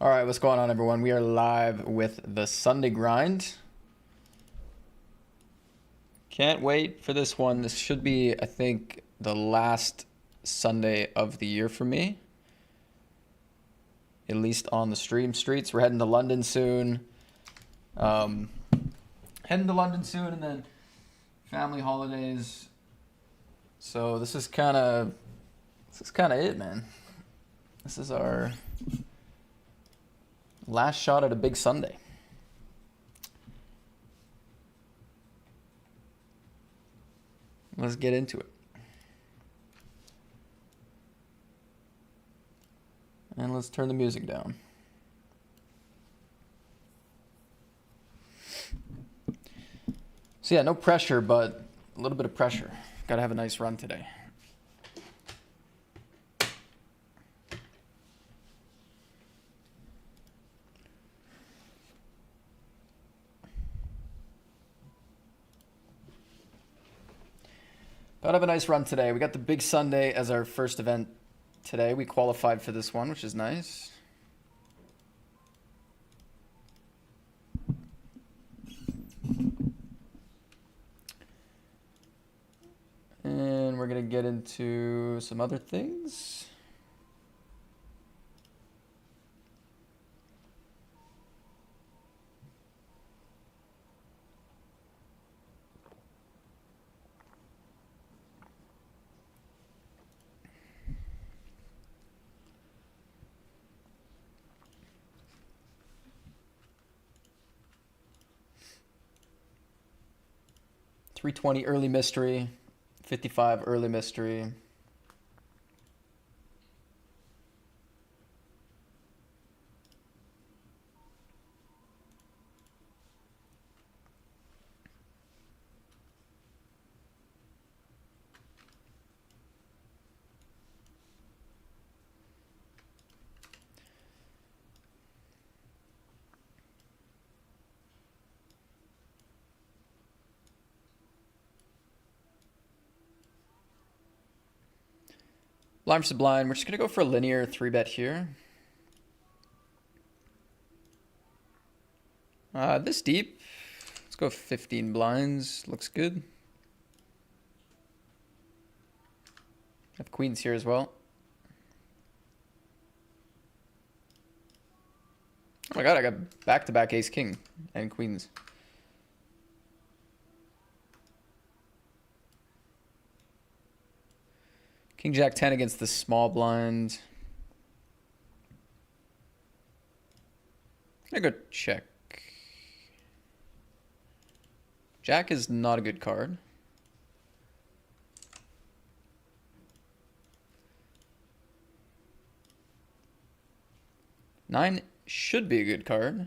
All right, what's going on, everyone? We are live with the Sunday grind. Can't wait for this one. This should be, I think, the last Sunday of the year for me, at least on the stream streets. We're heading to London soon. And then family holidays. So this is kind of it, man. This is our last shot at a big Sunday. Let's get into it. And let's turn the music down. So yeah, no pressure, but a little bit of pressure. Gotta have a nice run today. Gotta have a nice run today. We got the big Sunday as our first event today. We qualified for this one, which is nice. And we're gonna get into some other things. $320 early mystery, 55 early mystery. Blind versus blind. We're just gonna go for a linear 3-bet here. This deep. Let's go 15 blinds. Looks good. Have queens here as well. Oh my god, I got back-to-back ace king and queens. King Jack 10 against the small blind. I go check. Jack is not a good card. Nine should be a good card. I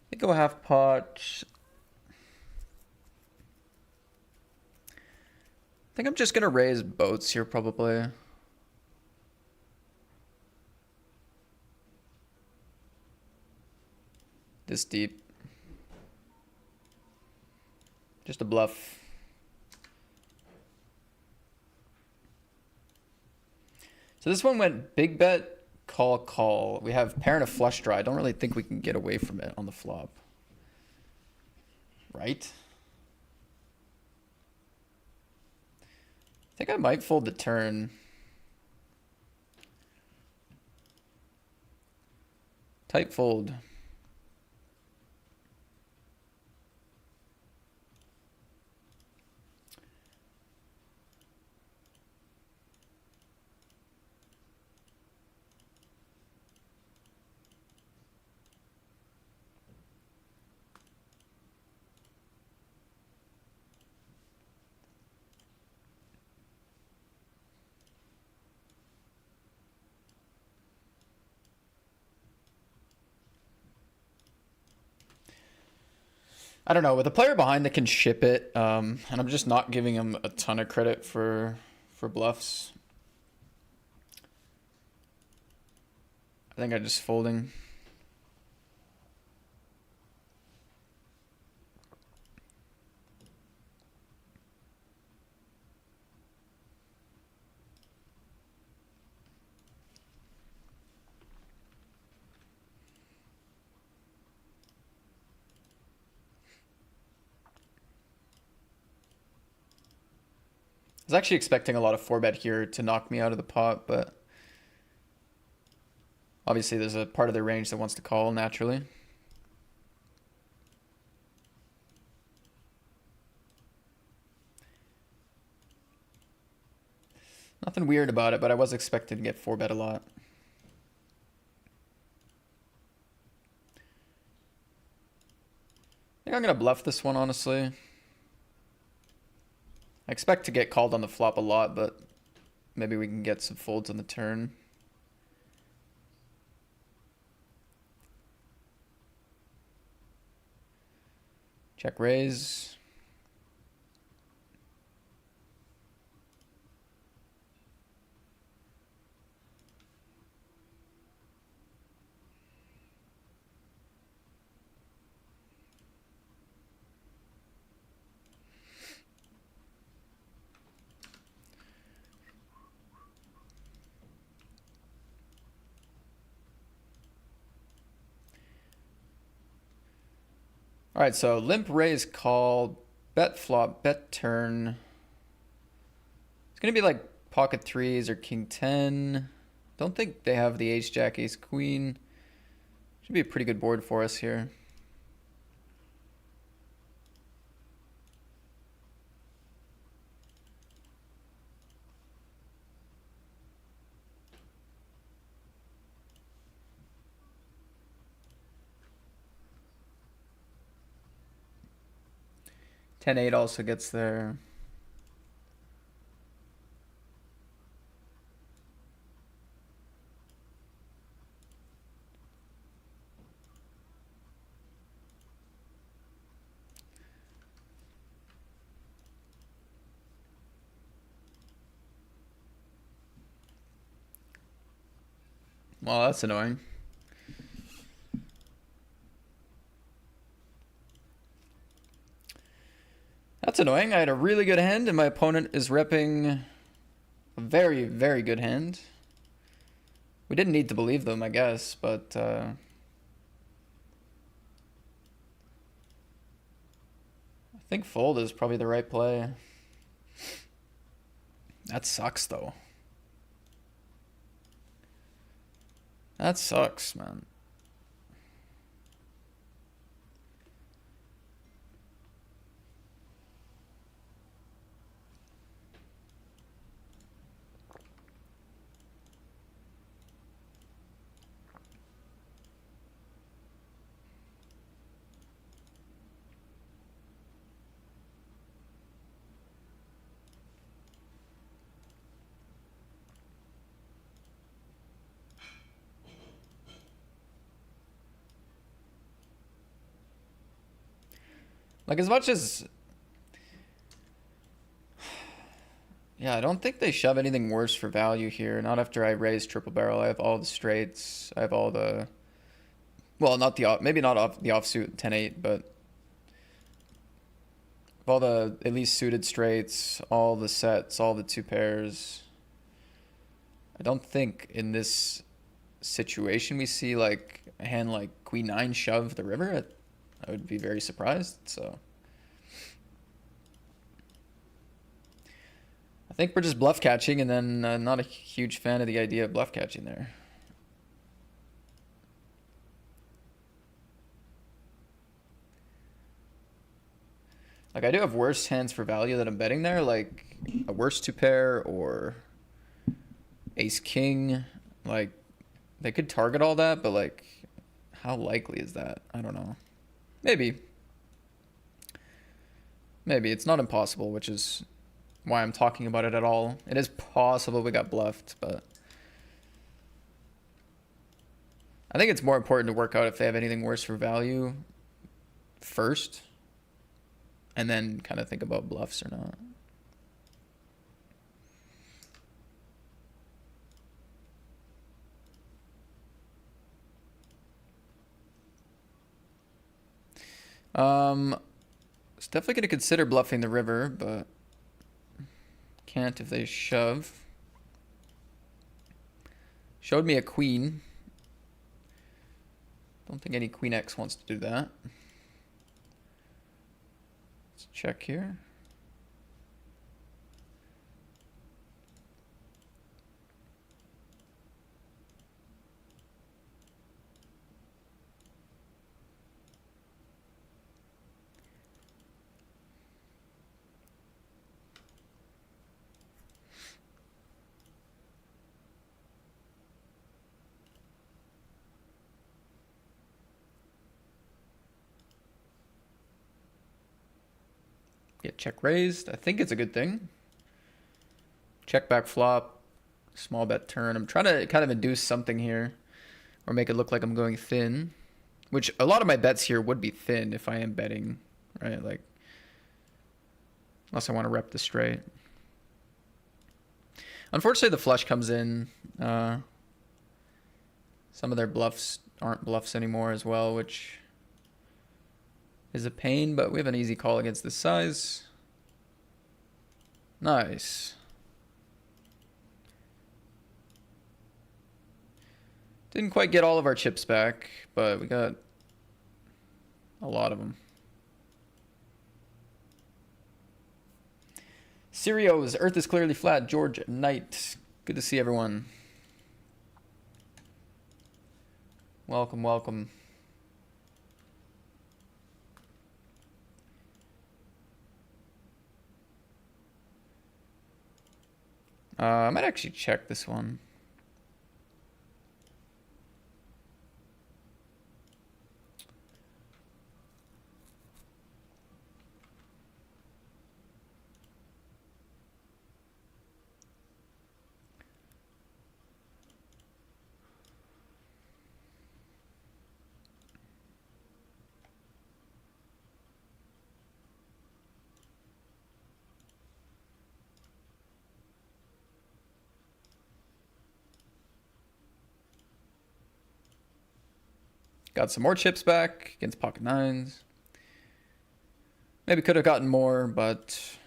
think go half pot. I think I'm just gonna raise boats here probably. This deep. Just a bluff. So this one went big bet, call, call. We have pair and a flush draw. I don't really think we can get away from it on the flop. Right? I think I might fold the turn. Tight fold. I don't know, with a player behind that can ship it, and I'm just not giving him a ton of credit for bluffs. I think I'm just folding. was actually expecting a lot of 4-bet here to knock me out of the pot, but obviously there's a part of their range that wants to call naturally. Nothing weird about it, but I was expecting to get 4-bet a lot. I think I'm going to bluff this one, honestly. I expect to get called on the flop a lot, but maybe we can get some folds on the turn. Check raise. All right, so limp raise call, bet flop, bet turn. It's gonna be like pocket threes or king 10. Don't think they have the ace jack, ace queen. Should be a pretty good board for us here. Ten eight also gets there. Well, that's annoying. That's annoying. I had a really good hand, and my opponent is repping a very, very good hand. We didn't need to believe them, I guess, but I think fold is probably the right play. That sucks, though. That sucks, man. Like, as much as... Yeah, I don't think they shove anything worse for value here. Not after I raise triple barrel. I have all the straights. I have all the... Well, not the... Maybe not off the offsuit 10-8, but... all the at least suited straights, all the sets, all the two pairs. I don't think in this situation we see like a hand like queen 9 shove the river. I would be very surprised. So I think we're just bluff catching, and then not a huge fan of the idea of bluff catching there. Like, I do have worse hands for value that I'm betting there, like a worse two pair or ace king. Like, they could target all that, but like, how likely is that? I don't know. Maybe. Maybe. It's not impossible, which is why I'm talking about it at all. It is possible we got bluffed, but I think it's more important to work out if they have anything worse for value first, and then kind of think about bluffs or not. It's definitely going to consider bluffing the river, but can't if they shove. Showed me a queen. Don't think any queen X wants to do that. Let's check here. Get check raised. I think it's a good thing. Check back flop. Small bet turn. I'm trying to kind of induce something here. Or make it look like I'm going thin. Which a lot of my bets here would be thin if I am betting. Right? Like, unless I want to rep the straight. Unfortunately, the flush comes in. Some of their bluffs aren't bluffs anymore as well, which is a pain, but we have an easy call against this size. Nice. Didn't quite get all of our chips back, but we got a lot of them. Sirios, Earth is clearly flat. George Knight. Good to see everyone. Welcome, welcome. I might actually check this one. Got some more chips back against pocket nines. Maybe could have gotten more, but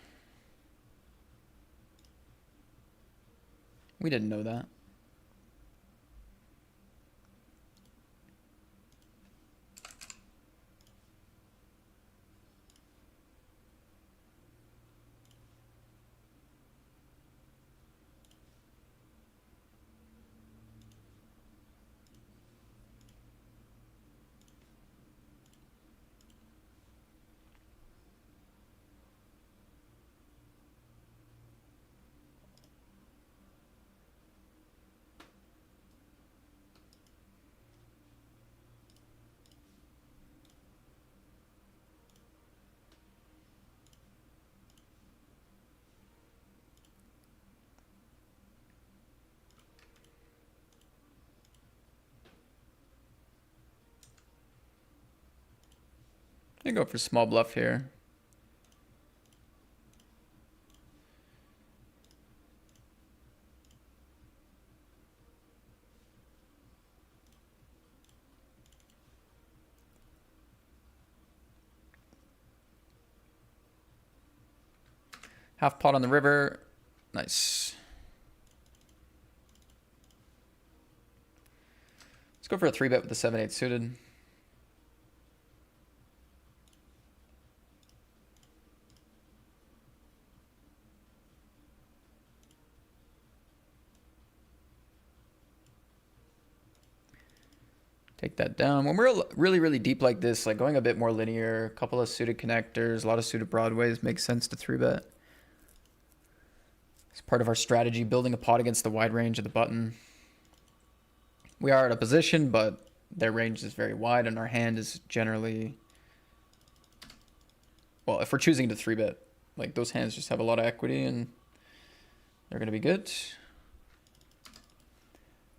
we didn't know that. I go for small bluff here. Half pot on the river. Nice. Let's go for a 3-bet with the 7-8 suited. Take that down. When we're really, really deep like this, like going a bit more linear, a couple of suited connectors, a lot of suited broadways, makes sense to 3-bet. It's part of our strategy, building a pot against the wide range of the button. We are at a position, but their range is very wide, and our hand is generally... Well, if we're choosing to 3-bet, like those hands just have a lot of equity, and they're going to be good.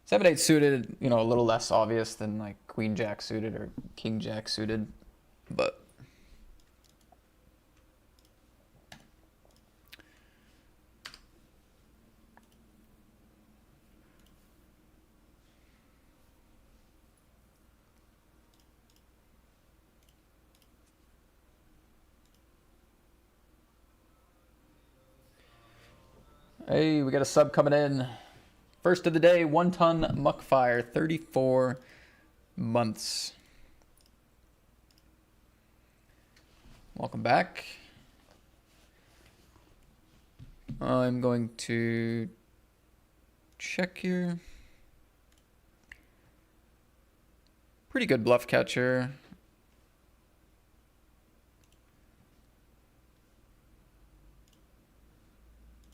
7-8 suited, you know, a little less obvious than like Queen Jack suited or King Jack suited, but hey, we got a sub coming in. First of the day, 1 ton Muckfire, 34 months. Welcome back. I'm going to check here. Pretty good bluff catcher.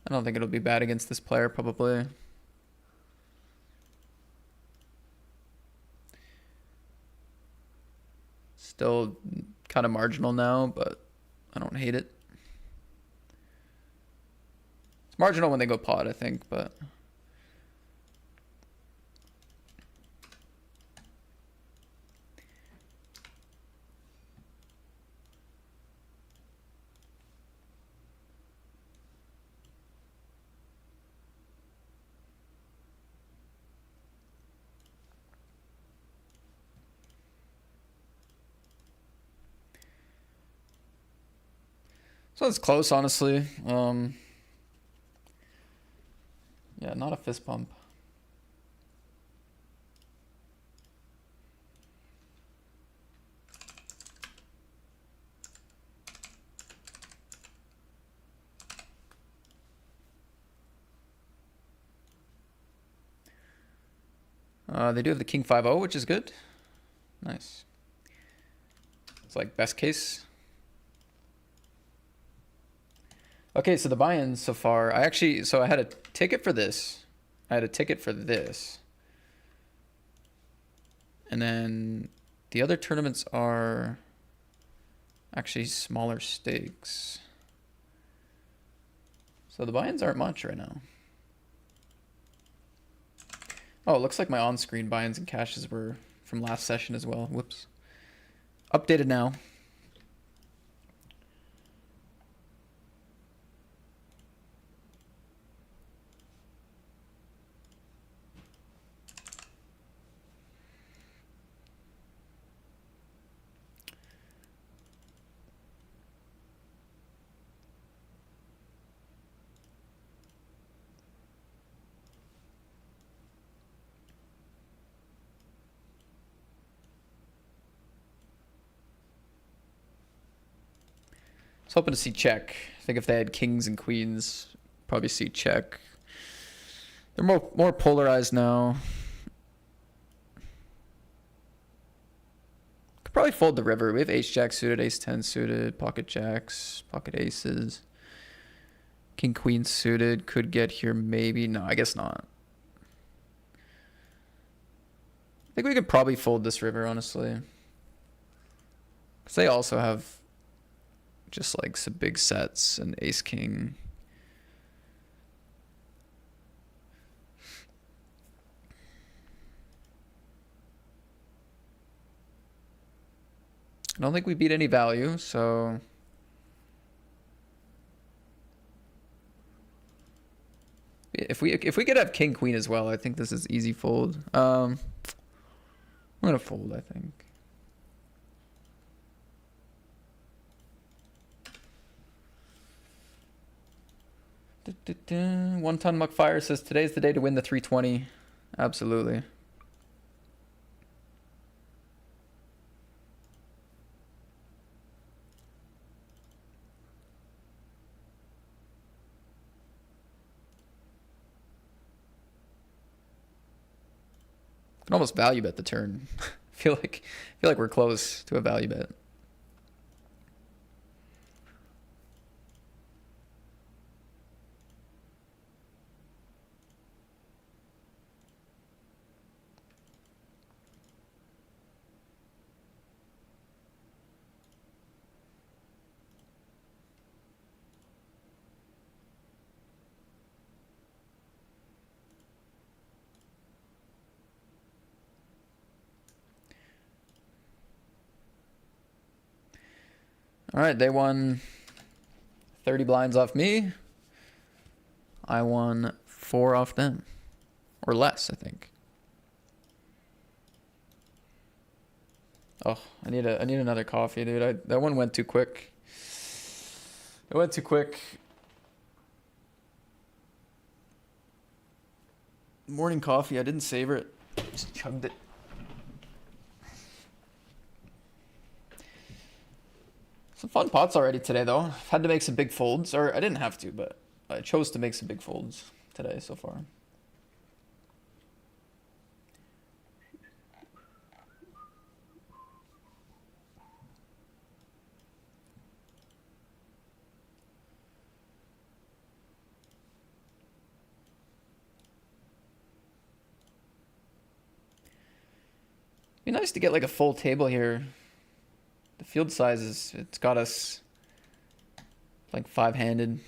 I don't think it'll be bad against this player, probably. Still kind of marginal now, but I don't hate it. It's marginal when they go pod, I think, but... So it's close, honestly. Yeah, not a fist bump. They do have the king 5-0, which is good. Nice. It's like best case. Okay, so the buy-ins so far, I had a ticket for this. I had a ticket for this. And then the other tournaments are actually smaller stakes. So the buy-ins aren't much right now. Oh, it looks like my on-screen buy-ins and cashes were from last session as well. Whoops. Updated now. I was hoping to see check. I think if they had kings and queens, probably see check. They're more polarized now. Could probably fold the river. We have ace jack suited, ace 10 suited, pocket jacks, pocket aces. King queen suited. Could get here maybe. No, I guess not. I think we could probably fold this river, honestly. Because they also have just like some big sets and ace king. I don't think we beat any value, so if we could have king queen as well, I think this is easy fold. I'm gonna fold, I think. One ton muck fire says today's the day to win the 320. Absolutely. Can almost value bet the turn. I feel like we're close to a value bet. All right, they won 30 blinds off me. I won 4 off them. Or less, I think. Oh, I need another coffee, dude. That one went too quick. It went too quick. Morning coffee, I didn't savor it. Just chugged it. Some fun pots already today, though. I've had to make some big folds. Or I didn't have to, but I chose to make some big folds today so far. Be nice to get like a full table here. The field size it's got us like 5-handed.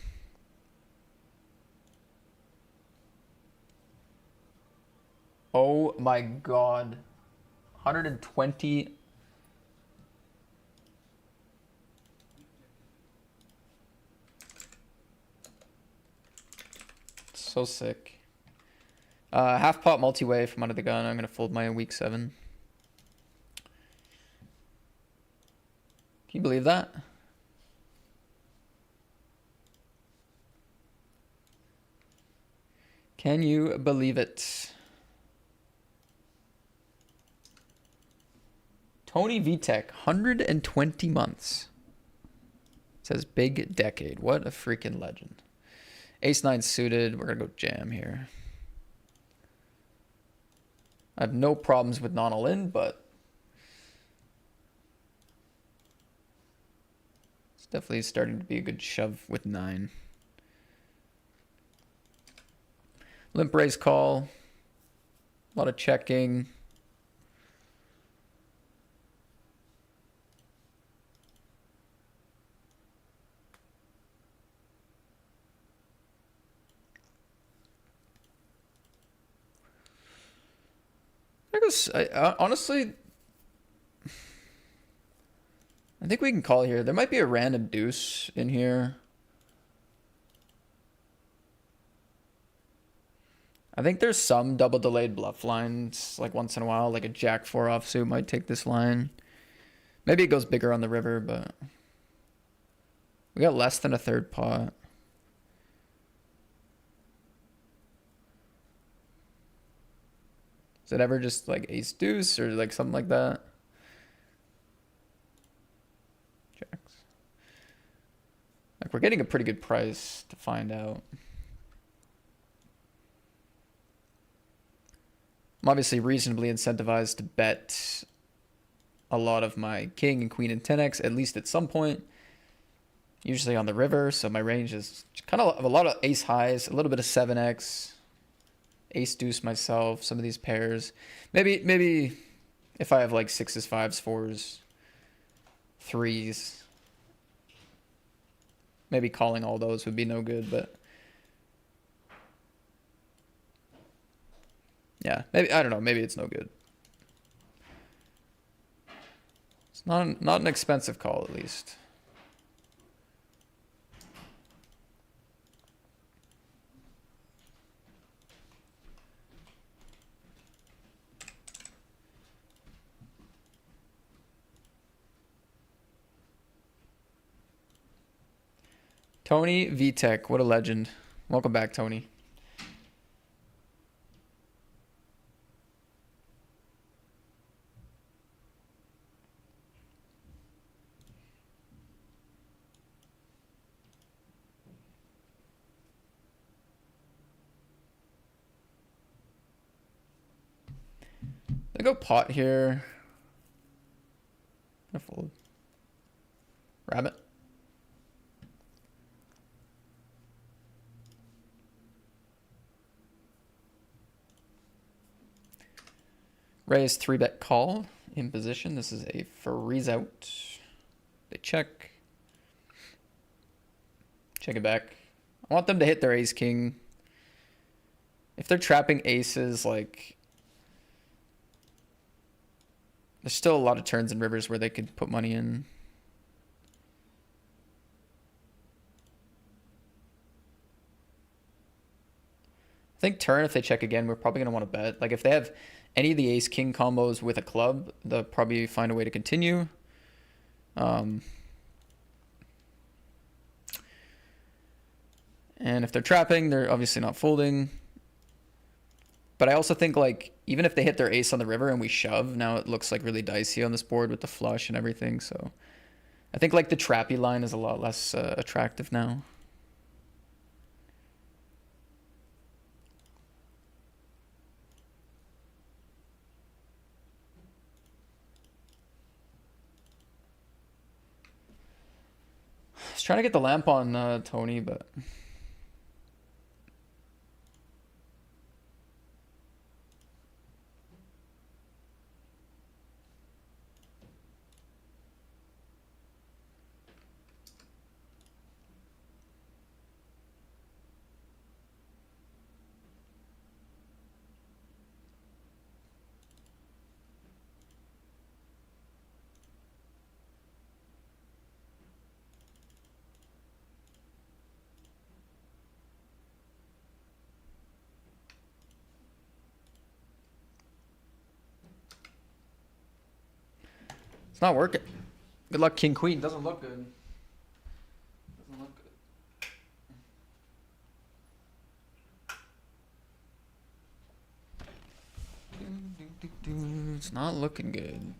Oh my god. 120. So sick. Half pot multi-way from under the gun. I'm gonna fold my week 7. Can you believe that? Can you believe it? Tony Vitek, 120 months. It says big decade. What a freaking legend. Ace-9 suited. We're going to go jam here. I have no problems with non-all-in, but it's definitely starting to be a good shove with 9. Limp raise call. A lot of checking. Honestly, I think we can call here. There might be a random deuce in here. I think there's some double delayed bluff lines, like once in a while, like a jack 4 offsuit might take this line. Maybe it goes bigger on the river, but we got less than a third pot. Is it ever just like ace deuce or like something like that? Jacks. Like we're getting a pretty good price to find out. I'm obviously reasonably incentivized to bet a lot of my king and queen and 10x, at least at some point. Usually on the river, so my range is kind of a lot of ace highs, a little bit of 7x, ace deuce myself, some of these pairs. Maybe if I have like 6s, 5s, 4s, 3s, maybe calling all those would be no good, but yeah, maybe, I don't know, maybe it's no good. It's not an expensive call, at least. Tony Vitek, what a legend. Welcome back, Tony. I go pot here. I fold. Rabbit. Raise 3-bet call in position. This is a freeze out. They check. Check it back. I want them to hit their ace king. If they're trapping aces, like there's still a lot of turns and rivers where they could put money in. I think turn, if they check again, we're probably going to want to bet. Like if they have any of the ace king combos with a club, they'll probably find a way to continue. And if they're trapping, they're obviously not folding. But I also think like even if they hit their ace on the river and we shove, now it looks like really dicey on this board with the flush and everything. So I think like the trappy line is a lot less attractive now. I was trying to get the lamp on Tony, but It's not working. Good luck, king, queen. Doesn't look good. Doesn't look good. It's not looking good.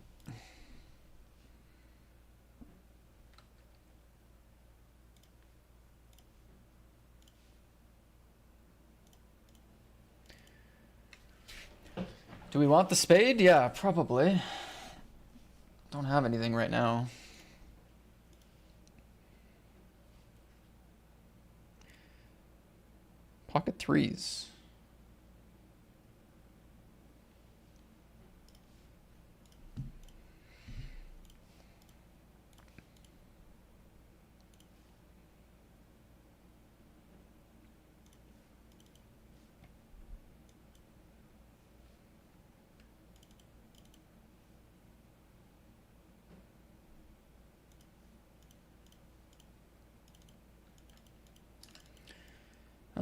Do we want the spade? Yeah, probably. Don't have anything right now. Pocket threes.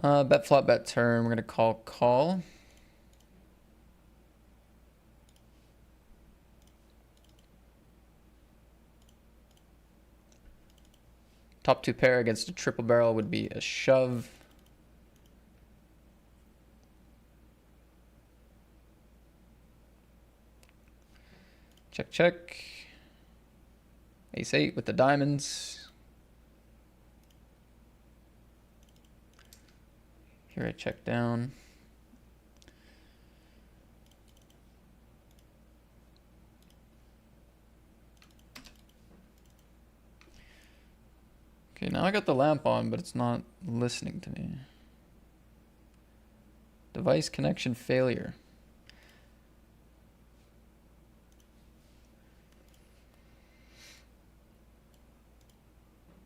Bet flop, bet turn. We're gonna call. Top two pair against a triple barrel would be a shove. Check, check. Ace eight with the diamonds. Here I check down. Okay, now I got the lamp on, but it's not listening to me. Device connection failure.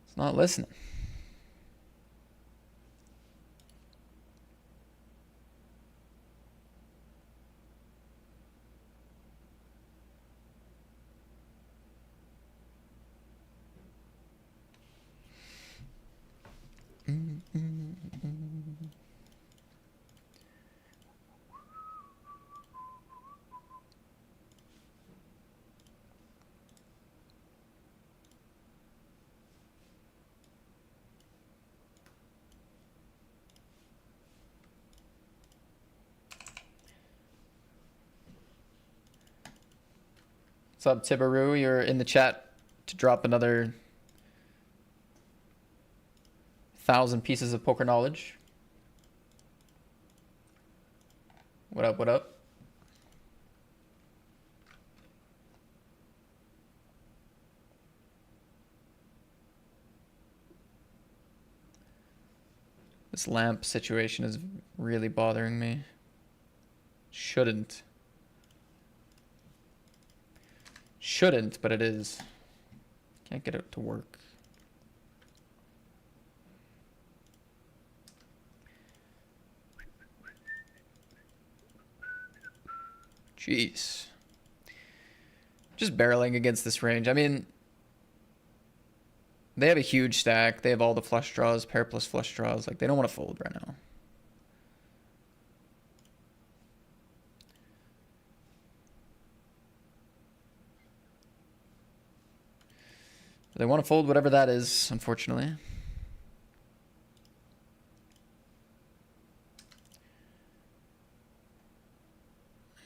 It's not listening. What's up, Tibaru? You're in the chat to drop another 1,000 pieces of poker knowledge. What up, what up? This lamp situation is really bothering me. Shouldn't, but it is. Can't get it to work. Jeez. Just barreling against this range. I mean, they have a huge stack. They have all the flush draws, pair plus flush draws. Like, they don't want to fold right now. They want to fold whatever that is, unfortunately.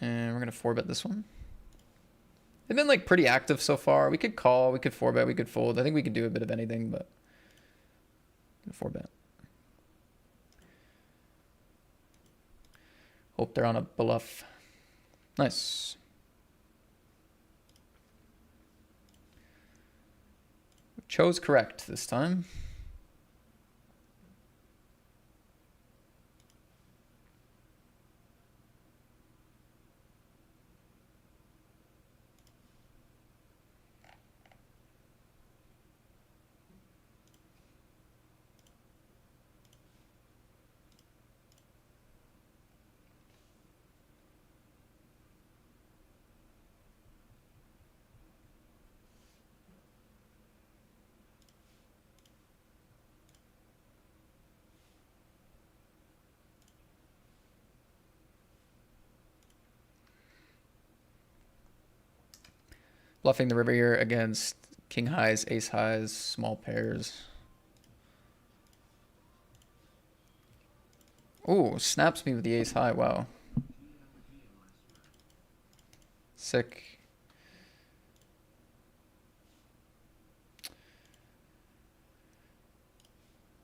And we're going to 4-bet this one. They've been like pretty active so far. We could call, we could 4-bet, we could fold. I think we could do a bit of anything, but 4-bet. Hope they're on a bluff. Nice. Chose correct this time. Bluffing the river here against king highs, ace highs, small pairs. Ooh, snaps me with the ace high. Wow. Sick.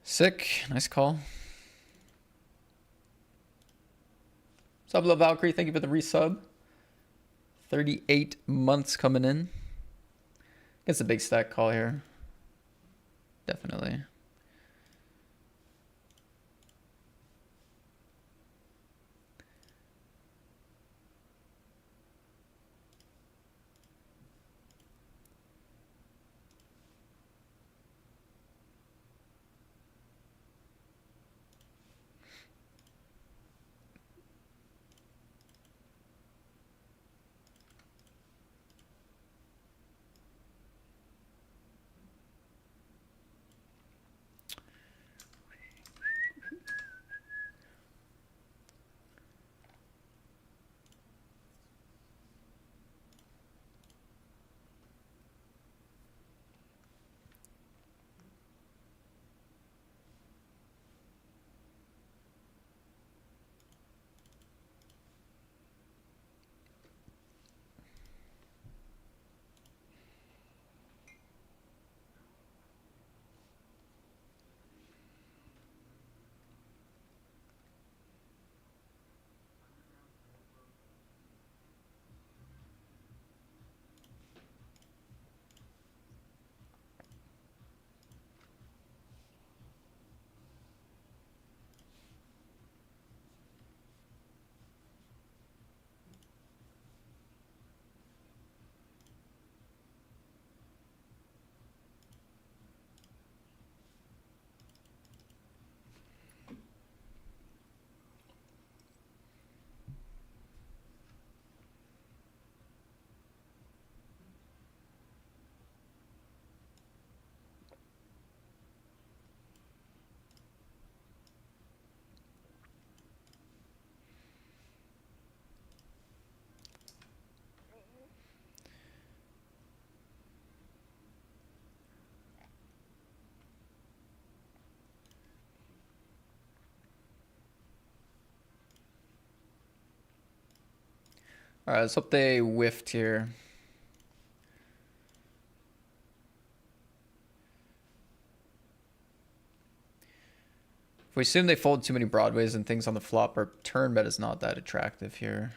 Sick. Nice call. Sub Love Valkyrie, thank you for the resub. 38 months coming in. Gets a big stack call here. Definitely. All right, let's hope they whiffed here. If we assume they fold too many broadways and things on the flop, our turn bet is not that attractive here.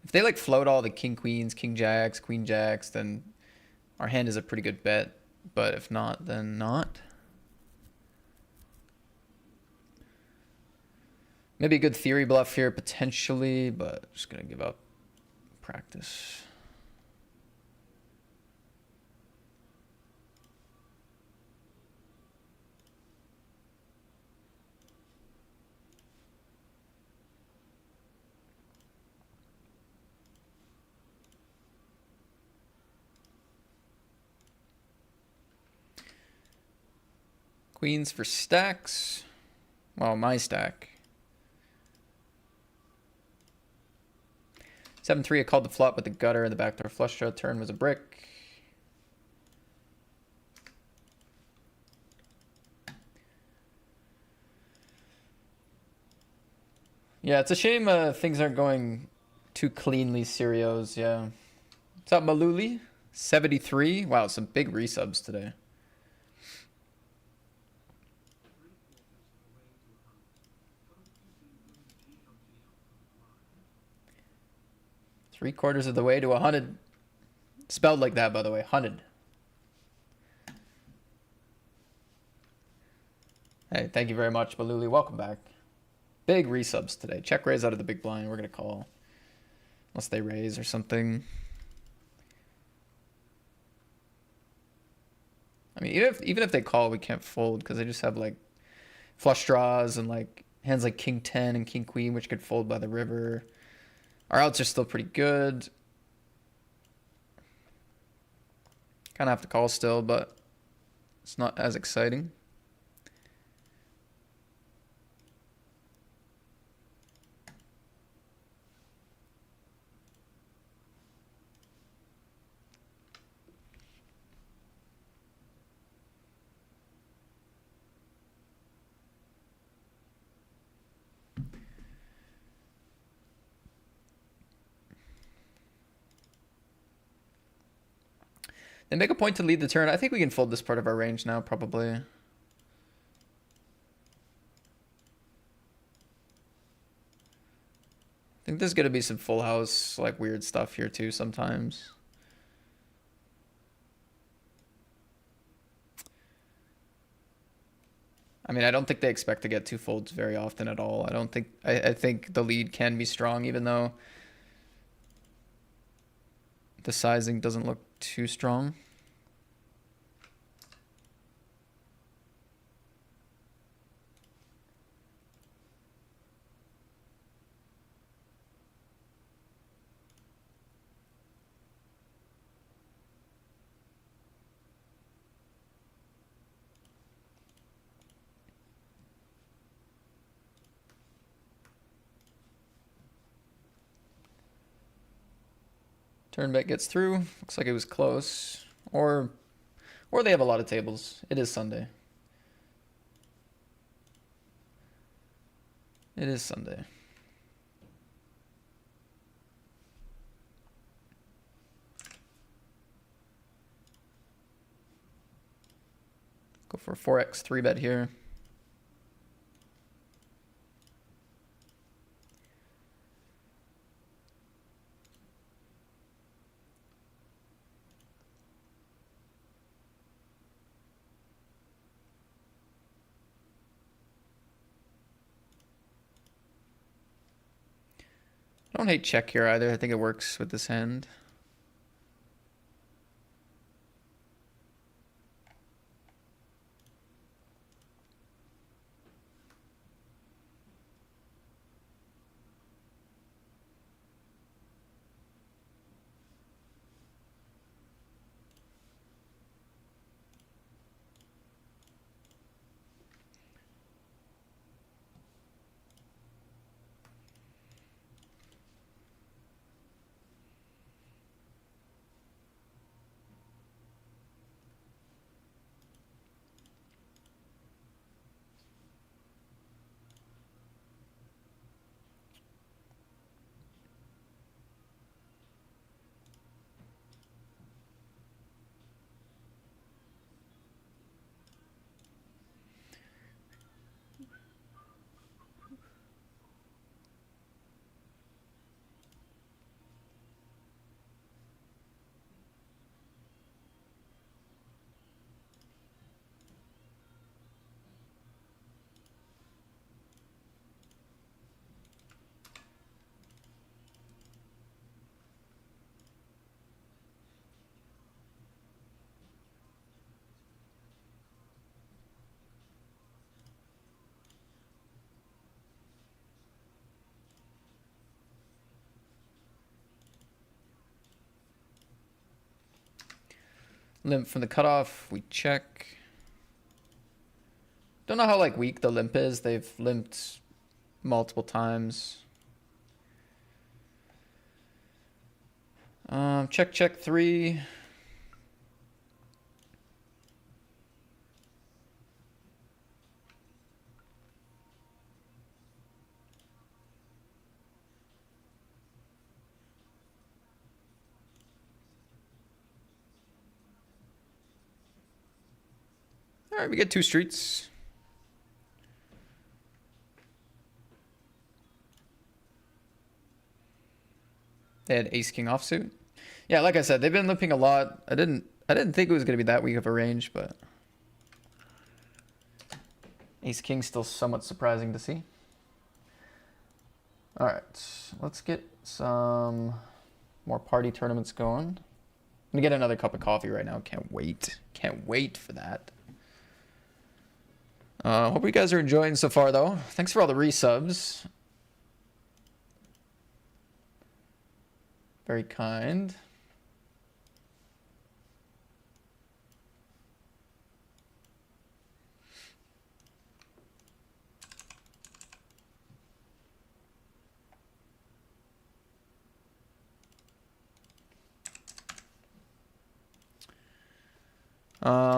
If they like float all the king queens, king jacks, queen jacks, then our hand is a pretty good bet. But if not, then not. Maybe a good theory bluff here potentially, but just gonna give up practice. Queens for stacks. Well, my stack. 7-3, I called the flop with the gutter and the backdoor flush draw. Turn was a brick. Yeah, it's a shame things aren't going too cleanly, Serios. Yeah. What's up, Maluli? 73. Wow, some big resubs today. Three-quarters of the way to 100. Spelled like that, by the way. 100. Hey, thank you very much, Maluli. Welcome back. Big resubs today. Check raise out of the big blind. We're going to call. Unless they raise or something. I mean, even if they call, we can't fold because they just have like flush draws and like hands like king 10 and king queen, which could fold by the river. Our outs are still pretty good. Kind of have to call still, but it's not as exciting. They make a point to lead the turn. I think we can fold this part of our range now, probably. I think there's gonna be some full house, like weird stuff here too sometimes. I mean, I don't think they expect to get two folds very often at all. I think the lead can be strong, even though the sizing doesn't look too strong. Turn bet gets through. Looks like it was close. Or they have a lot of tables. It is Sunday. It is Sunday. Go for 4x 3-bet here. I don't hate check here either. I think it works with this hand. Limp from the cutoff, we check. Don't know how like weak the limp is. They've limped multiple times. Check 3. All right, we get 2 streets. They had ace king offsuit. Yeah, like I said, they've been limping a lot. I didn't think it was gonna be that weak of a range, but ace king still somewhat surprising to see. All right, let's get some more party tournaments going. I'm gonna get another cup of coffee right now. Can't wait. Can't wait for that. Hope you guys are enjoying so far, though. Thanks for all the resubs. Very kind.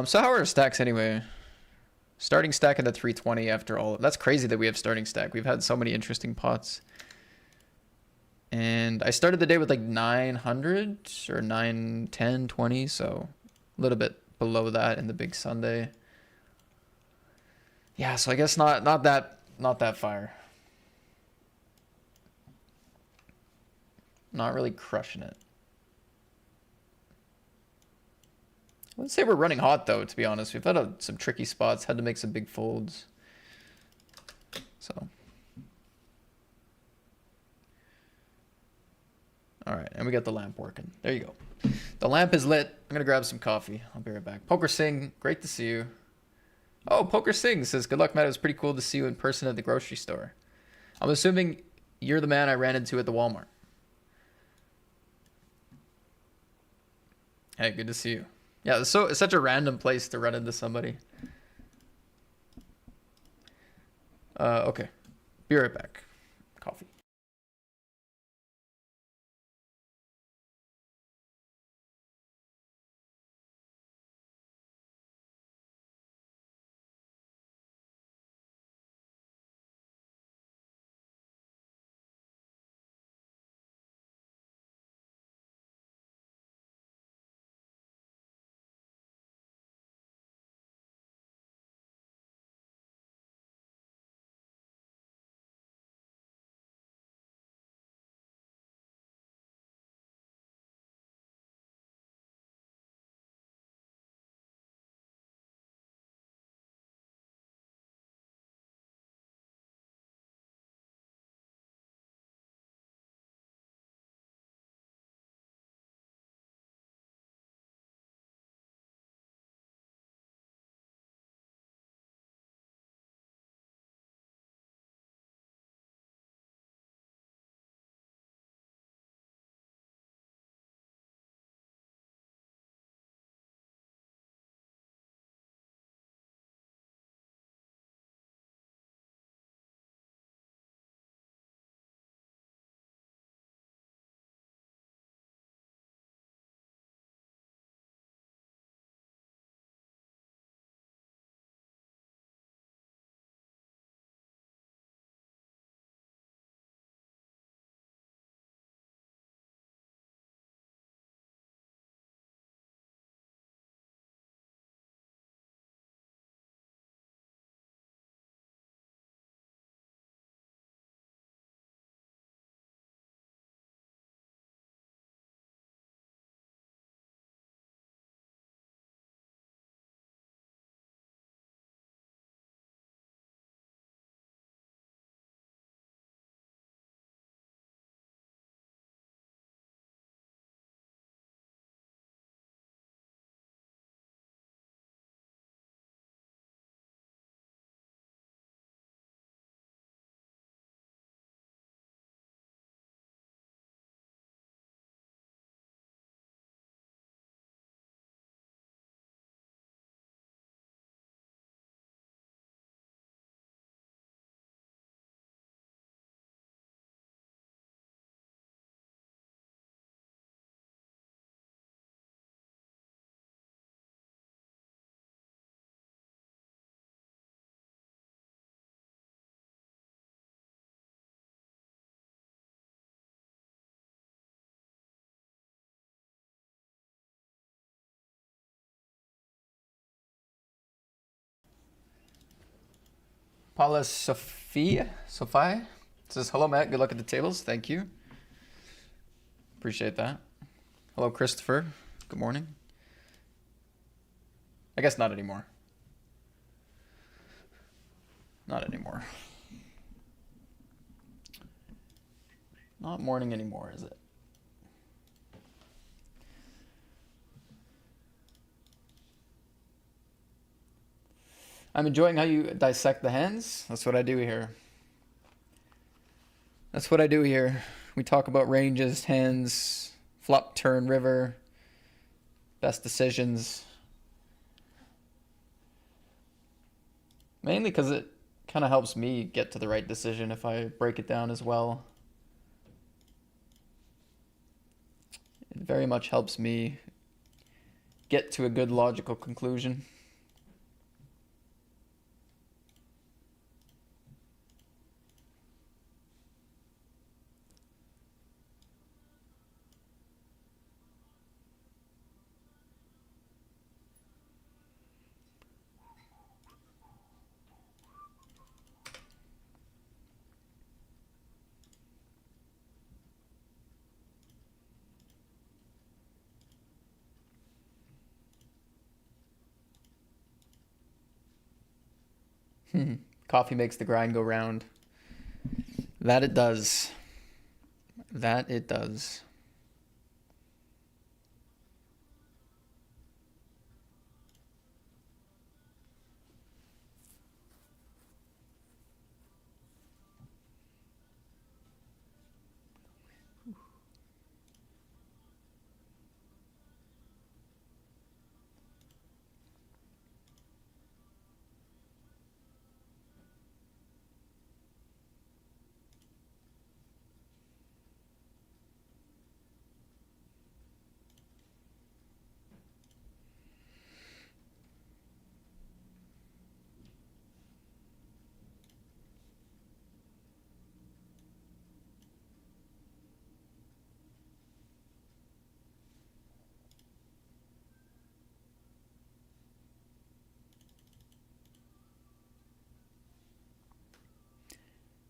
So how are our stacks anyway? Starting stack at the 320 after all. That's crazy that we have starting stack. We've had so many interesting pots. And I started the day with like 900 or 910, 20, so A little bit below that in the big Sunday. Yeah, so I guess not that fire. Not really crushing it. I wouldn't say we're running hot though, to be honest. We've had some tricky spots, had to make some big folds. So. All right, and we got the lamp working. There you go. The lamp is lit. I'm gonna grab some coffee. I'll be right back. Poker Sing, great to see you. Oh, Poker Sing says, good luck, Matt. It was pretty cool to see you in person at the grocery store. I'm assuming you're the man I ran into at the Walmart. Hey, good to see you. Yeah, it's such a random place to run into somebody. Okay. Be right back. Coffee. Paula Sophia says, hello, Matt. Good luck at the tables. Thank you. Appreciate that. Hello, Christopher. Good morning. I guess not anymore. Not anymore. Not morning anymore, is it? I'm enjoying how you dissect the hands. That's what I do here. That's what I do here. We talk about ranges, hands, flop, turn, river, best decisions. Mainly because it kind of helps me get to the right decision if I break it down as well. It very much helps me get to a good logical conclusion. Coffee makes the grind go round. That it does. That it does.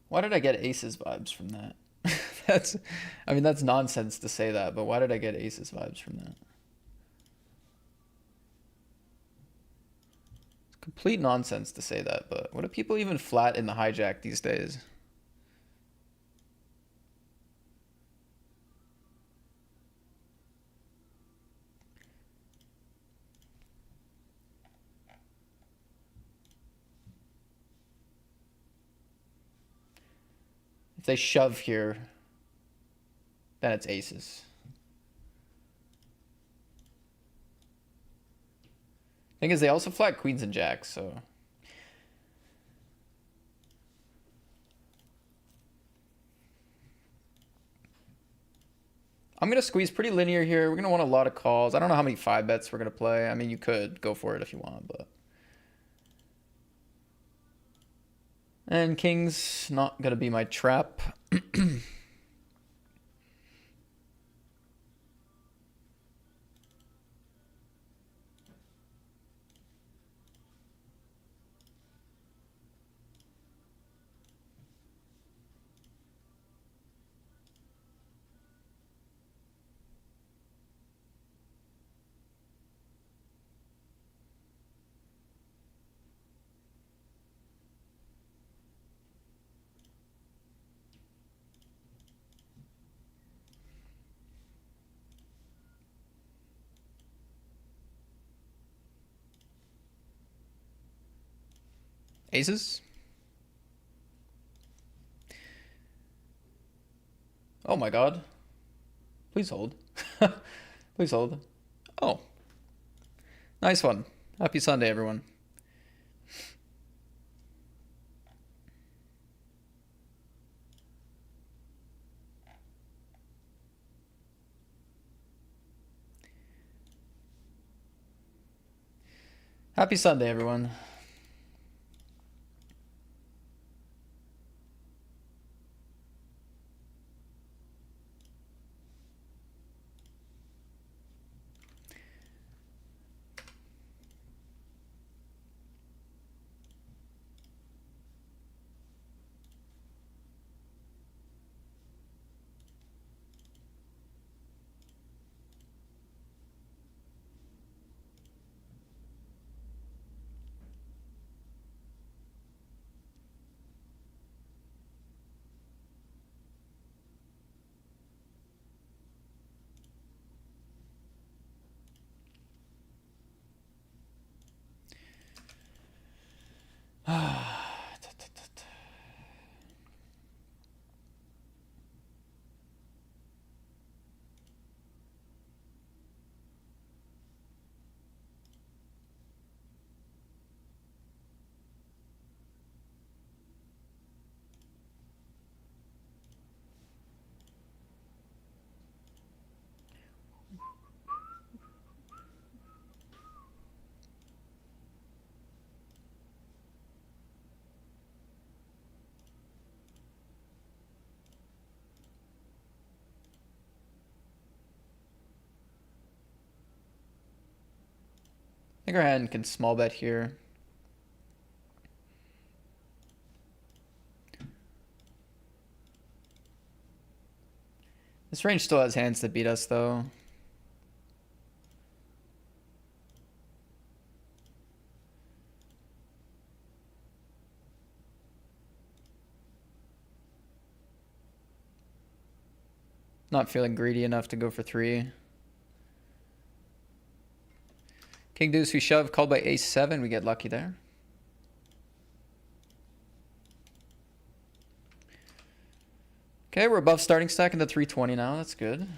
Why did I get aces vibes from that? That's, I mean, that's nonsense to say that, but why did I get aces vibes from that? It's complete nonsense to say that, but what do people even flat in the hijack these days? If they shove here, then it's aces. Thing is, they also flat queens and jacks, so. I'm going to squeeze pretty linear here. We're going to want a lot of calls. I don't know how many 5-bets we're going to play. I mean, you could go for it if you want, but. And king's not going to be my trap. Aces? Oh my god. Please hold. Please hold. Oh. Nice one. Happy Sunday, everyone. Happy Sunday, everyone. I think our hand can small bet here. This range still has hands that beat us, though. Not feeling greedy enough to go for 3. King deuce, we shove, called by ace 7. We get lucky there. Okay, we're above starting stack in the 320 now. That's good.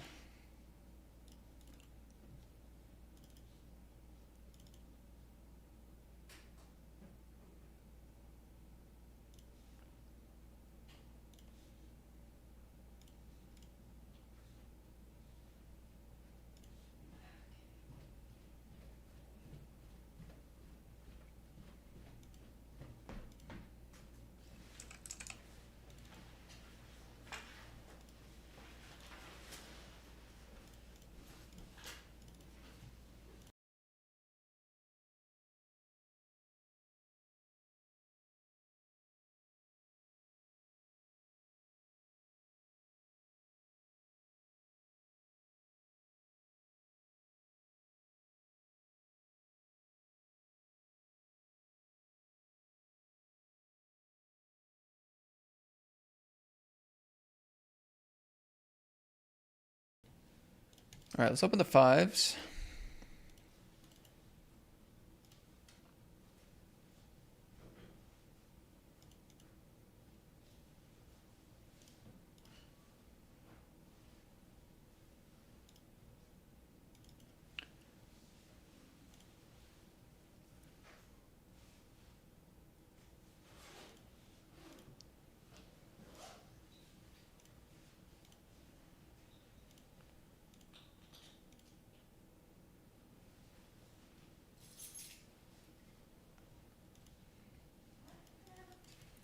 All right, let's open the 5s.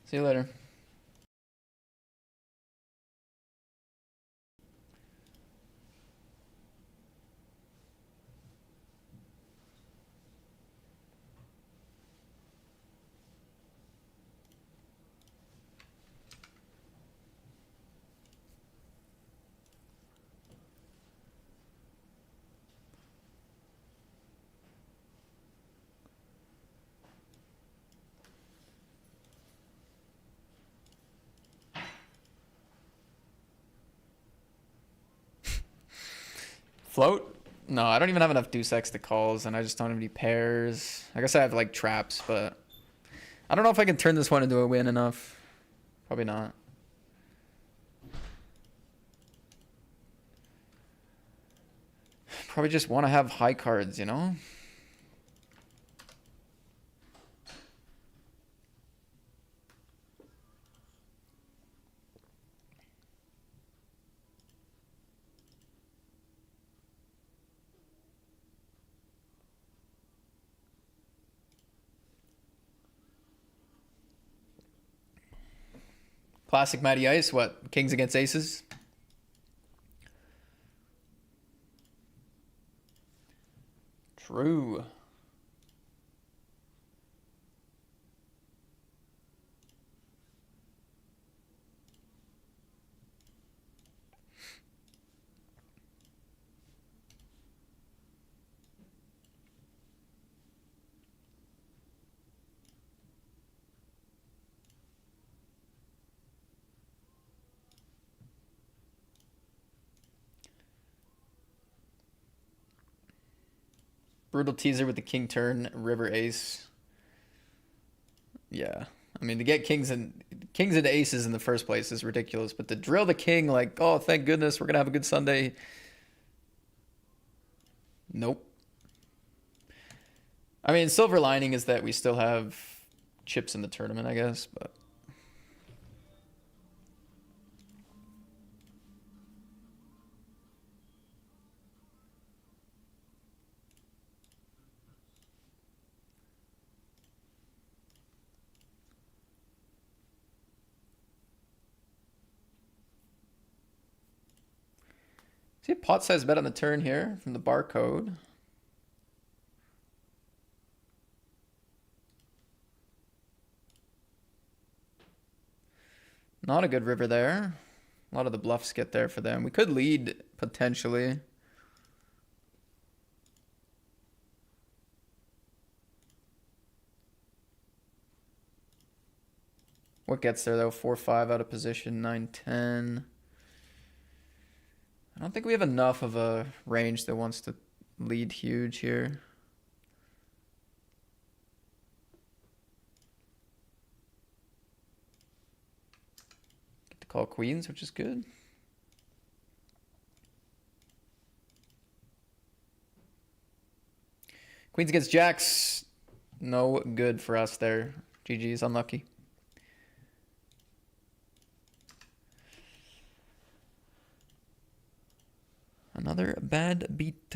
See you later. Float? No, I don't even have enough deuce X to calls, and I just don't have any pairs. I guess I have like traps, but I don't know if I can turn this one into a win enough. Probably not. Probably just want to have high cards, you know? Classic Matty Ice, what? Kings against aces? True. Brutal teaser with the king turn, river ace. Yeah. I mean, to get kings and aces in the first place is ridiculous, but to drill the king like, oh, thank goodness, we're going to have a good Sunday. Nope. I mean, silver lining is that we still have chips in the tournament, I guess, but see a pot size bet on the turn here from the barcode. Not a good river there. A lot of the bluffs get there for them. We could lead potentially. What gets there though? 4-5 out of position, 9-10. I don't think we have enough of a range that wants to lead huge here. Get to call queens, which is good. Queens against jacks. No good for us there. GG's, unlucky. Another bad beat.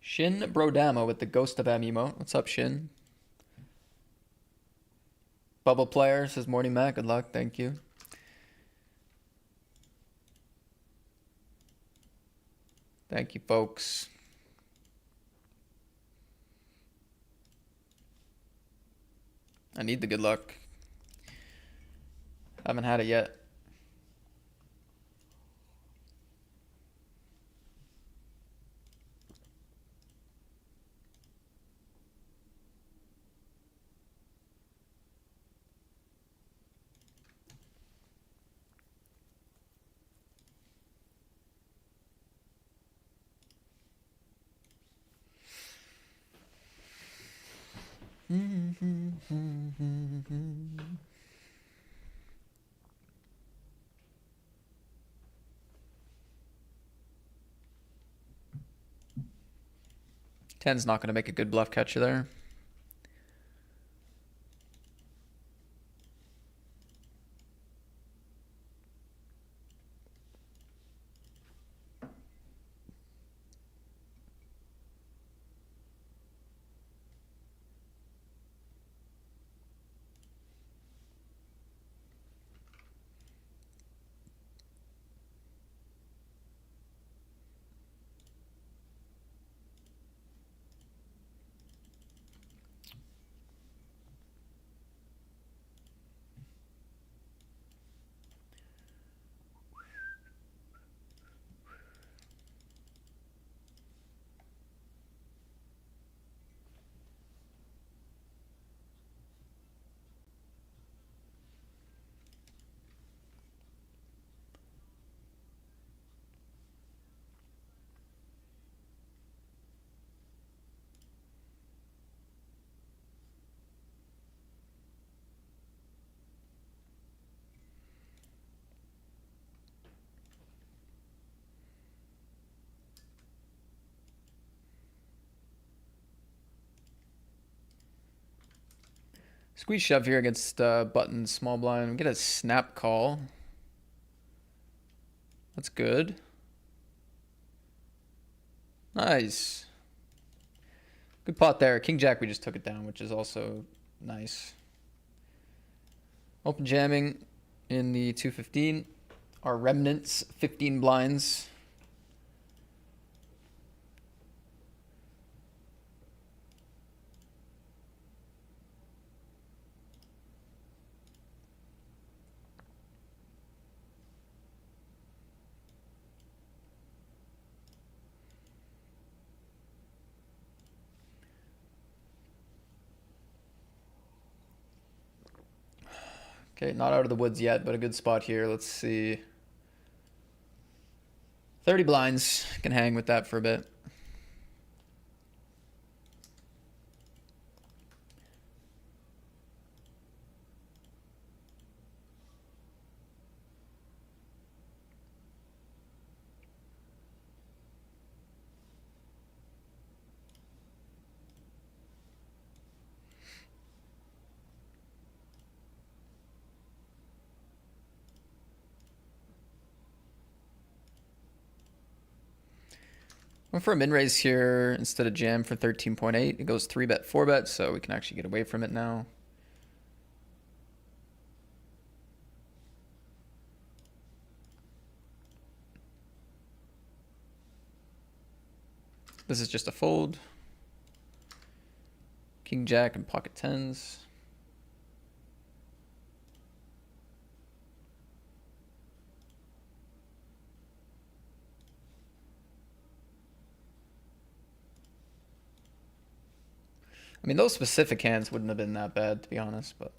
Shin Brodamo with the Ghost of M emote. What's up, Shin? Bubble player says Morning Matt. Good luck. Thank you. Thank you, folks. I need the good luck. Haven't had it yet. Ten's not going to make a good bluff catcher there. Squeeze shove here against button small blind. Get a snap call. That's good. Nice. Good pot there. King Jack, we just took it down, which is also nice. Open jamming in the 215. Our remnants, 15 blinds. Okay, not out of the woods yet, but a good spot here. Let's see. 30 blinds. Can hang with that for a bit. Went for a min raise here instead of jam for 13.8. It goes 3-bet, 4-bet, so we can actually get away from it now. This is just a fold. King Jack and pocket tens. I mean, those specific hands wouldn't have been that bad, to be honest, but.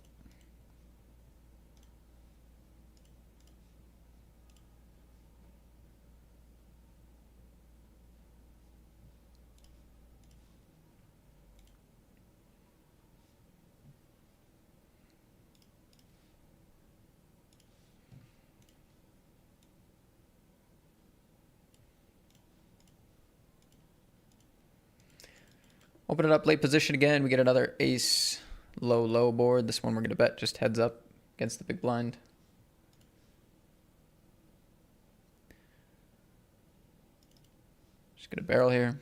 Open it up, late position again. We get another ace low board. This one we're going to bet just heads up against the big blind. Just get a barrel here.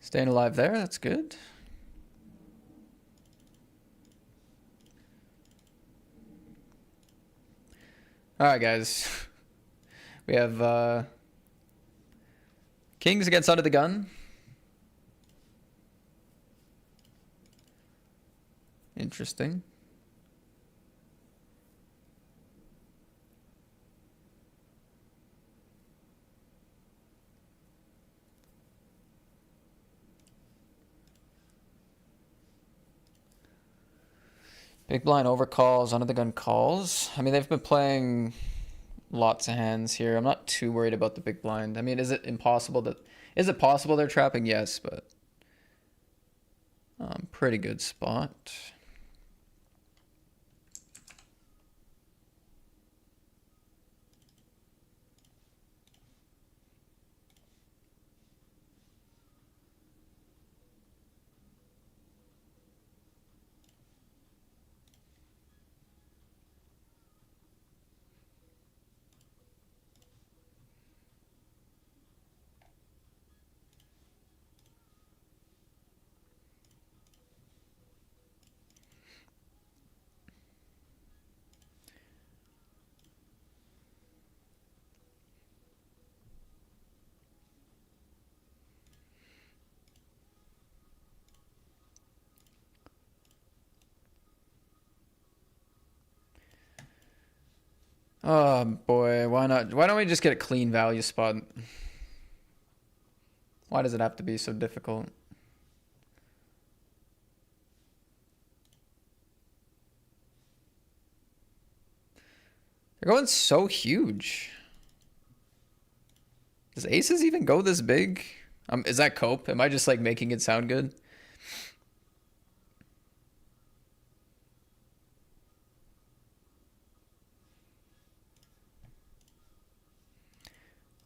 Staying alive there, that's good. All right, guys. We have kings against under the gun. Interesting. Big blind overcalls, under the gun calls. I mean, they've been playing lots of hands here. I'm not too worried about the big blind. I mean, is it possible they're trapping? Yes, but pretty good spot. Oh boy, why not? Why don't we just get a clean value spot? Why does it have to be so difficult? They're going so huge. Does aces even go this big? Is that cope? Am I just like making it sound good?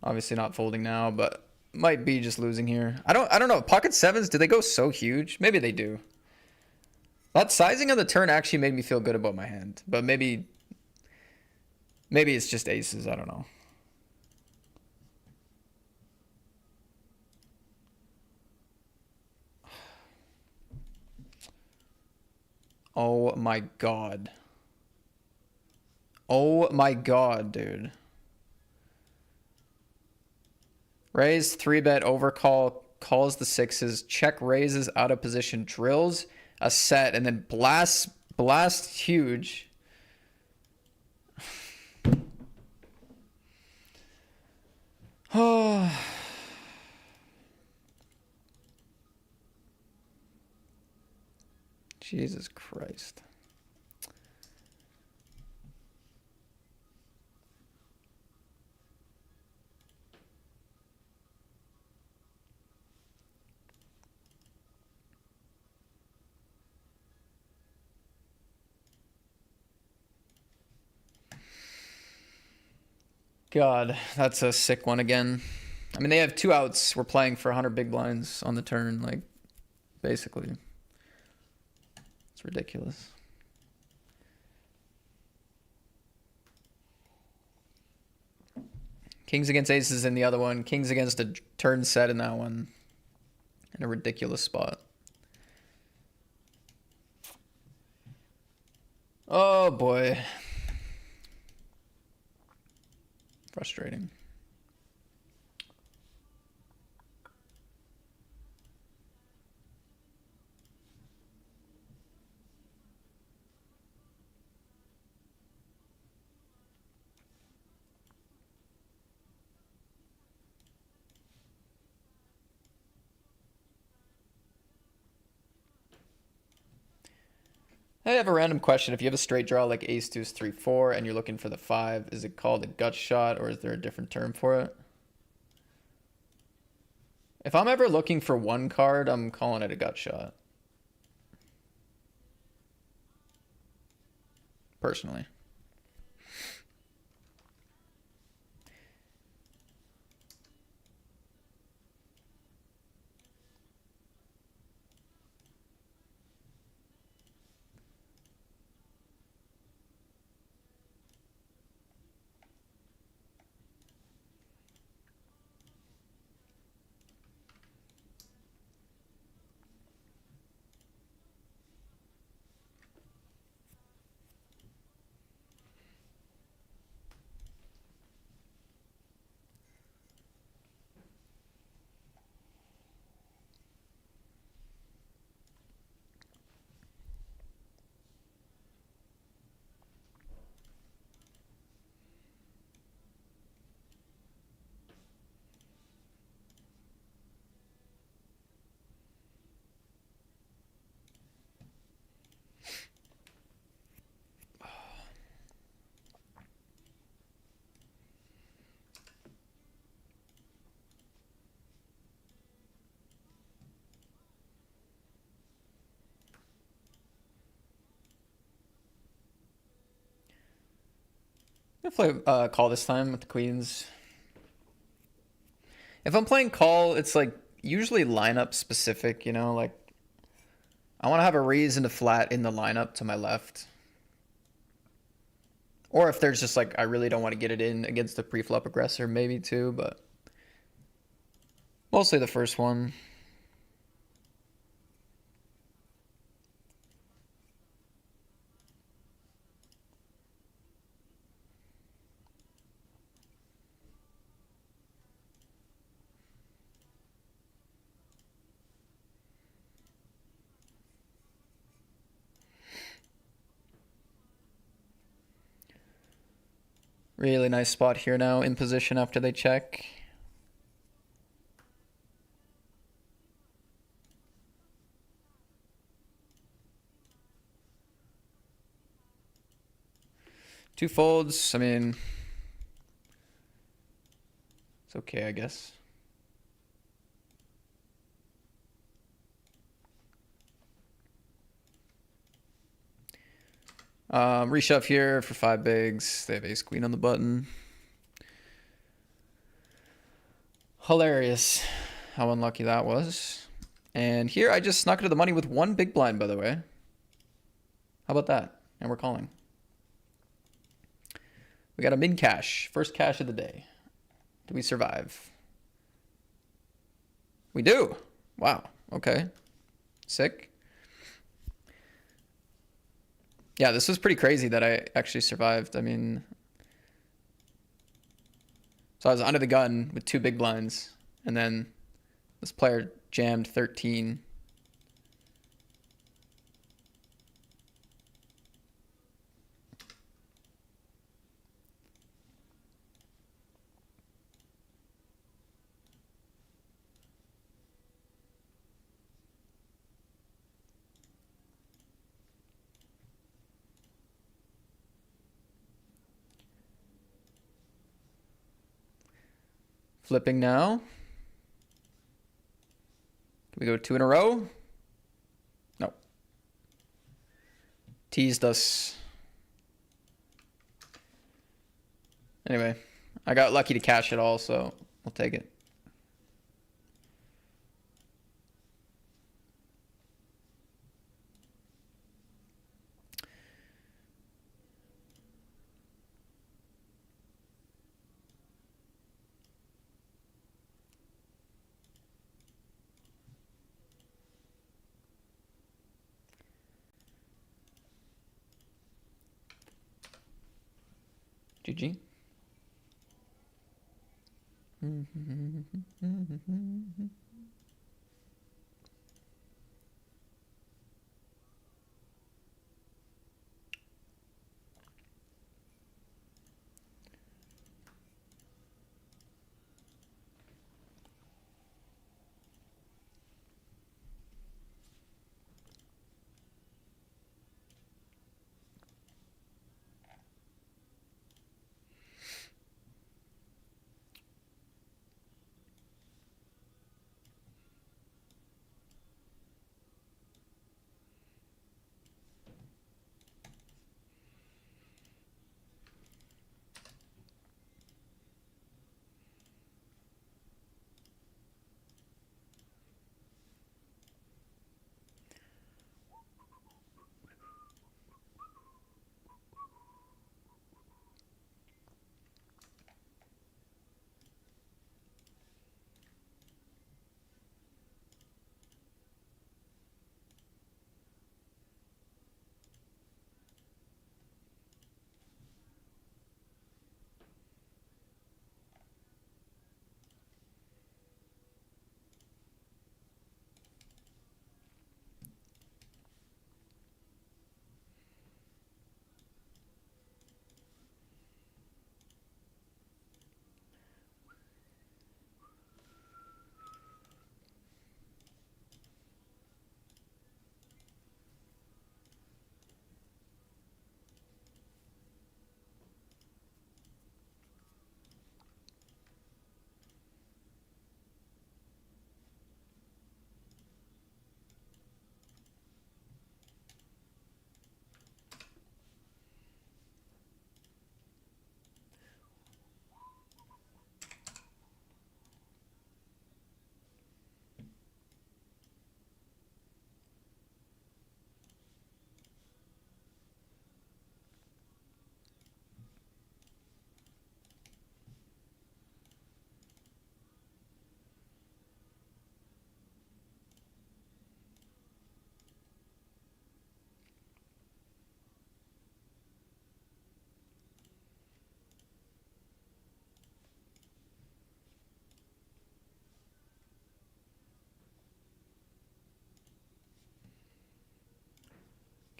Obviously not folding now, but might be just losing here. I don't know. Pocket sevens, do they go so huge? Maybe they do. That sizing of the turn actually made me feel good about my hand, but maybe it's just aces. I don't know. Oh my god. Oh my god, dude. Raise, 3-bet, overcall, calls the sixes, check raises, out of position, drills a set, and then blast huge. Oh. Jesus Christ. God, that's a sick one again. I mean, they have 2 outs. We're playing for 100 big blinds on the turn, like, basically. It's ridiculous. Kings against aces in the other one. Kings against a turn set in that one. In a ridiculous spot. Oh boy. Frustrating. I have a random question. If you have a straight draw like ace, deuce, 3, 4, and you're looking for the 5, is it called a gut shot or is there a different term for it? If I'm ever looking for one card, I'm calling it a gut shot. Personally. I'm gonna play call this time with the queens. If I'm playing call, it's like usually lineup specific, you know, like I want to have a reason to flat in the lineup to my left. Or if there's just like, I really don't want to get it in against the pre-flop aggressor, maybe too, but mostly the first one. Really nice spot here now in position after they check. Two folds, I mean, it's okay, I guess. Reshove here for 5 bigs. They have ace queen on the button. Hilarious how unlucky that was. And here I just snuck into the money with 1 big blind, by the way. How about that? And we're calling. We got a min cash. First cash of the day. Do we survive? We do. Wow. Okay. Sick. Yeah, this was pretty crazy that I actually survived. I mean, so I was under the gun with 2 big blinds, and then this player jammed 13. Flipping now. Can we go 2 in a row? No. Teased us. Anyway, I got lucky to cash it all, so we'll take it. GG.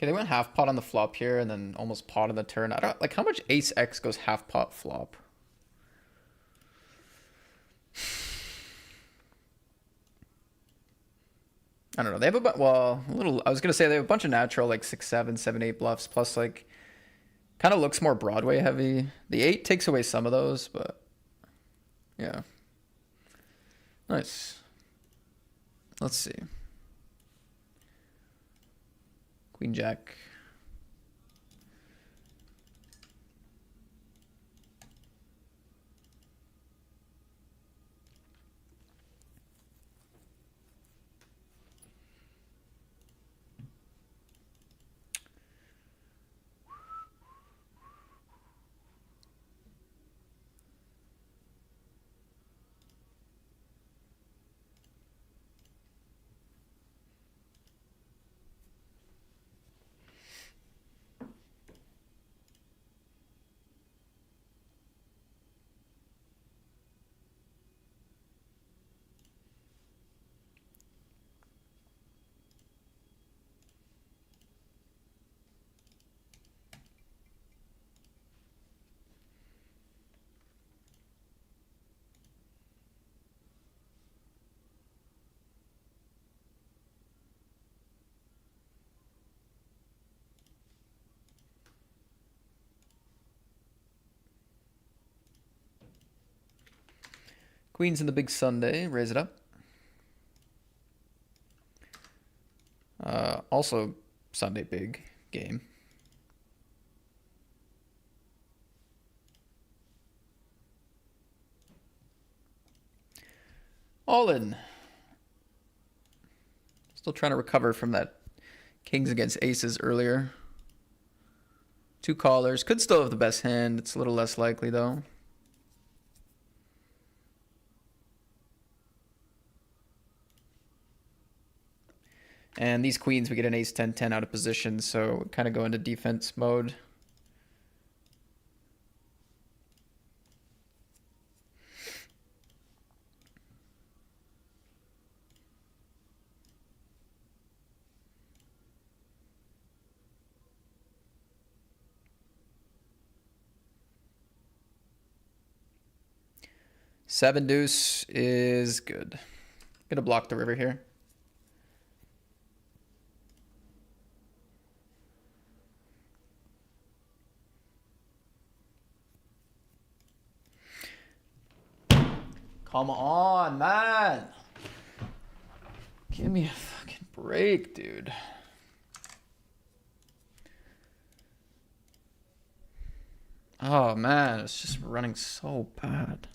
Okay, they went half pot on the flop here and then almost pot on the turn. I don't like how much ace X goes half pot flop. I don't know. They have well, a little. I was gonna say they have a bunch of natural like 6-7, 7-8 bluffs. Plus, like, kind of looks more Broadway heavy. The 8 takes away some of those, but yeah, nice. Let's see. Queen Jack. Queens in the big Sunday. Raise it up. Also, Sunday big game. All in. Still trying to recover from that kings against aces earlier. 2 callers. Could still have the best hand. It's a little less likely, though. And these queens, we get an ace 10-10 out of position, so kind of go into defense mode. Seven deuce is good. Gonna block the river here. Come on, man. Give me a fucking break, dude. Oh, man, it's just running so bad.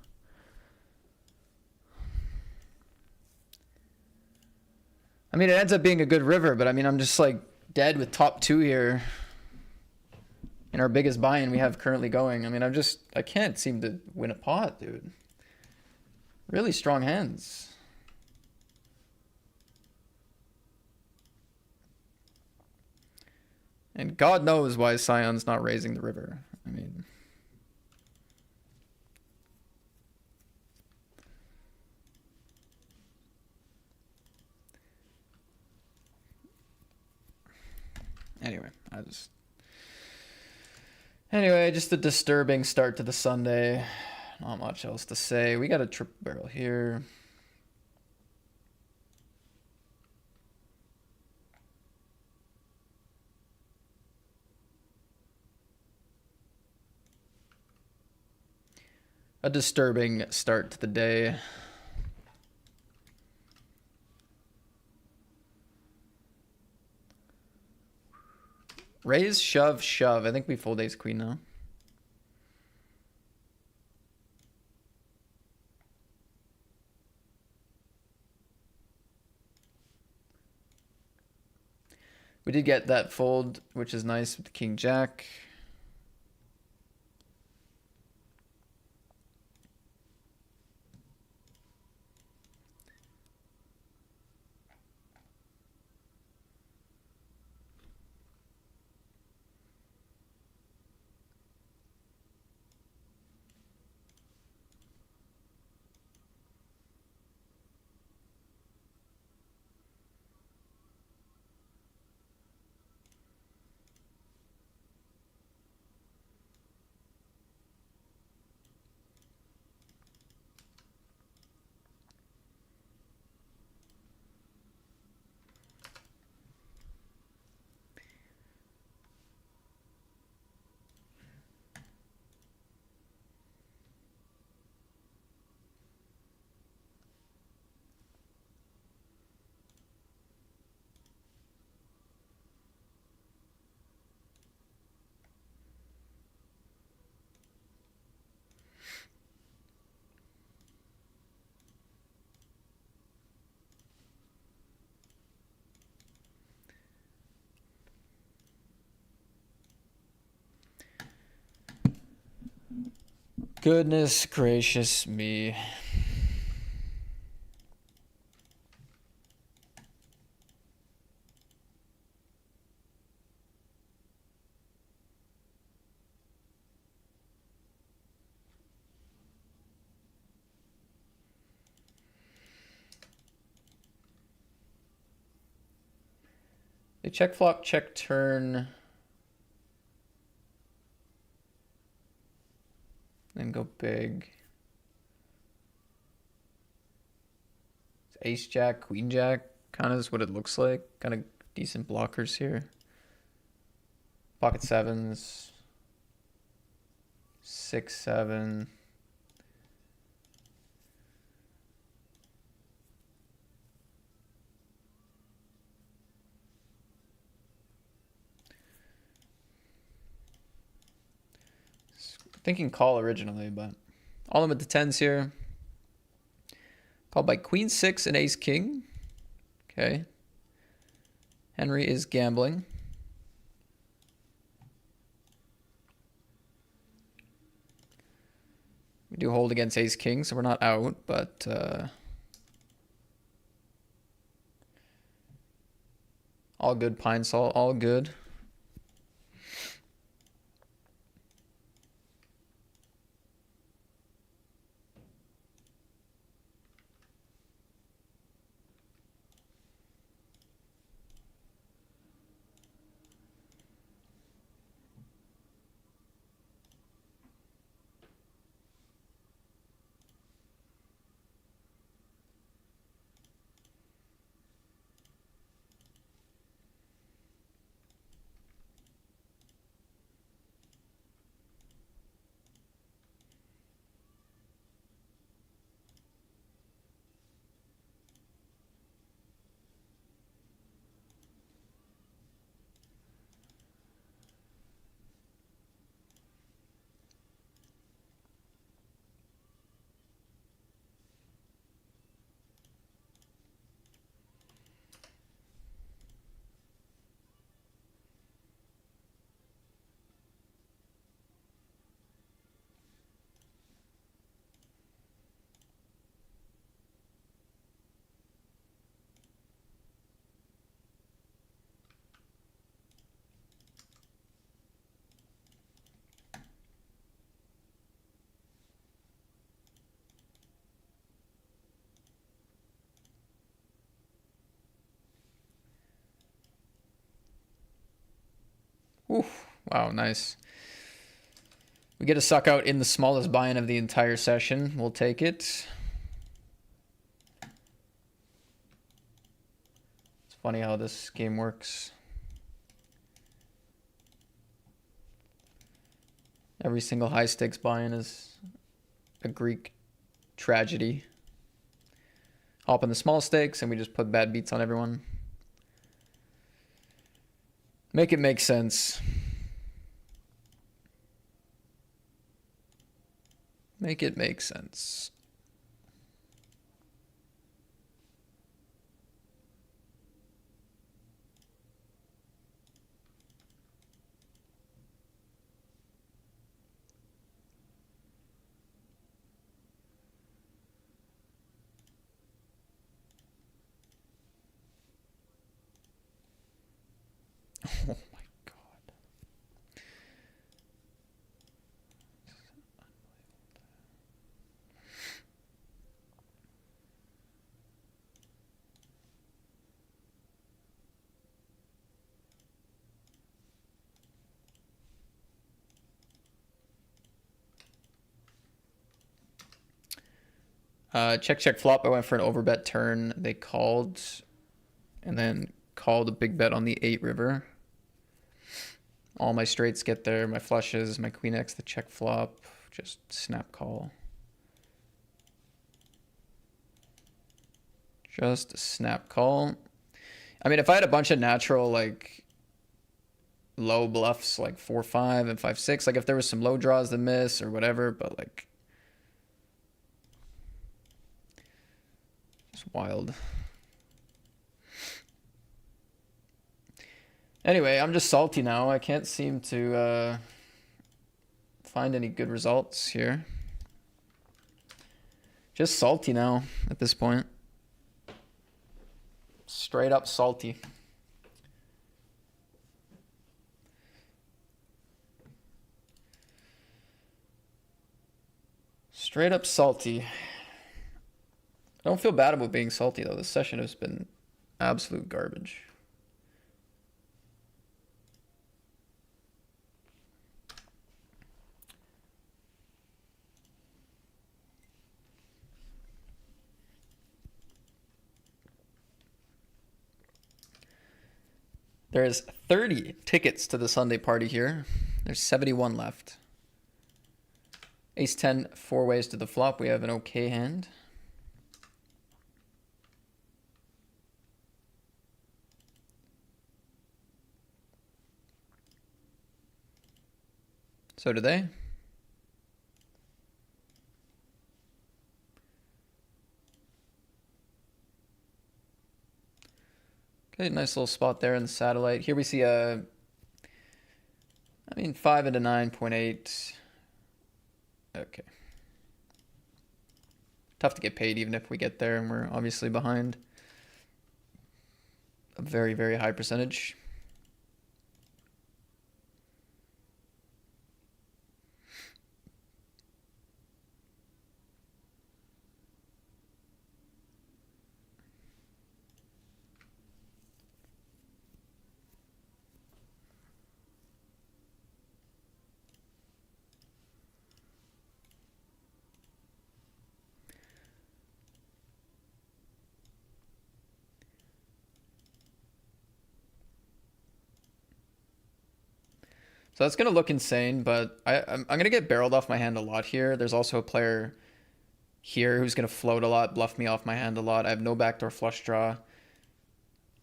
I mean, it ends up being a good river, but I mean, I'm just like dead with top 2 here. In our biggest buy-in we have currently going. I mean, I can't seem to win a pot, dude. Really strong hands. And God knows why Scion's not raising the river. I mean... Anyway, just a disturbing start to the Sunday. Not much else to say. We got a triple barrel here. A disturbing start to the day. Raise, shove, shove. I think we fold ace queen now. We did get that fold, which is nice with the king jack. Goodness gracious me. They check flop, check turn. Then go big. Ace jack, queen jack, kind of is what it looks like. Kind of decent blockers here. Pocket sevens. 6, 7. Thinking call originally, but all in with the 10s here. Called by queen six and ace king. Okay. Henry is gambling. We do hold against ace king, so we're not out, but all good, Pine Sol, all good. Oof. Wow, nice. We get a suck out in the smallest buy-in of the entire session. We'll take it. It's funny how this game works. Every single high stakes buy-in is a Greek tragedy. Hop in the small stakes and we just put bad beats on everyone. Make it make sense. Make it make sense. Oh my God. Check, check, flop. I went for an overbet turn. They called and then called a big bet on the 8 river. All my straights get there. My flushes, my queen X, the check flop. Just snap call. Just a snap call. I mean, if I had a bunch of natural, like, low bluffs, like 4-5 and 5-6, like if there was some low draws to miss or whatever, but like, it's wild. Anyway, I'm just salty now. I can't seem to find any good results here. Just salty now at this point. Straight up salty. Straight up salty. I don't feel bad about being salty though. This session has been absolute garbage. There's 30 tickets to the Sunday party here. There's 71 left. Ace 10, 4 ways to the flop. We have an okay hand. So do they. Okay, nice little spot there in the satellite. Here we see a, 5 into 9.8. Okay. Tough to get paid even if we get there, and we're obviously behind a very, very high percentage. So that's going to look insane, but I'm going to get barreled off my hand a lot here. There's also a player here who's going to float a lot, bluff me off my hand a lot. I have no backdoor flush draw.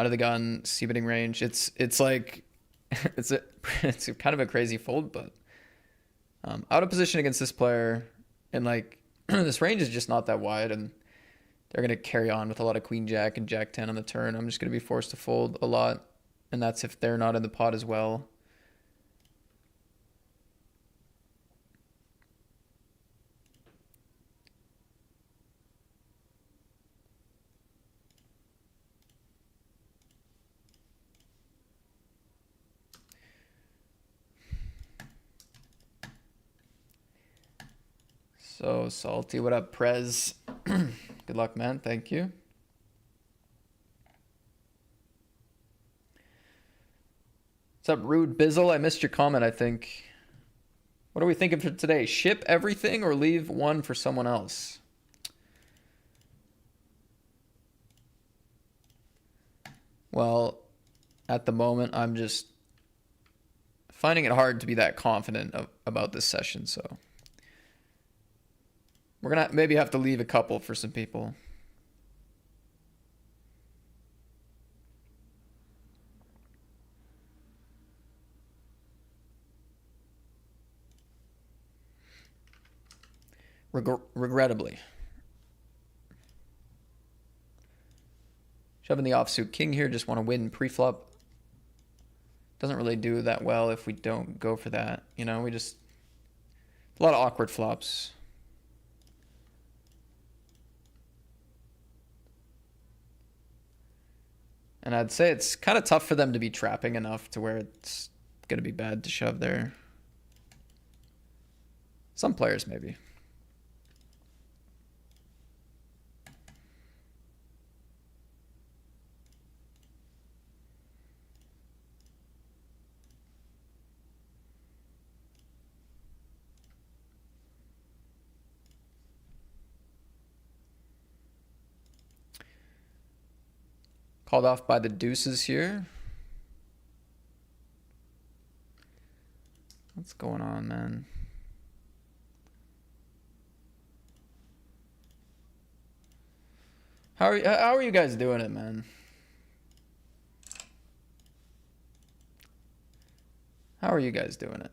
Out of the gun, c-betting range. It's like, it's kind of a crazy fold, but out of position against this player, and like, this range is just not that wide, and they're going to carry on with a lot of queen jack and jack 10 on the turn. I'm just going to be forced to fold a lot, and that's if they're not in the pot as well. So salty. What up, Prez? Good luck, man. Thank you. What's up, Rude Bizzle? I missed your comment, I think. What are we thinking for today? Ship everything or leave one for someone else? Well, at the moment, I'm just finding it hard to be that confident about this session, so we're gonna maybe have to leave a couple for some people. Regrettably. Shoving the offsuit king here, just want to win pre-flop. Doesn't really do that well if we don't go for that. You know, we just... a lot of awkward flops. And I'd say it's kind of tough for them to be trapping enough to where it's going to be bad to shove there. Some players, maybe. Called off by the deuces here. What's going on, man? How are you guys doing it, man? How are you guys doing it?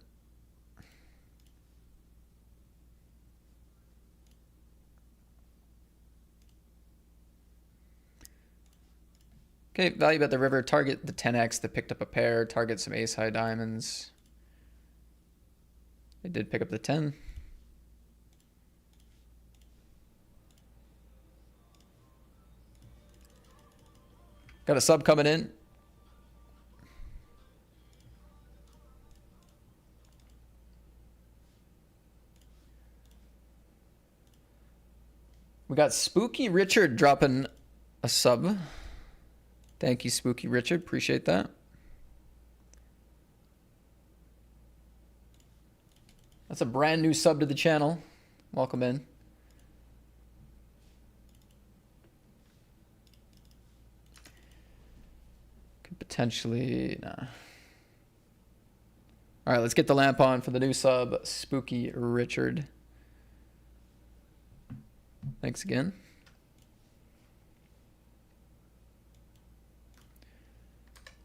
Okay, value bet the river, target the 10x that picked up a pair, target some ace high diamonds. They did pick up the 10. Got a sub coming in. We got Spooky Richard dropping a sub. Thank you, Spooky Richard. Appreciate that. That's a brand new sub to the channel. Welcome in. Could potentially... nah. All right, let's get the lamp on for the new sub, Spooky Richard. Thanks again.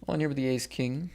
On here with the ace king.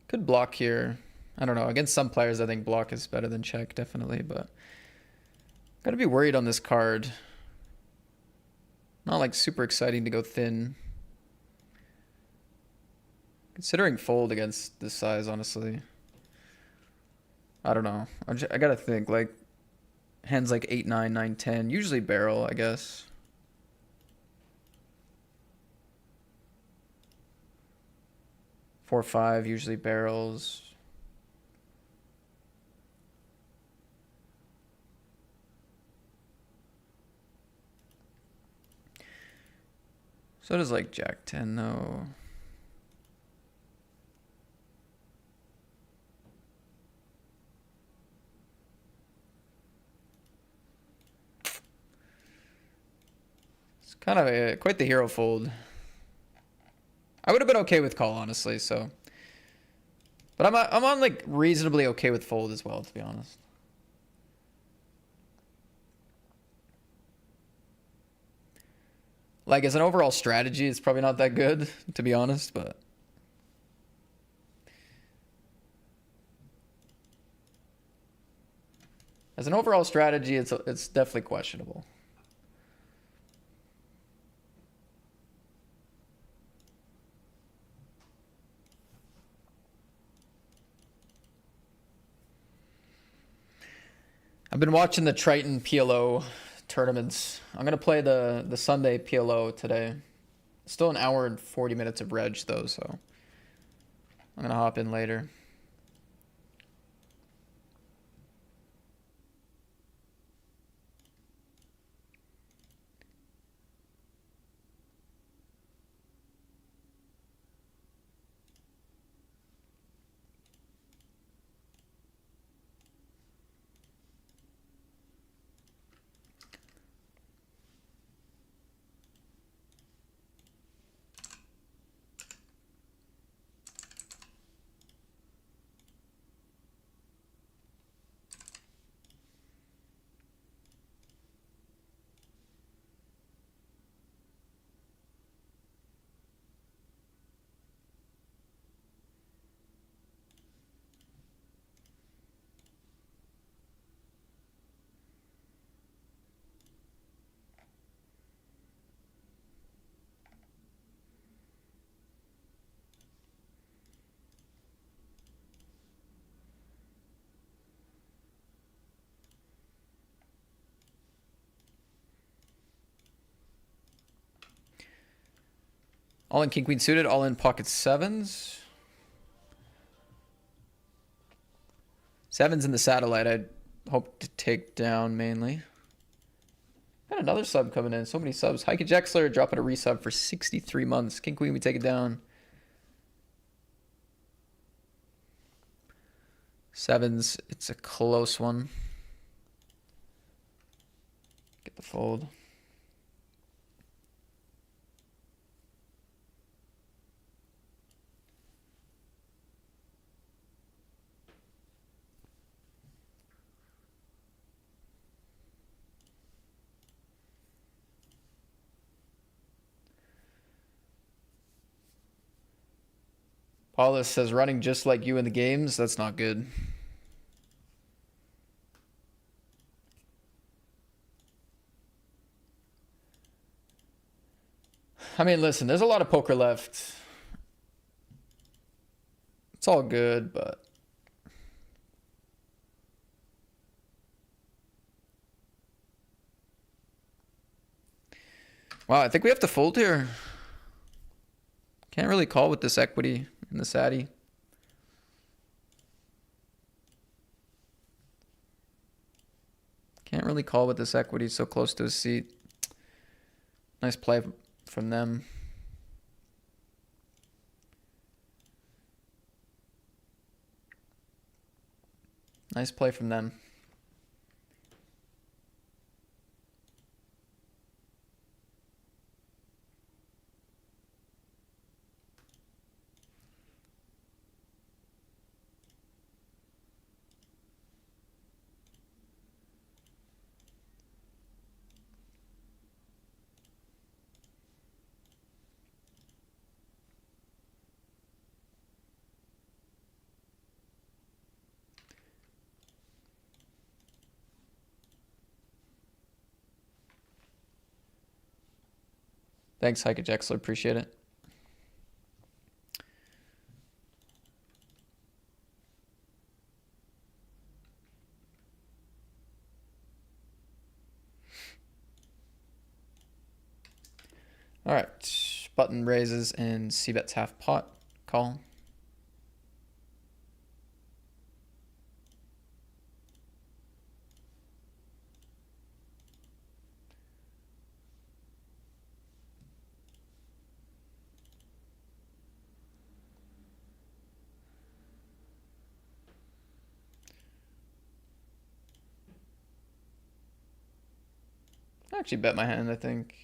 Could block here. I don't know. Against some players, I think block is better than check, definitely, but gotta be worried on this card. Not like super exciting to go thin. Considering fold against this size, honestly. I don't know. I gotta think, like, hands like 8, 9, 9, 10. Usually barrel, I guess. Four, 5, usually barrels. So does like Jack 10 though. It's kind of quite the hero fold. I would have been okay with call, honestly, so. But I'm on like reasonably okay with fold as well, to be honest. Like as an overall strategy, it's probably not that good, to be honest, but. As an overall strategy, it's definitely questionable. I've been watching the Triton PLO tournaments. I'm gonna play the Sunday PLO today. Still an hour and 40 minutes of reg though, so I'm gonna hop in later. All in king queen suited, all in pocket sevens. Sevens in the satellite, I'd hope to take down mainly. Got another sub coming in. So many subs. Heike Jexler dropping a resub for 63 months. King queen, we take it down. Sevens, it's a close one. Get the fold. Paulus says running just like you in the games. That's not good. I mean, listen, there's a lot of poker left. It's all good, but. Wow, I think we have to fold here. Can't really call with this equity in the Satty. Can't really call with this equity so close to his seat. Nice play from them. Nice play from them. Thanks, Heike Jexler. Appreciate it. All right, button raises and c-bets half pot call. I actually bet my hand, I think.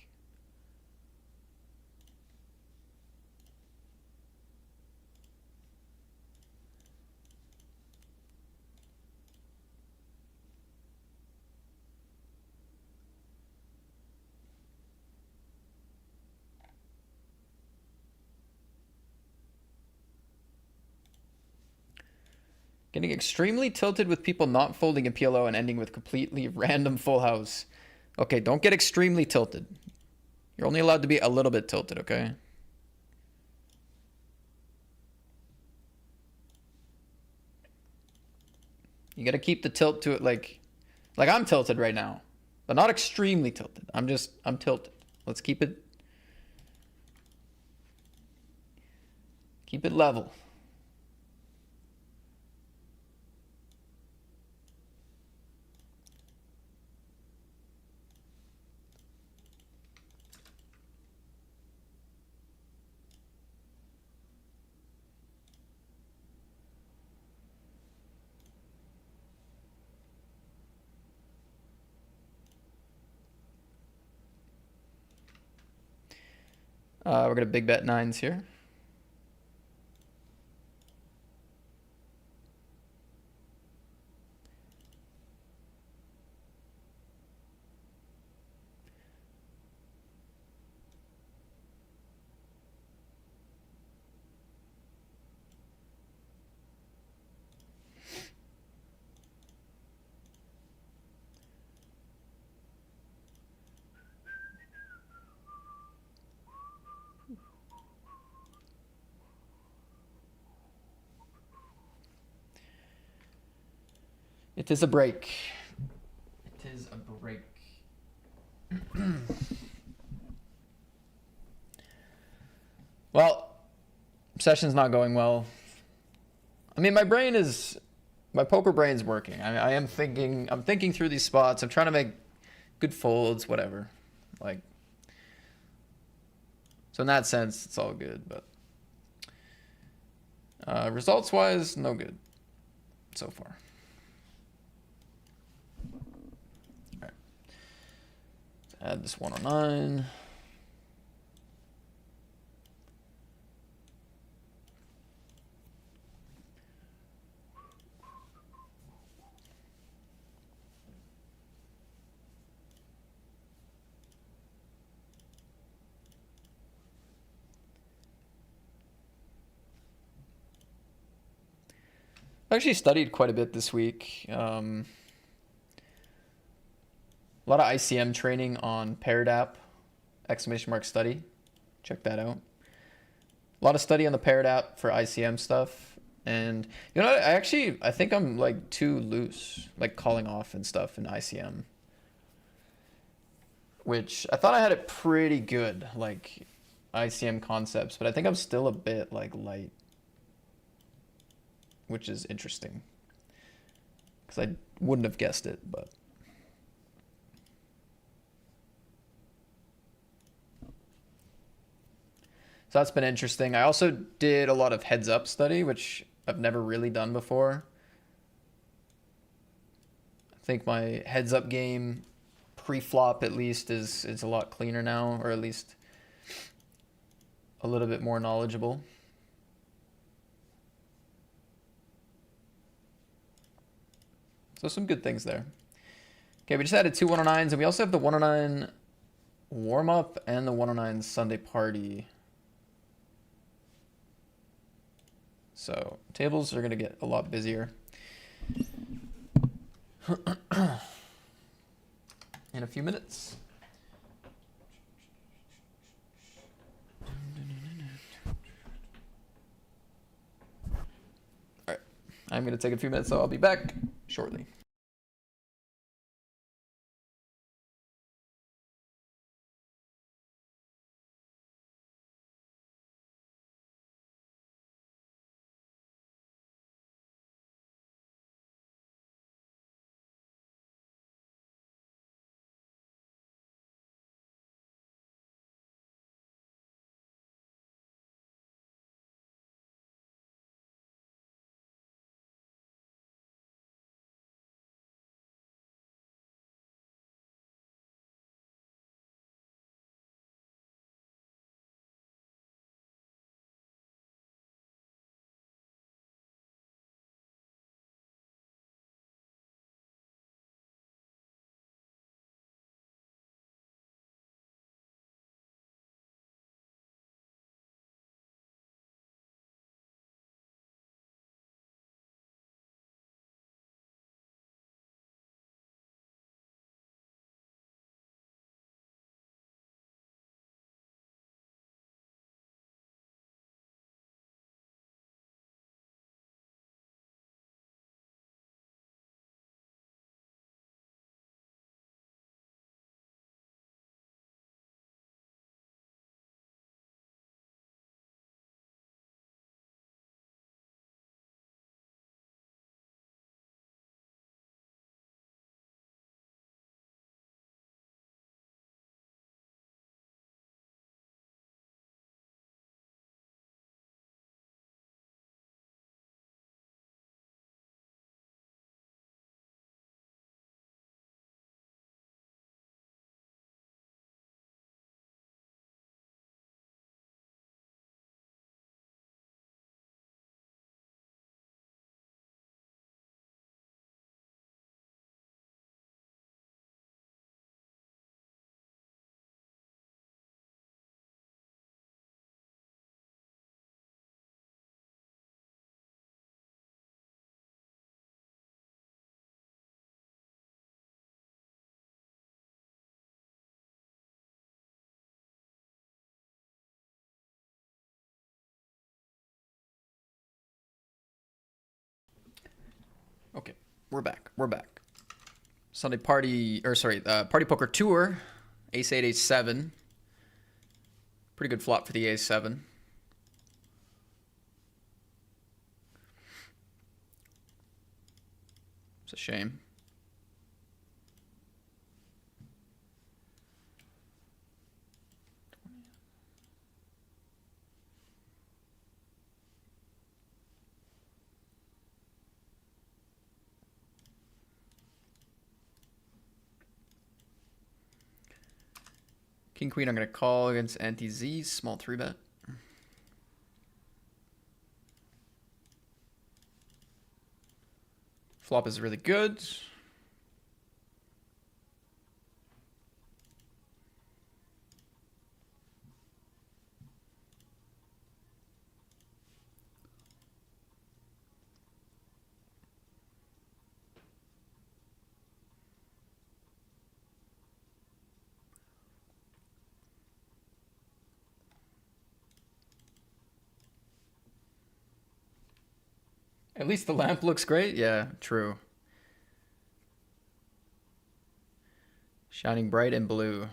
Getting extremely tilted with people not folding a PLO and ending with completely random full house. Okay, don't get extremely tilted. You're only allowed to be a little bit tilted, okay? You gotta keep the tilt to it like I'm tilted right now, but not extremely tilted. I'm tilted. Let's keep it level. We're gonna big bet nines here. It is a break. It is a break. Well, session's not going well. I mean, my poker brain's working. I'm thinking through these spots. I'm trying to make good folds, whatever. Like, so in that sense, it's all good. But results-wise, no good so far. All right. Let's add this 109. I actually studied quite a bit this week. A lot of ICM training on Paired App, !study. Check that out. A lot of study on the Paired App for ICM stuff. And you know what? I think I'm like too loose, like calling off and stuff in ICM. Which I thought I had it pretty good, like ICM concepts, but I think I'm still a bit like light. Which is interesting. Because I wouldn't have guessed it, but. So that's been interesting. I also did a lot of heads up study, which I've never really done before. I think my heads up game pre-flop at least is a lot cleaner now, or at least a little bit more knowledgeable. So some good things there. Okay, we just added two 109s, and we also have the 109 warm-up and the 109 Sunday party. So tables are going to get a lot busier in a few minutes. I'm going to take a few minutes, so I'll be back shortly. Okay, we're back. We're back. Sunday party, or sorry, party poker tour. Ace 8, Ace 7. Pretty good flop for the Ace 7. It's a shame. King Queen, I'm going to call against anti-Z. Small 3-bet. Flop is really good. At least the lamp looks great. Yeah, true. Shining bright and blue.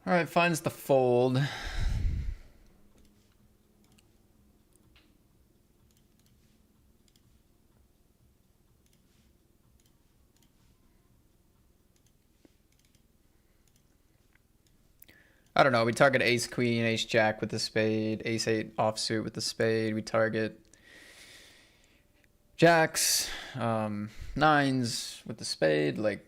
All right, finds the fold. I don't know. We target ace queen, ace jack with the spade, ace eight offsuit with the spade. We target jacks, nines with the spade. Like,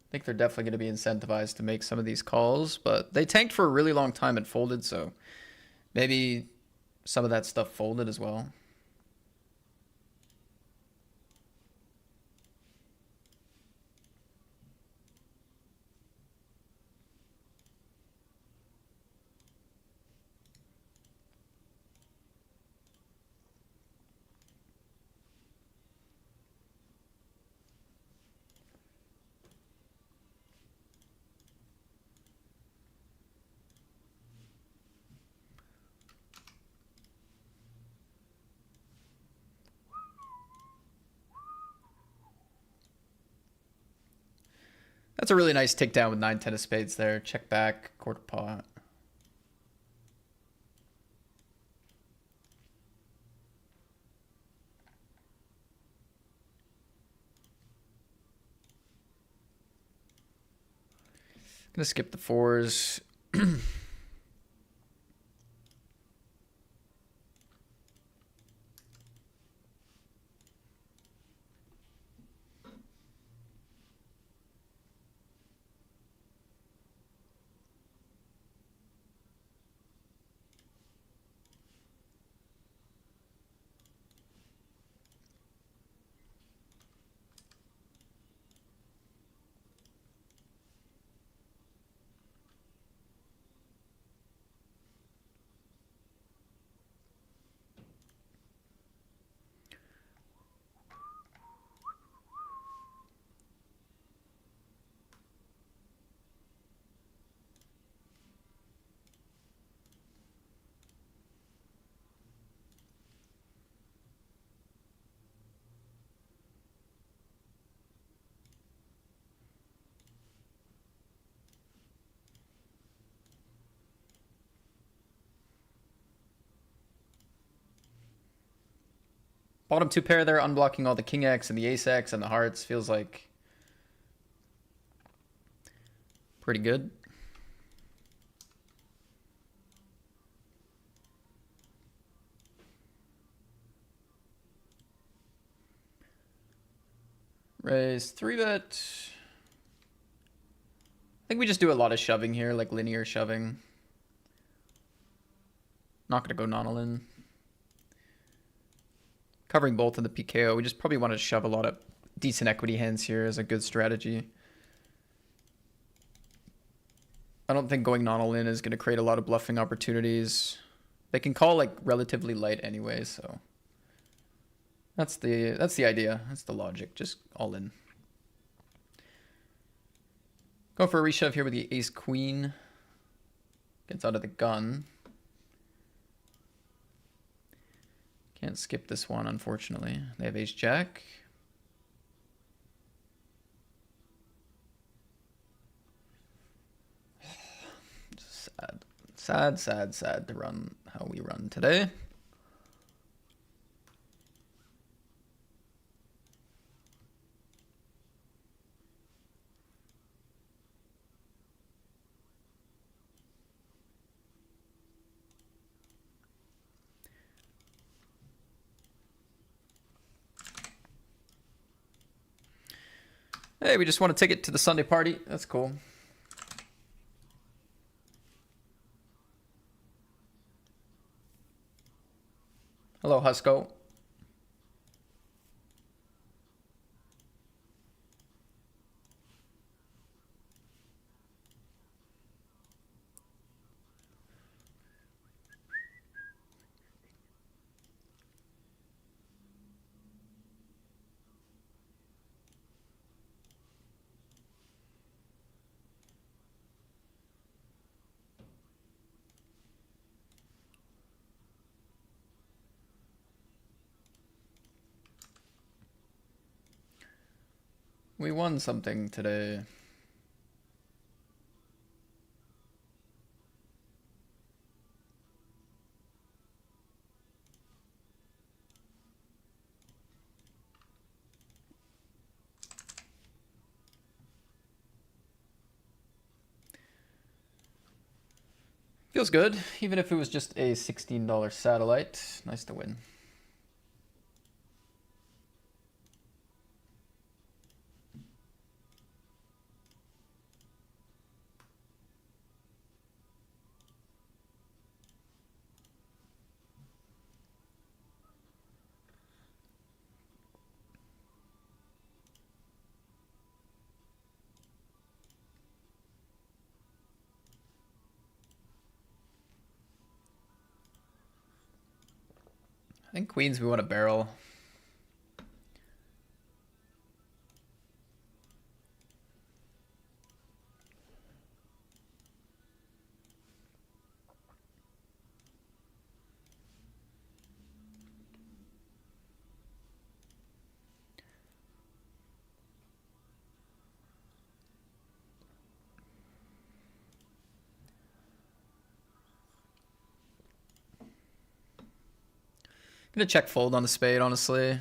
I think they're definitely going to be incentivized to make some of these calls, but they tanked for a really long time and folded, so maybe some of that stuff folded as well. That's a really nice takedown with 9-10 of spades there. Check back, quarter pot. Gonna skip the fours. Bottom two pair there, unblocking all the king X and the ace X and the hearts. Feels like pretty good. Raise 3-bet. I think we just do a lot of shoving here, like linear shoving. Not gonna go non-all-in. Covering both in the PKO. We just probably want to shove a lot of decent equity hands here as a good strategy. I don't think going non-all-in is going to create a lot of bluffing opportunities. They can call like relatively light anyway, so that's the idea. That's the logic. Just all in. Go for a reshove here with the ace queen. Gets out of the gun. Can't skip this one, unfortunately. They have ace jack. Sad. Sad, sad, sad to run how we run today. Hey, we just want to take it to the Sunday party. That's cool. Hello, Husko. We won something today. Feels good, even if it was just a $16 satellite. Nice to win. I think queens we want to barrel. Gonna check fold on the spade, honestly.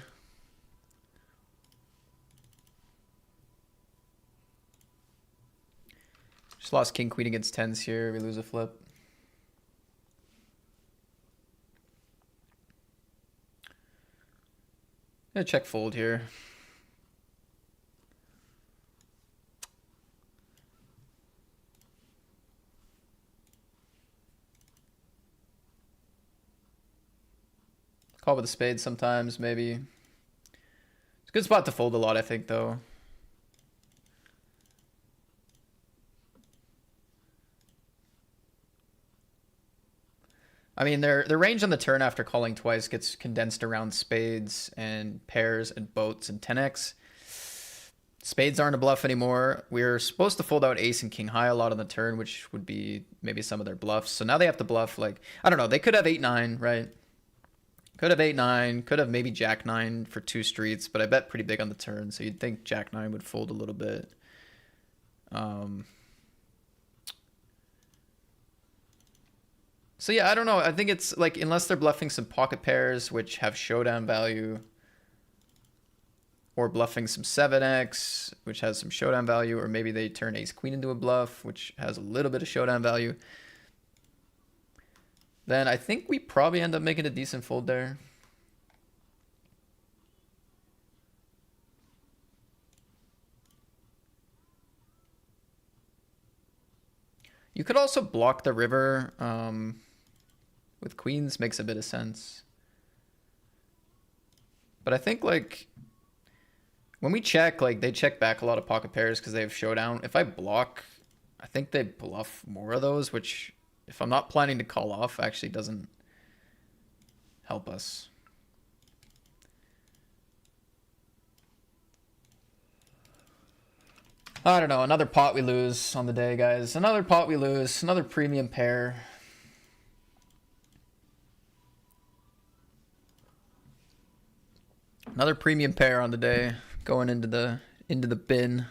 Just lost king queen against tens here. We lose a flip. Gonna check fold here. Call with a spade sometimes, maybe. It's a good spot to fold a lot, I think, though. I mean, their range on the turn after calling twice gets condensed around spades and pairs and boats and 10x. Spades aren't a bluff anymore. We're supposed to fold out ace and king high a lot on the turn, which would be maybe some of their bluffs. So now they have to bluff, like, I don't know, they could have 8-9, right? Could have 8-9, could have maybe jack-9 for 2 streets, but I bet pretty big on the turn, so you'd think jack-9 would fold a little bit. So yeah, I don't know. I think it's like, unless they're bluffing some pocket pairs, which have showdown value, or bluffing some 7x, which has some showdown value, or maybe they turn ace queen into a bluff, which has a little bit of showdown value, then I think we probably end up making a decent fold there. You could also block the river with queens, makes a bit of sense. But I think, like, when we check, like, they check back a lot of pocket pairs because they have showdown. If I block, I think they bluff more of those, which, if I'm not planning to call off, actually doesn't help us. I don't know. Another pot we lose on the day, guys. Another pot we lose. Another premium pair. Another premium pair on the day, going into the bin.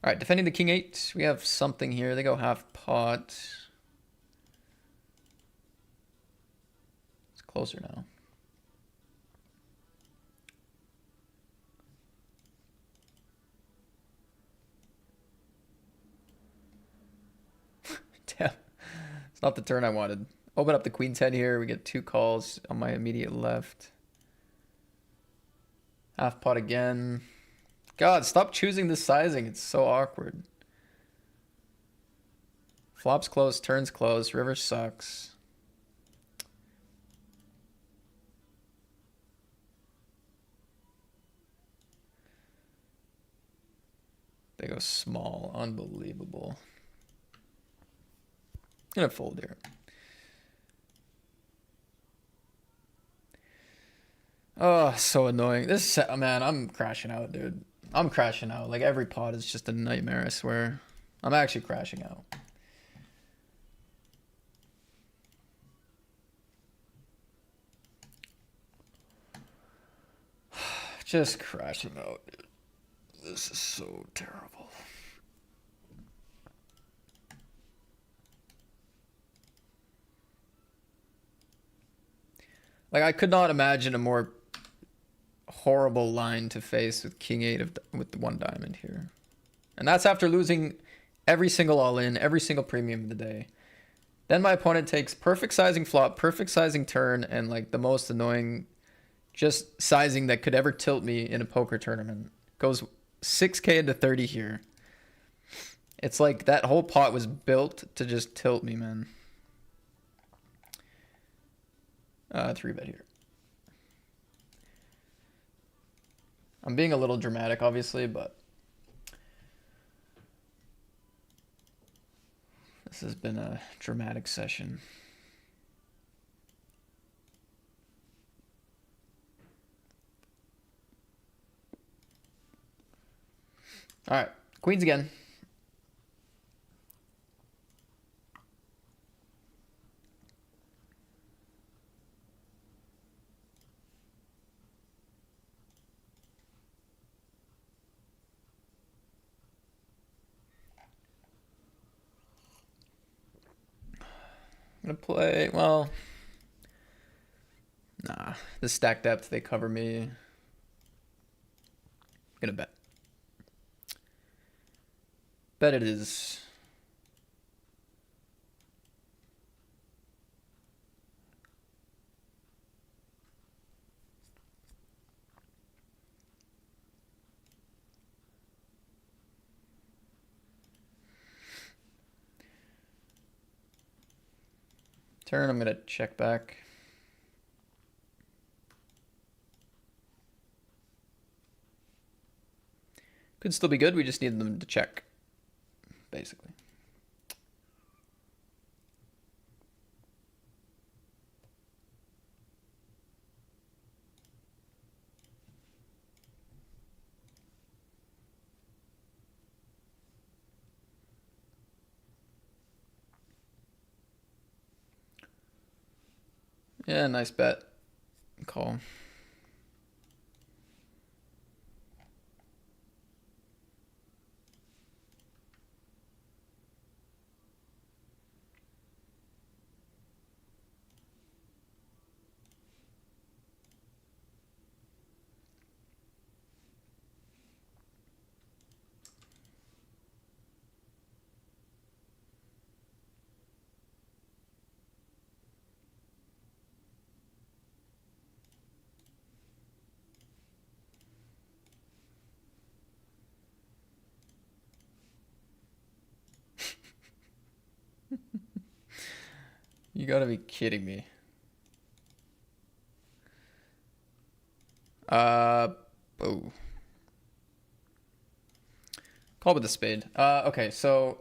All right, defending the king 8. We have something here. They go half pot. It's closer now. Damn. It's not the turn I wanted. Open up the queen 10 here. We get 2 calls on my immediate left. Half pot again. God, stop choosing this sizing. It's so awkward. Flops close, turns close. River sucks. They go small. Unbelievable. I'm gonna fold here. Oh, so annoying. This, man, I'm crashing out, dude. I'm crashing out. Like, every pot is just a nightmare, I swear. I'm actually crashing out. Just crashing out, dude. This is so terrible. Like, I could not imagine a more horrible line to face with king 8 with the 1 diamond here. And that's after losing every single all-in, every single premium of the day. Then my opponent takes perfect sizing flop, perfect sizing turn, and like the most annoying just sizing that could ever tilt me in a poker tournament. Goes 6k into 30 here. It's like that whole pot was built to just tilt me, man. 3-bet here. I'm being a little dramatic, obviously, but this has been a dramatic session. All right, queens again. I'm gonna play, well, nah, the stack depth, they cover me. I'm gonna bet. Bet it is. Turn, I'm gonna check back. Could still be good, we just need them to check, basically. Yeah, nice bet. Call. You gotta be kidding me. Oh. Call with the spade. Okay, so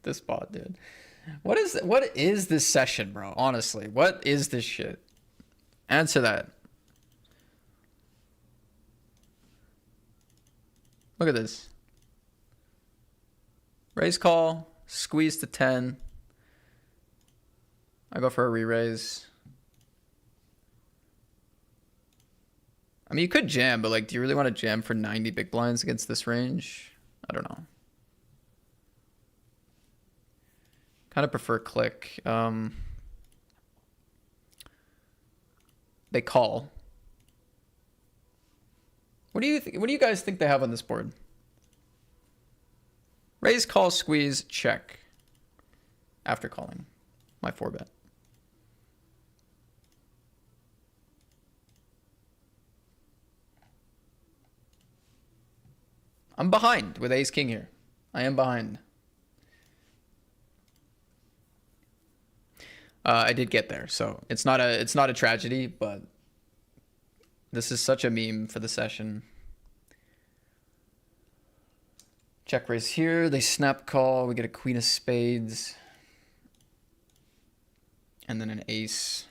this spot, dude. What is this session, bro? Honestly, what is this shit? Answer that. Look at this. Raise call, squeeze to 10. I go for a re-raise. I mean, you could jam, but like, do you really want to jam for 90 big blinds against this range? I don't know. Kind of prefer click. They call. What do you guys think they have on this board? Raise, call, squeeze, check. After calling. My 4-bet. I'm behind with ace king here. I am behind. I did get there, so it's not a tragedy, but this is such a meme for the session. Check raise here, they snap call, we get a queen of spades. And then an ace.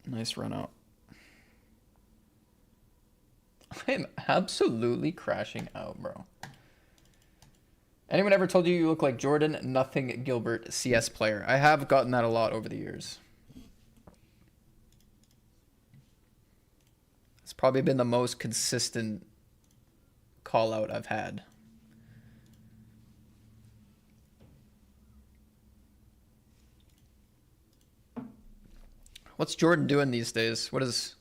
Nice run out. I'm absolutely crashing out, bro. Anyone ever told you you look like Jordan? Nothing Gilbert, CS player. I have gotten that a lot over the years. It's probably been the most consistent call out I've had. What's Jordan doing these days? What is...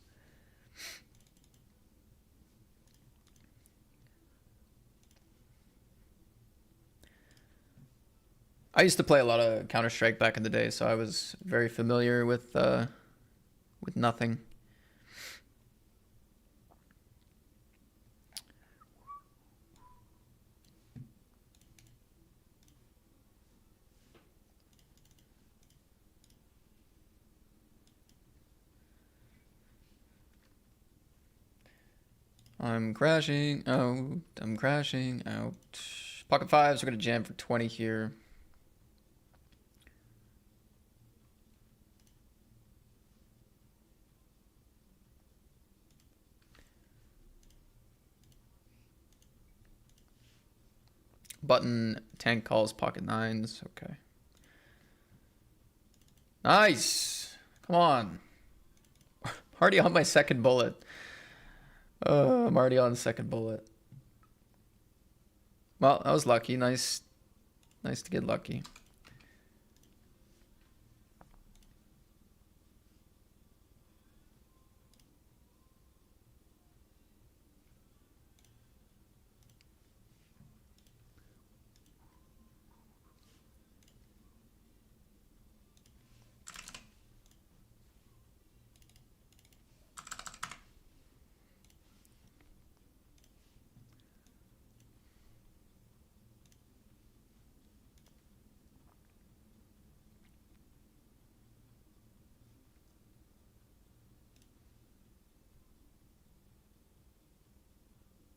I used to play a lot of Counter-Strike back in the day, so I was very familiar with nothing. I'm crashing out. I'm crashing out. Pocket fives. We're gonna jam for 20 here. Button tank calls pocket nines. Okay. Nice. Come on. Already on my second bullet. I'm already on the second bullet. Well, that was lucky. Nice to get lucky.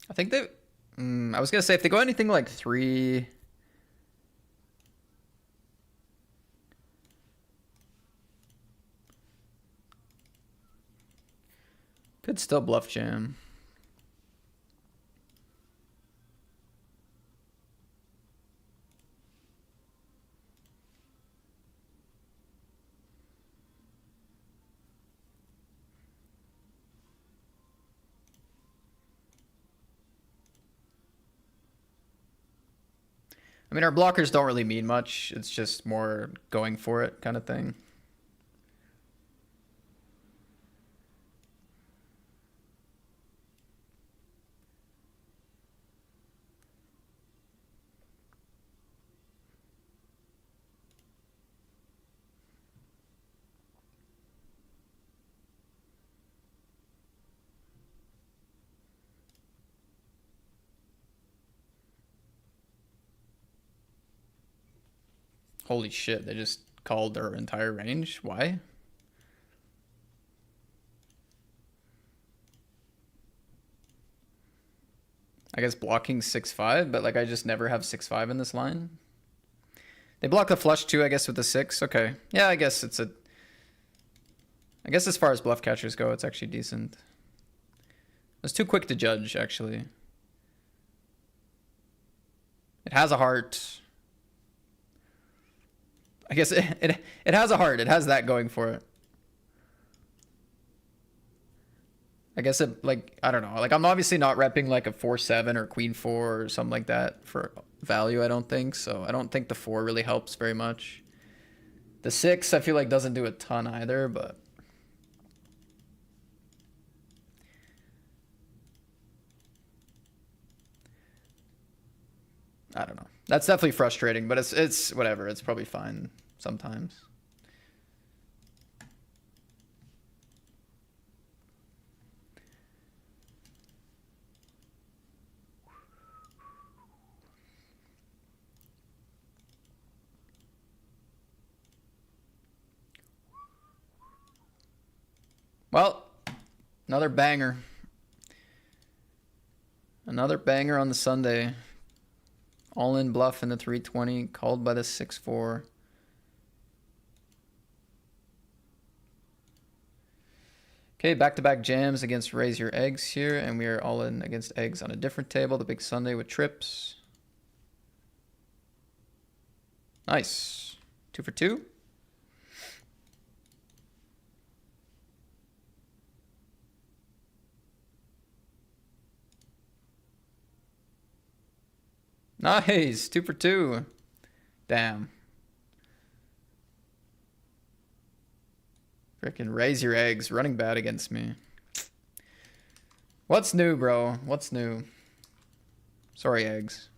I think they... I was going to say, if they go anything like 3... Could still bluff jam. I mean, our blockers don't really mean much. It's just more going for it kind of thing. Holy shit, they just called their entire range? Why? I guess blocking 6-5, but like I just never have 6-5 in this line. They block the flush too, I guess, with the 6. Okay. Yeah, I guess it's a... I guess as far as bluff catchers go, it's actually decent. It's too quick to judge, actually. It has a heart. I guess it has a heart. It has that going for it. I guess it, like, I don't know. Like, I'm obviously not repping like a 4-7 or queen 4 or something like that for value, I don't think. So I don't think the 4 really helps very much. The 6, I feel like doesn't do a ton either, but... I don't know. That's definitely frustrating, but it's whatever. It's probably fine sometimes. Well, another banger. Another banger on the Sunday. All in bluff in the 320, called by the 6-4. Okay, back-to-back jams against Raise Your Eggs here, and we are all in against eggs on a different table, the big Sunday with trips. Nice. 2 for 2. Nice. 2 for 2. Damn. Freaking raise your eggs. Running bad against me. What's new, bro? What's new? Sorry, eggs.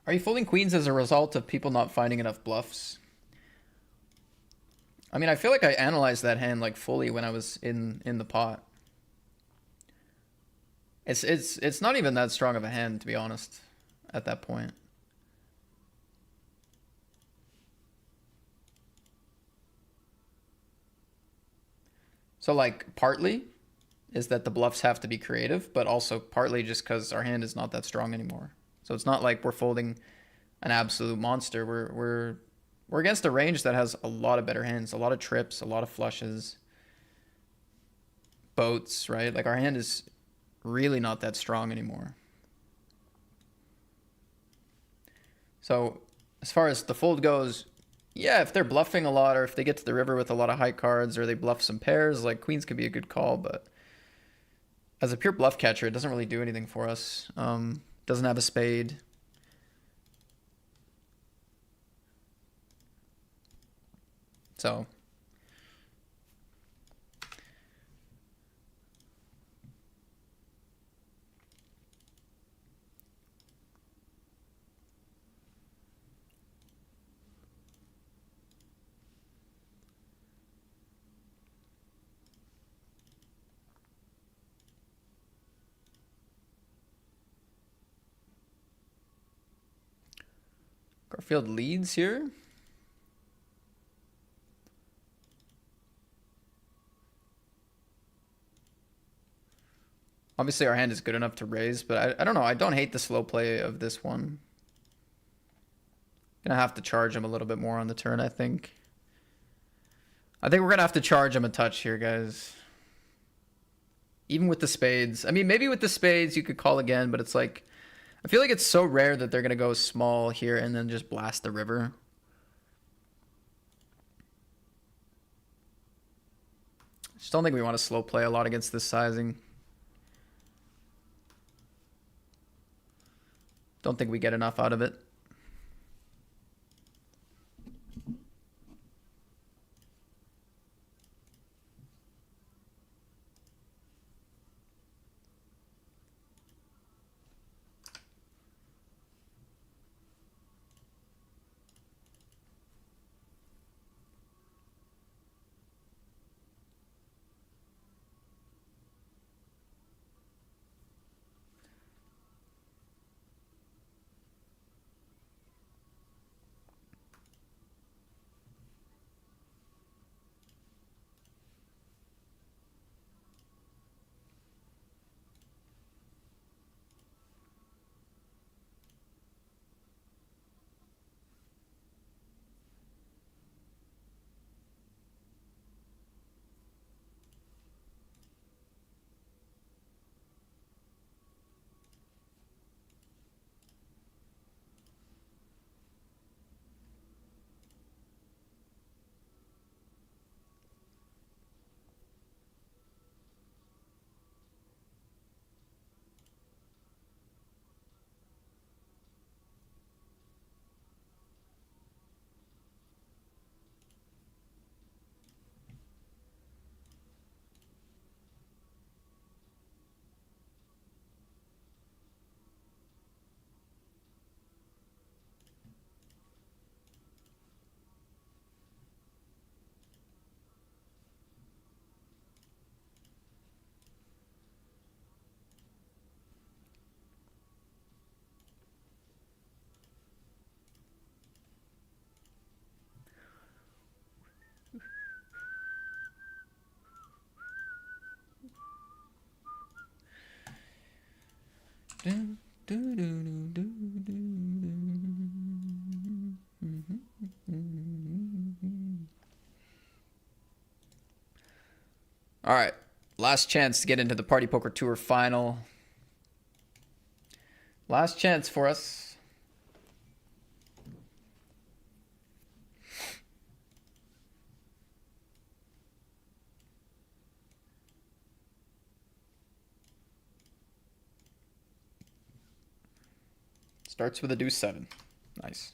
Are you folding queens as a result of people not finding enough bluffs? I mean, I feel like I analyzed that hand like fully when I was in the pot. It's not even that strong of a hand, to be honest, at that point. So like partly is that the bluffs have to be creative, but also partly just because our hand is not that strong anymore. So it's not like we're folding an absolute monster. We're against a range that has a lot of better hands, a lot of trips, a lot of flushes, boats, right? Like our hand is really not that strong anymore. So as far as the fold goes, yeah, if they're bluffing a lot or if they get to the river with a lot of high cards or they bluff some pairs, like queens could be a good call, but as a pure bluff catcher, it doesn't really do anything for us. Doesn't have a spade. So Garfield leads here. Obviously our hand is good enough to raise, but I don't know. I don't hate the slow play of this one. Gonna have to charge him a little bit more on the turn, I think. I think we're gonna have to charge him a touch here, guys. Even with the spades. I mean, maybe with the spades you could call again, but it's like, I feel like it's so rare that they're gonna go small here and then just blast the river. Just don't think we want to slow play a lot against this sizing. Don't think we get enough out of it. All right. Last chance to get into the Party Poker Tour final. Last chance for us. Starts with a deuce 7. Nice.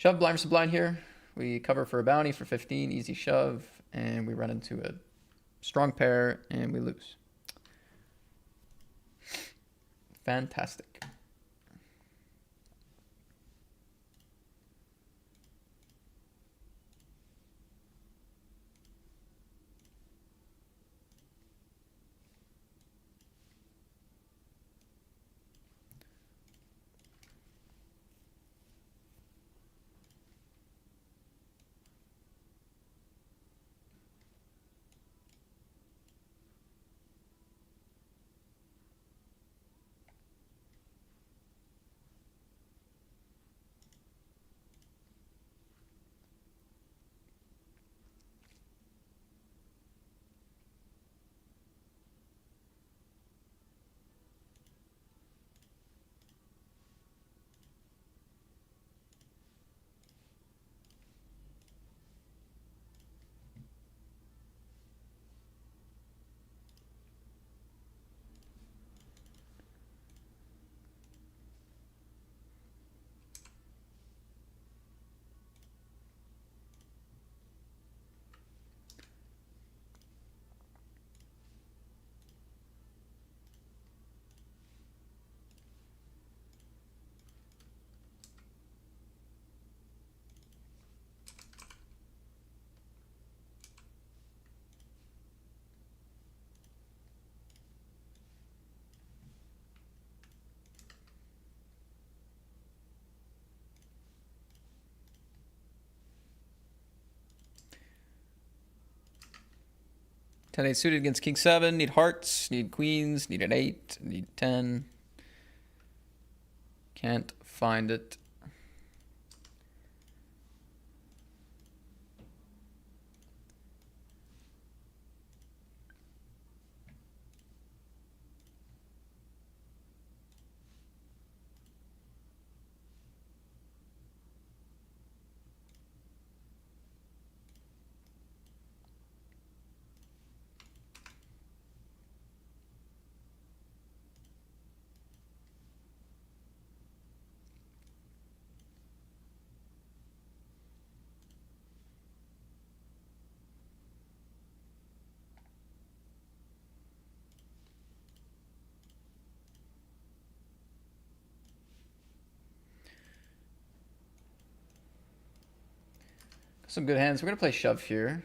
Shove blind versus blind here. We cover for a bounty for 15, easy shove, and we run into a strong pair and we lose. Fantastic. Ten eight suited against king 7. Need hearts, need queens, need an 8, need 10. Can't find it. Some good hands. We're going to play shove here.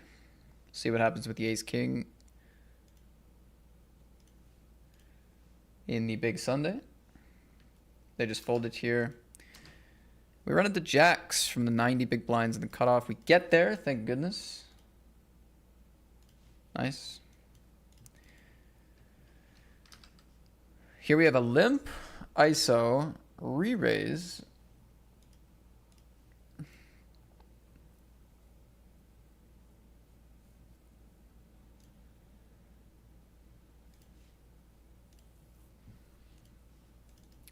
See what happens with the ace king in the big Sunday. They just folded here. We run into jacks from the 90 big blinds in the cutoff. We get there, thank goodness. Nice. Here we have a limp, ISO, re-raise.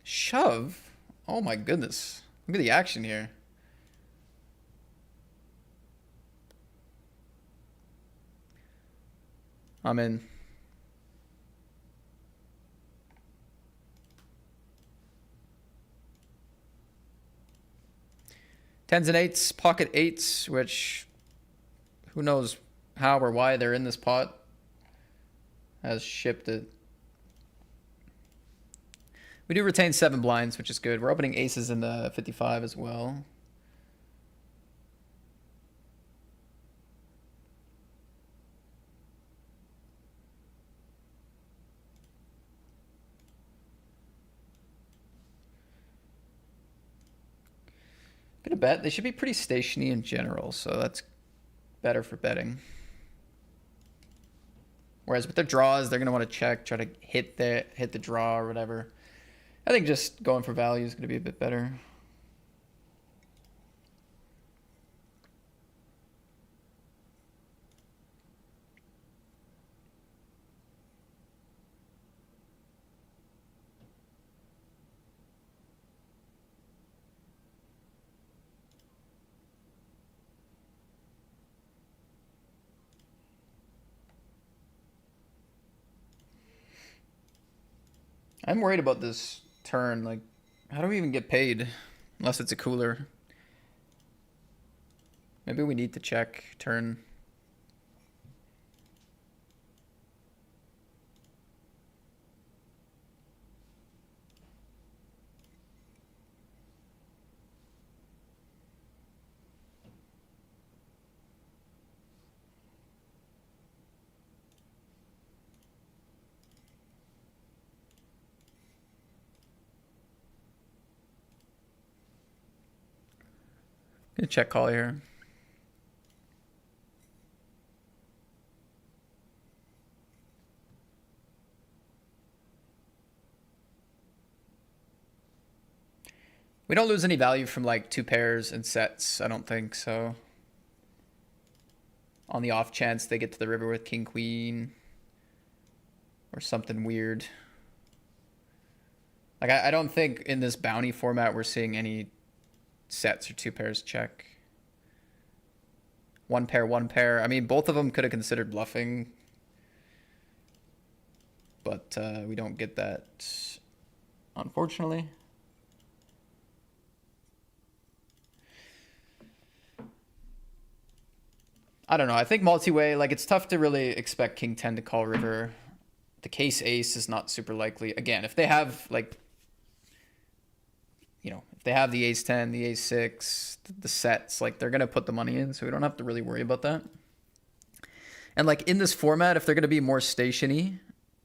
Shove? Oh my goodness. Look at the action here. I'm in. Tens and eights, pocket eights, which who knows how or why they're in this pot. Has shipped it. We do retain 7 blinds, which is good. We're opening aces in the 55 as well. Gonna bet. They should be pretty stationy in general, so that's better for betting. Whereas with the draws, they're gonna want to check, try to hit the draw or whatever. I think just going for value is gonna be a bit better. I'm worried about this turn. Like, how do we even get paid? Unless it's a cooler. Maybe we need to check turn. Gonna check call here. We don't lose any value from like two pairs and sets, I don't think, so. On the off chance they get to the river with king, queen. Or something weird. Like, I don't think in this bounty format we're seeing any sets or two pairs check. One pair, one pair. I mean, both of them could have considered bluffing. But we don't get that, unfortunately. I don't know. I think multi-way, like, it's tough to really expect king 10 to call river. The case ace is not super likely. Again, if they have, like, you know, if they have the ace 10, the ace 6, the sets, like, they're going to put the money in, so we don't have to really worry about that. And, like, in this format, if they're going to be more stationy,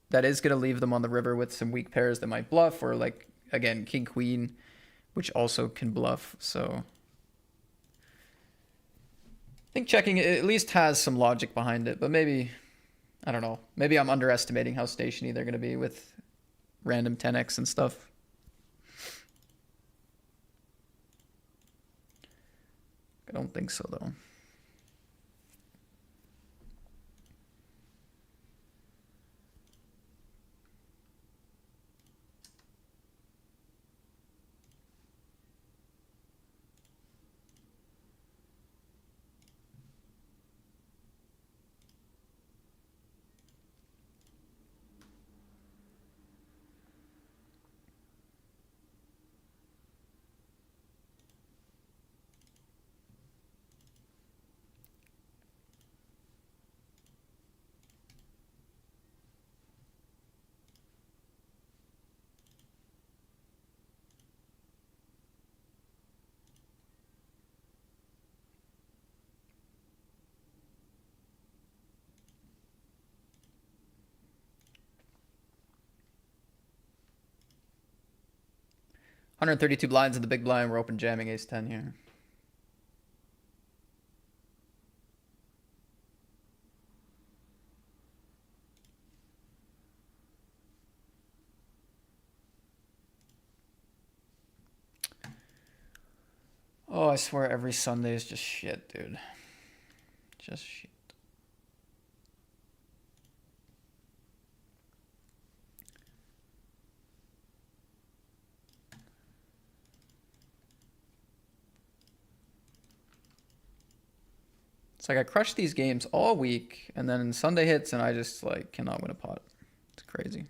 that is going to leave them on the river with some weak pairs that might bluff, or, like, again, king, queen, which also can bluff, so. I think checking at least has some logic behind it, but maybe, I don't know. Maybe I'm underestimating how stationy they're going to be with random 10x and stuff. I don't think so, though. $132 blinds in the big blind. We're open jamming ace 10 here. Oh, I swear every Sunday is just shit, dude. Just shit. It's like I crush these games all week, and then Sunday hits, and I just, like, cannot win a pot. It's crazy.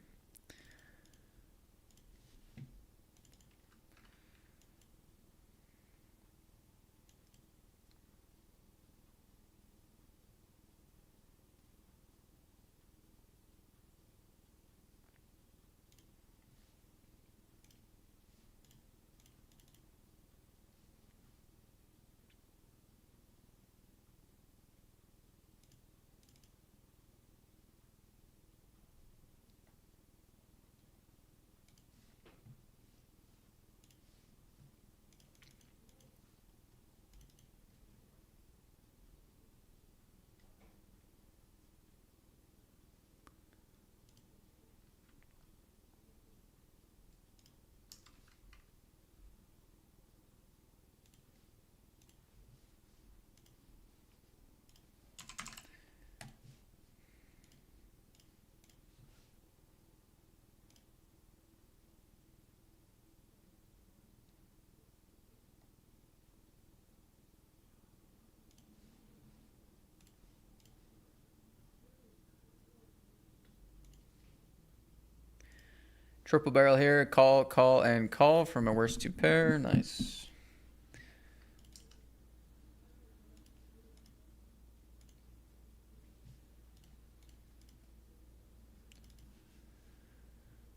Triple barrel here. Call, call, and call from a worst two pair. Nice.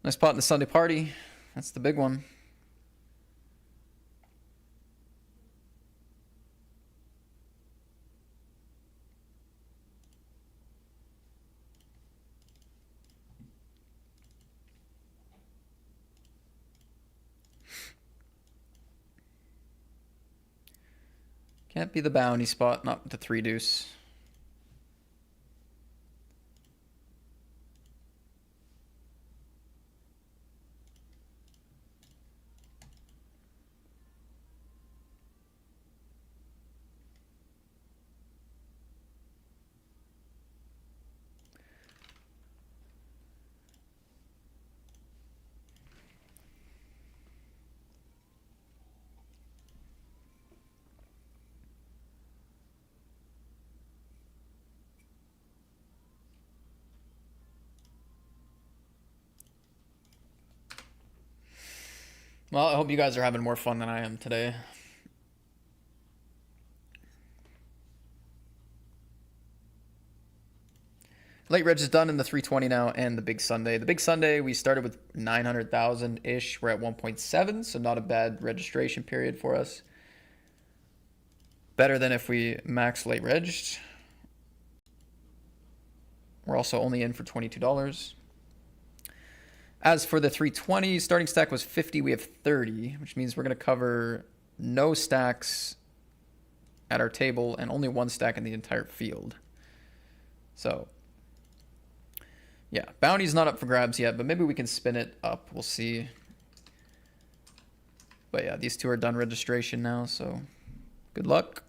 Nice pot in the Sunday party. That's the big one. Can't be the bounty spot, not the 3 deuce. Well, I hope you guys are having more fun than I am today. Late reg is done in the 320 now and the big Sunday. The big Sunday, we started with 900,000-ish. We're at 1.7, so not a bad registration period for us. Better than if we max late regged. We're also only in for $22. As for the 320, starting stack was 50. We have 30, which means we're going to cover no stacks at our table and only 1 stack in the entire field. So, yeah, bounty's not up for grabs yet, but maybe we can spin it up. We'll see. But yeah, these two are done registration now, so good luck.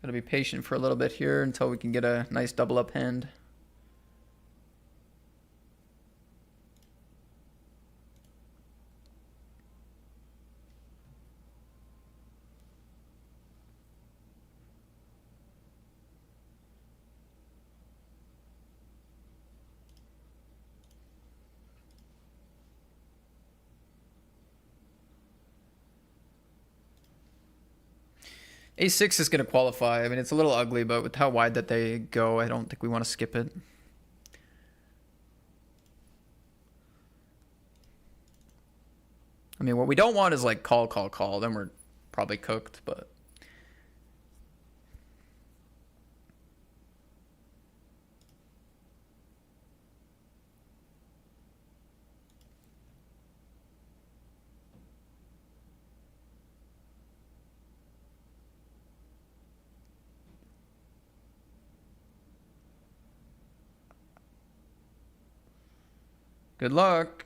Gotta be patient for a little bit here until we can get a nice double up hand. A6 is going to qualify. I mean, it's a little ugly, but with how wide that they go, I don't think we want to skip it. I mean, what we don't want is like call, call, call. Then we're probably cooked, but... Good luck.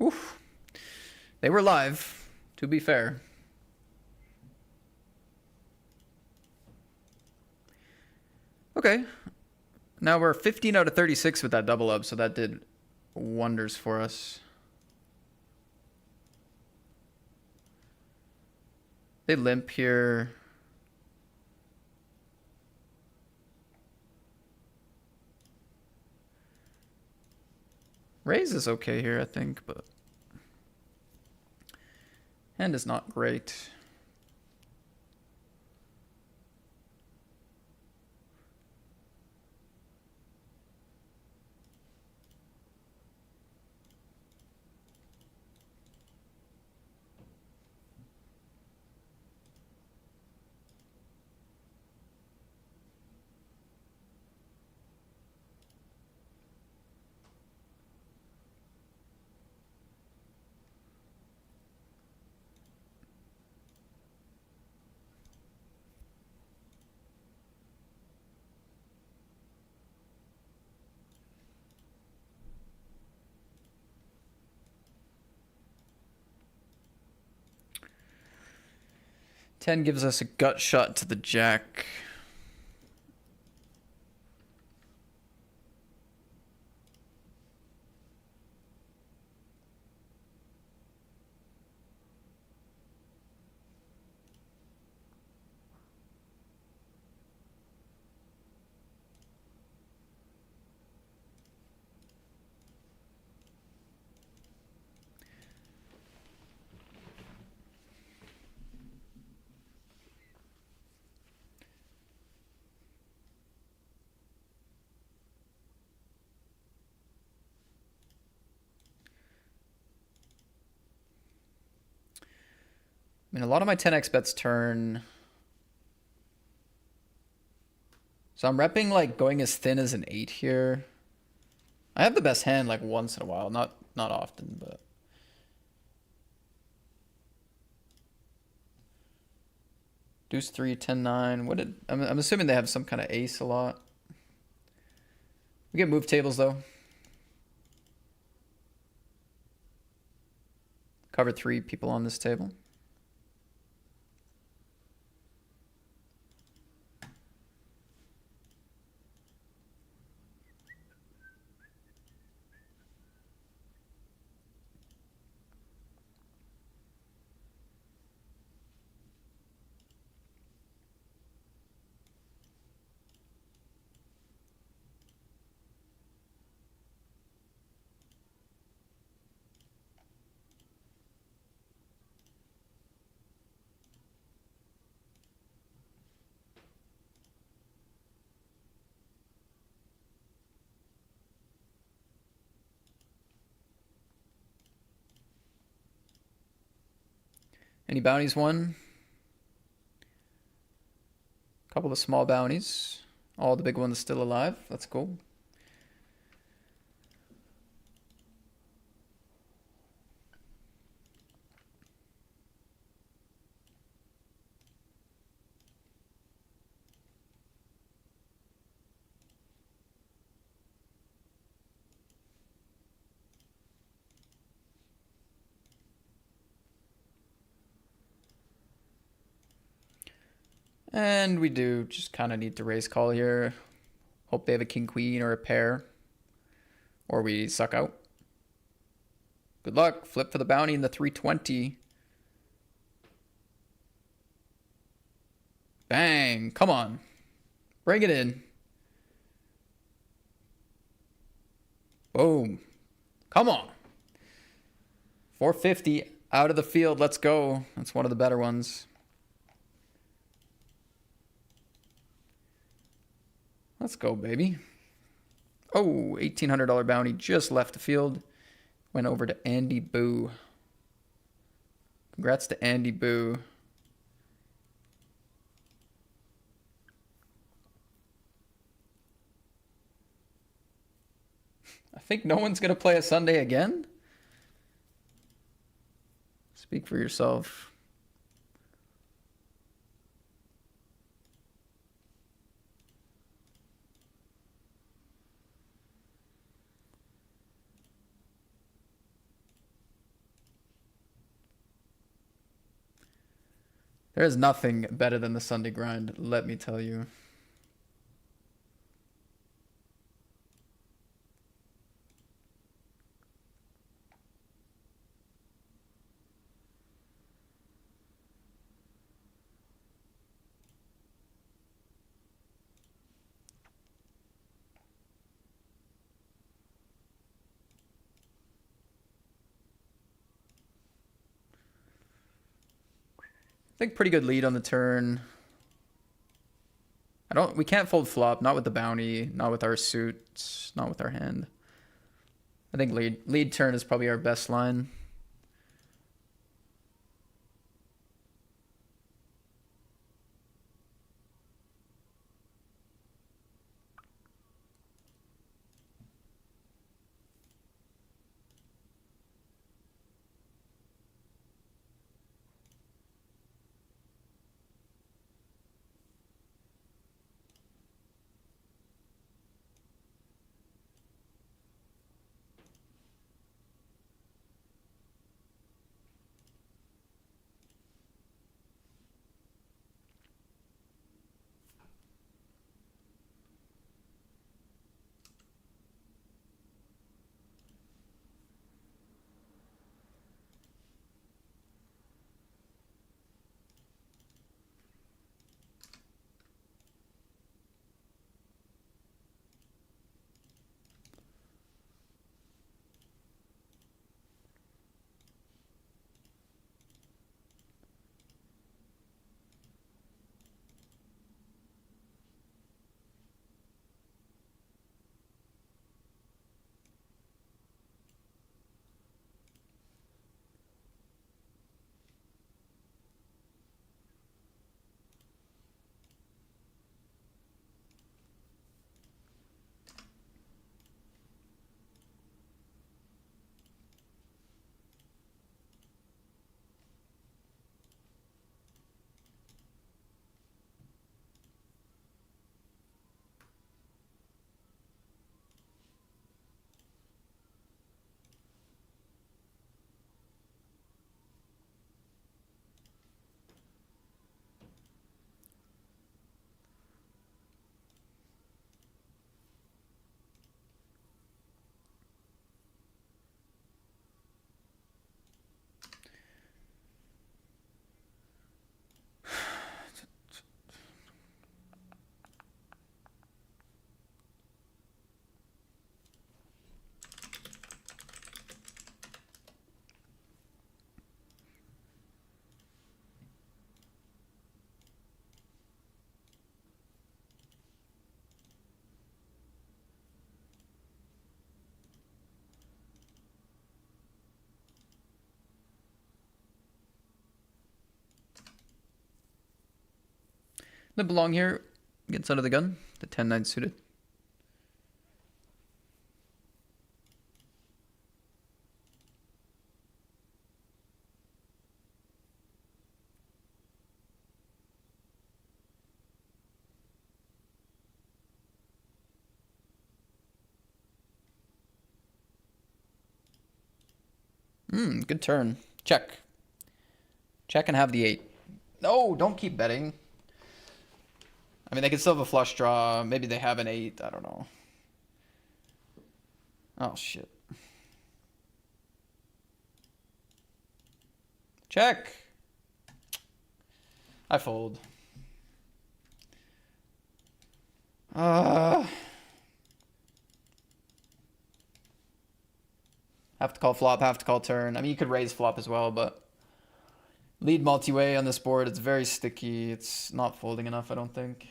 Oof. They were live, to be fair. Okay. Now we're 15 out of 36 with that double up, so that did wonders for us. They limp here. Raise is okay here, I think, but hand is not great. Ten gives us a gut shot to the jack. mean, a lot of my 10x bets turn. So I'm repping like going as thin as an 8 here. I have the best hand like once in a while, not often, but deuce 3, 10, 9. What did I'm assuming they have some kind of ace a lot. We get move tables though. Cover 3 people on this table. Any bounties won? Couple of small bounties. All the big ones still alive. That's cool. And we do just kind of need to raise call here. Hope they have a king queen or a pair. Or we suck out. Good luck. Flip for the bounty in the 320. Bang. Come on. Bring it in. Boom. Come on. 450 out of the field. Let's go. That's one of the better ones. Let's go, baby. Oh, $1,800 bounty just left the field. Went over to Andy Boo. Congrats to Andy Boo. I think no one's going to play a Sunday again. Speak for yourself. There is nothing better than the Sunday grind, let me tell you. I think pretty good lead on the turn. We can't fold flop, not with the bounty, not with our suits, not with our hand. I think lead turn is probably our best line. They belong here. Gets out of the gun. The 10-9 suited. Good turn. Check. Check and have the 8. No, don't keep betting. I mean, they could still have a flush draw. Maybe they have an 8. I don't know. Oh, shit. Check. I fold. Have to call flop, have to call turn. I mean, you could raise flop as well, but lead multi-way on this board. It's very sticky. It's not folding enough, I don't think.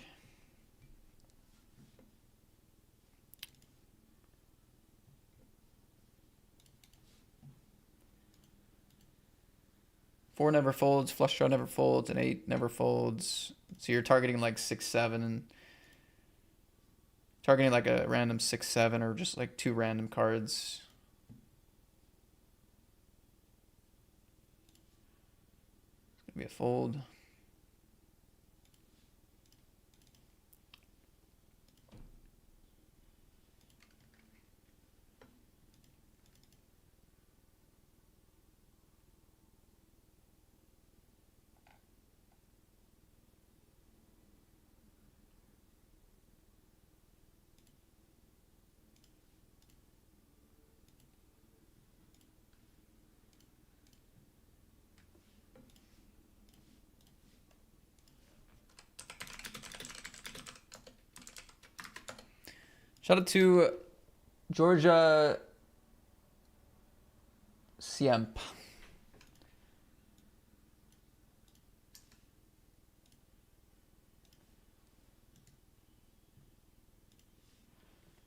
Four never folds, flush draw never folds, and 8 never folds. So you're targeting like 6-7 and targeting like a random 6-7 or just like 2 random cards. It's gonna be a fold. Shout out to Georgia Siemp.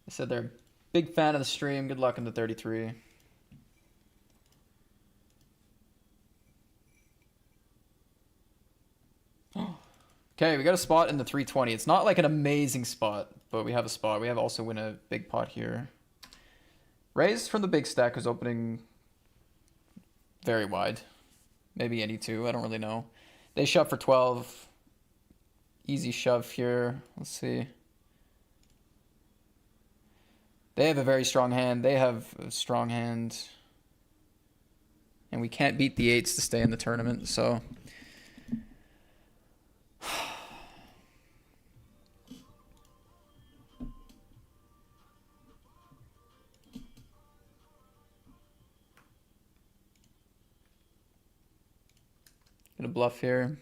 They said they're a big fan of the stream. Good luck in the 33. Okay, we got a spot in the 320. It's not like an amazing spot, but we have a spot. We have also win a big pot here. Raise from the big stack is opening very wide. Maybe any 2. I don't really know. They shove for 12. Easy shove here. Let's see. They have a very strong hand. They have a strong hand. And we can't beat the 8s to stay in the tournament, so... Gonna bluff here.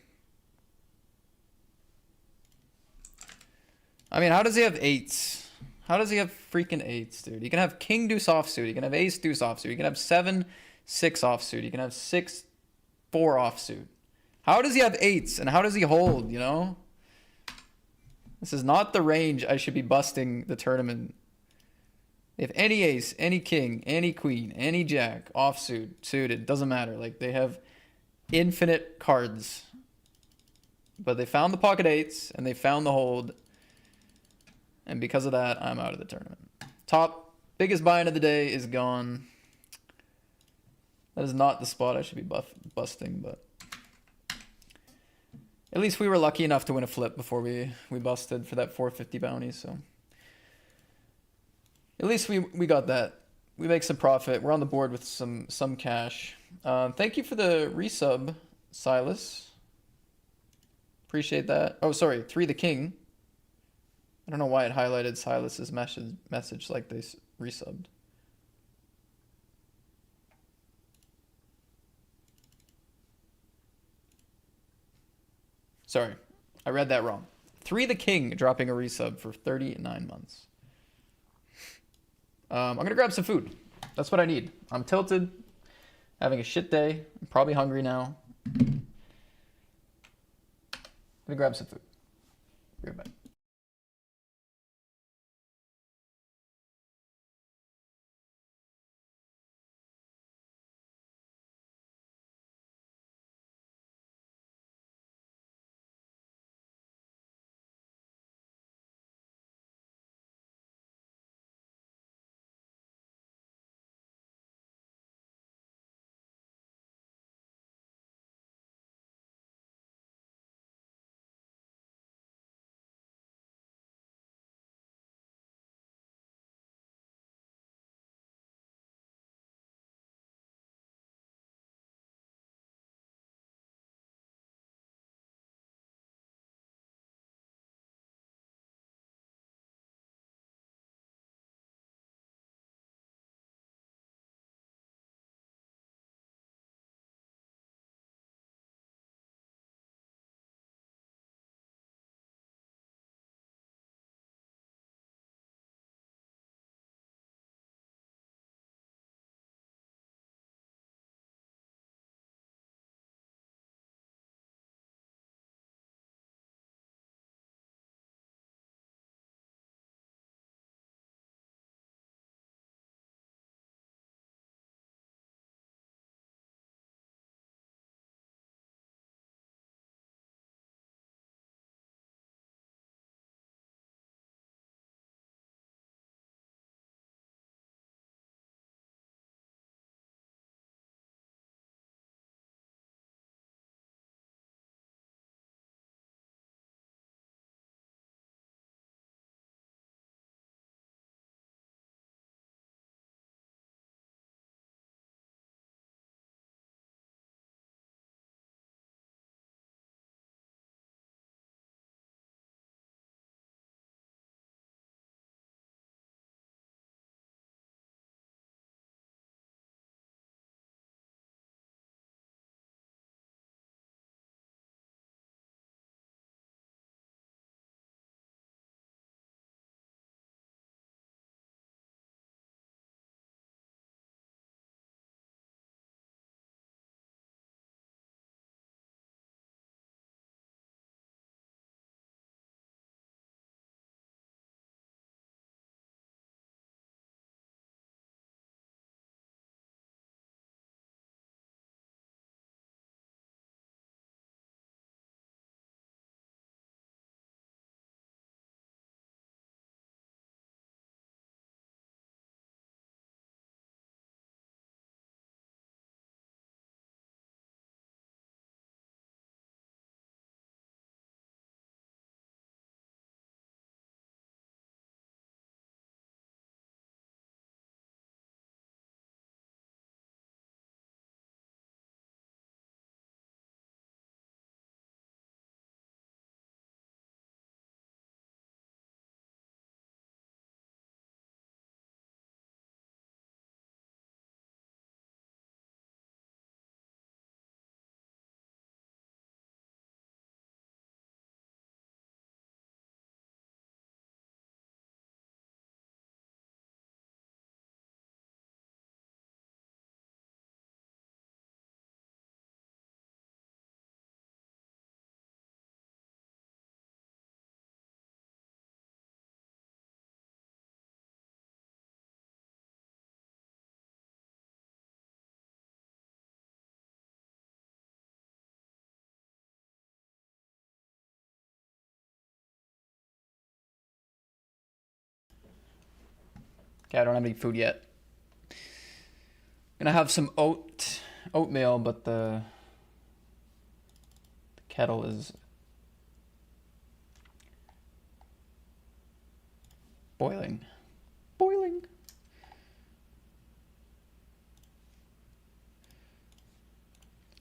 I mean, how does he have 8s? How does he have freaking 8s, dude? You can have king deuce offsuit. You can have ace deuce offsuit. You can have 7-6 offsuit. You can have 6-4 offsuit. How does he have 8s? And how does he hold, you know? This is not the range I should be busting the tournament. They have any ace, any king, any queen, any jack, offsuit, suited. Doesn't matter. Like, they have infinite cards. But they found the pocket 8s, and they found the hold. And because of that, I'm out of the tournament. Top, biggest buy-in of the day is gone. That is not the spot I should be busting, but... At least we were lucky enough to win a flip before we busted for that 450 bounty, so... At least we got that. We make some profit. We're on the board with some cash. Thank you for the resub, Silas. Appreciate that. Oh, sorry, 3 the king. I don't know why it highlighted Silas's message like they resubbed. Sorry, I read that wrong. 3 the king dropping a resub for 39 months. I'm gonna grab some food. That's what I need. I'm tilted, having a shit day. I'm probably hungry now. Let me grab some food. Be right back. Okay, I don't have any food yet. Gonna have some oatmeal, but the kettle is boiling. Boiling.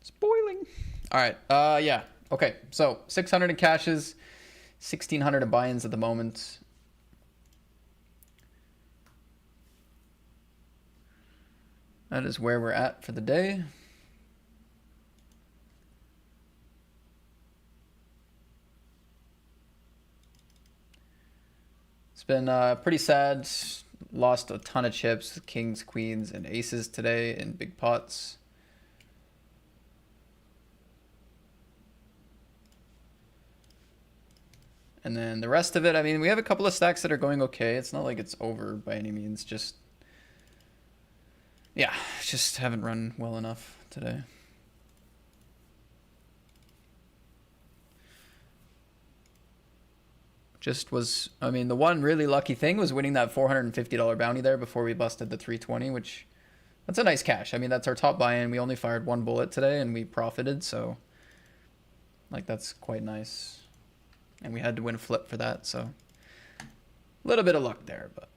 It's boiling. All right. Yeah. Okay. So 600 in cashes, 1600 in buy-ins at the moment. That is where we're at for the day. It's been pretty sad. Lost a ton of chips, kings, queens, and aces today in big pots. And then the rest of it, I mean, we have a couple of stacks that are going okay. It's not like it's over by any means. Just, yeah, just haven't run well enough today. Just was, I mean, the one really lucky thing was winning that $450 bounty there before we busted the 320, which, that's a nice cash. I mean, that's our top buy-in. We only fired one bullet today and we profited, so, like, that's quite nice. And we had to win a flip for that, so a little bit of luck there, but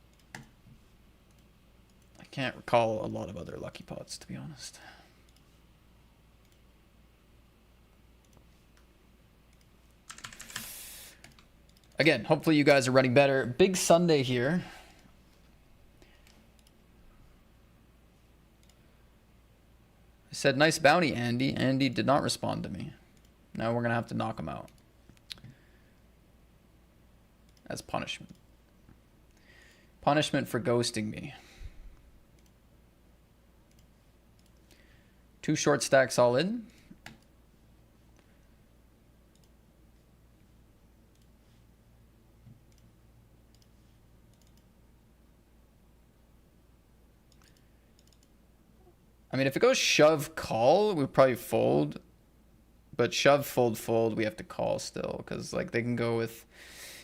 I can't recall a lot of other lucky pots, to be honest. Again, hopefully you guys are running better. Big Sunday here. I said, nice bounty, Andy. Andy did not respond to me. Now we're going to have to knock him out as punishment. Punishment for ghosting me. 2 short stacks all in. I mean, if it goes shove call, we probably fold. But shove fold fold, we have to call still, because like they can go with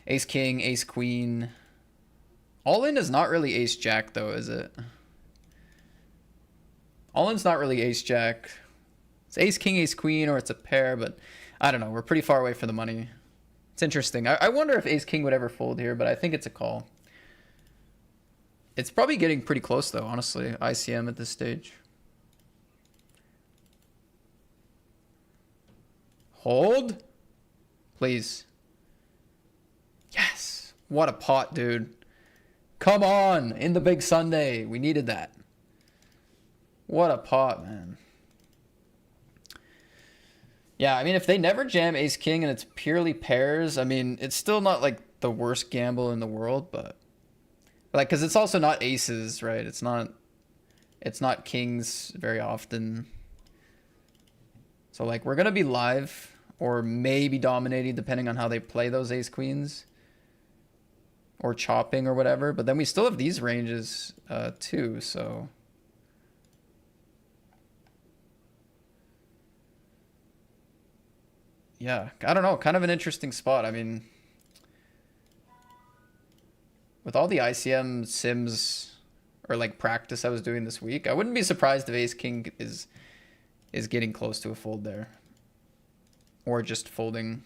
ace king, ace queen. All in is not really ace jack though, is it? All in's not really ace jack. It's ace king, ace queen, or it's a pair, but I don't know. We're pretty far away from the money. It's interesting. I wonder if ace king would ever fold here, but I think it's a call. It's probably getting pretty close though, honestly. ICM at this stage. Hold. Please. Yes. What a pot, dude. Come on. In the big Sunday. We needed that. What a pot, man. Yeah, I mean, if they never jam ace king and it's purely pairs, I mean, it's still not like the worst gamble in the world, but like, because it's also not aces, right? It's not kings very often. So like, we're gonna be live or maybe dominating depending on how they play those ace queens or chopping or whatever, but then we still have these ranges too, so yeah, I don't know, kind of an interesting spot. I mean, with all the ICM sims or like practice I was doing this week, I wouldn't be surprised if ace king is getting close to a fold there. Or just folding.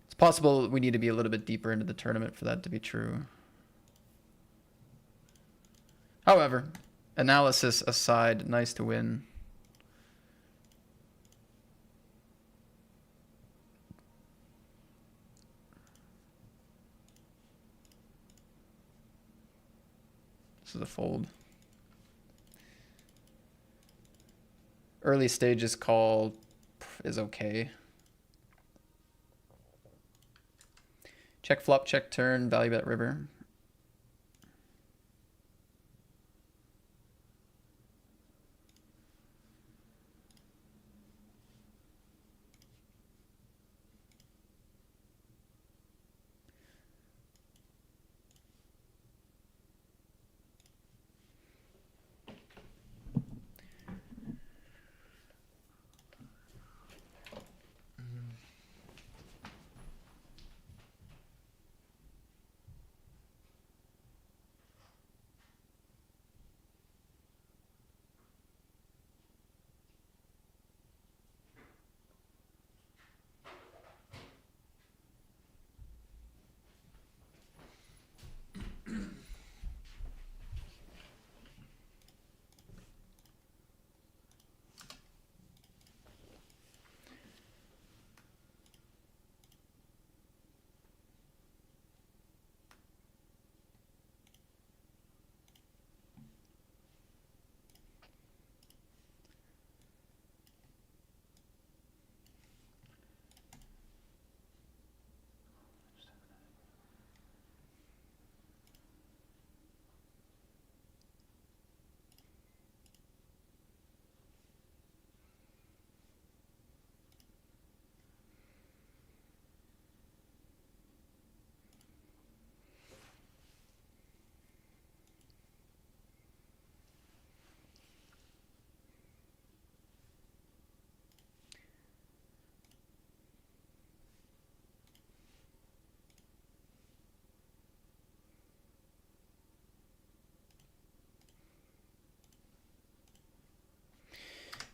It's possible we need to be a little bit deeper into the tournament for that to be true. However, analysis aside, nice to win. This is a fold. Early stages call is okay. Check flop, check turn, value bet river.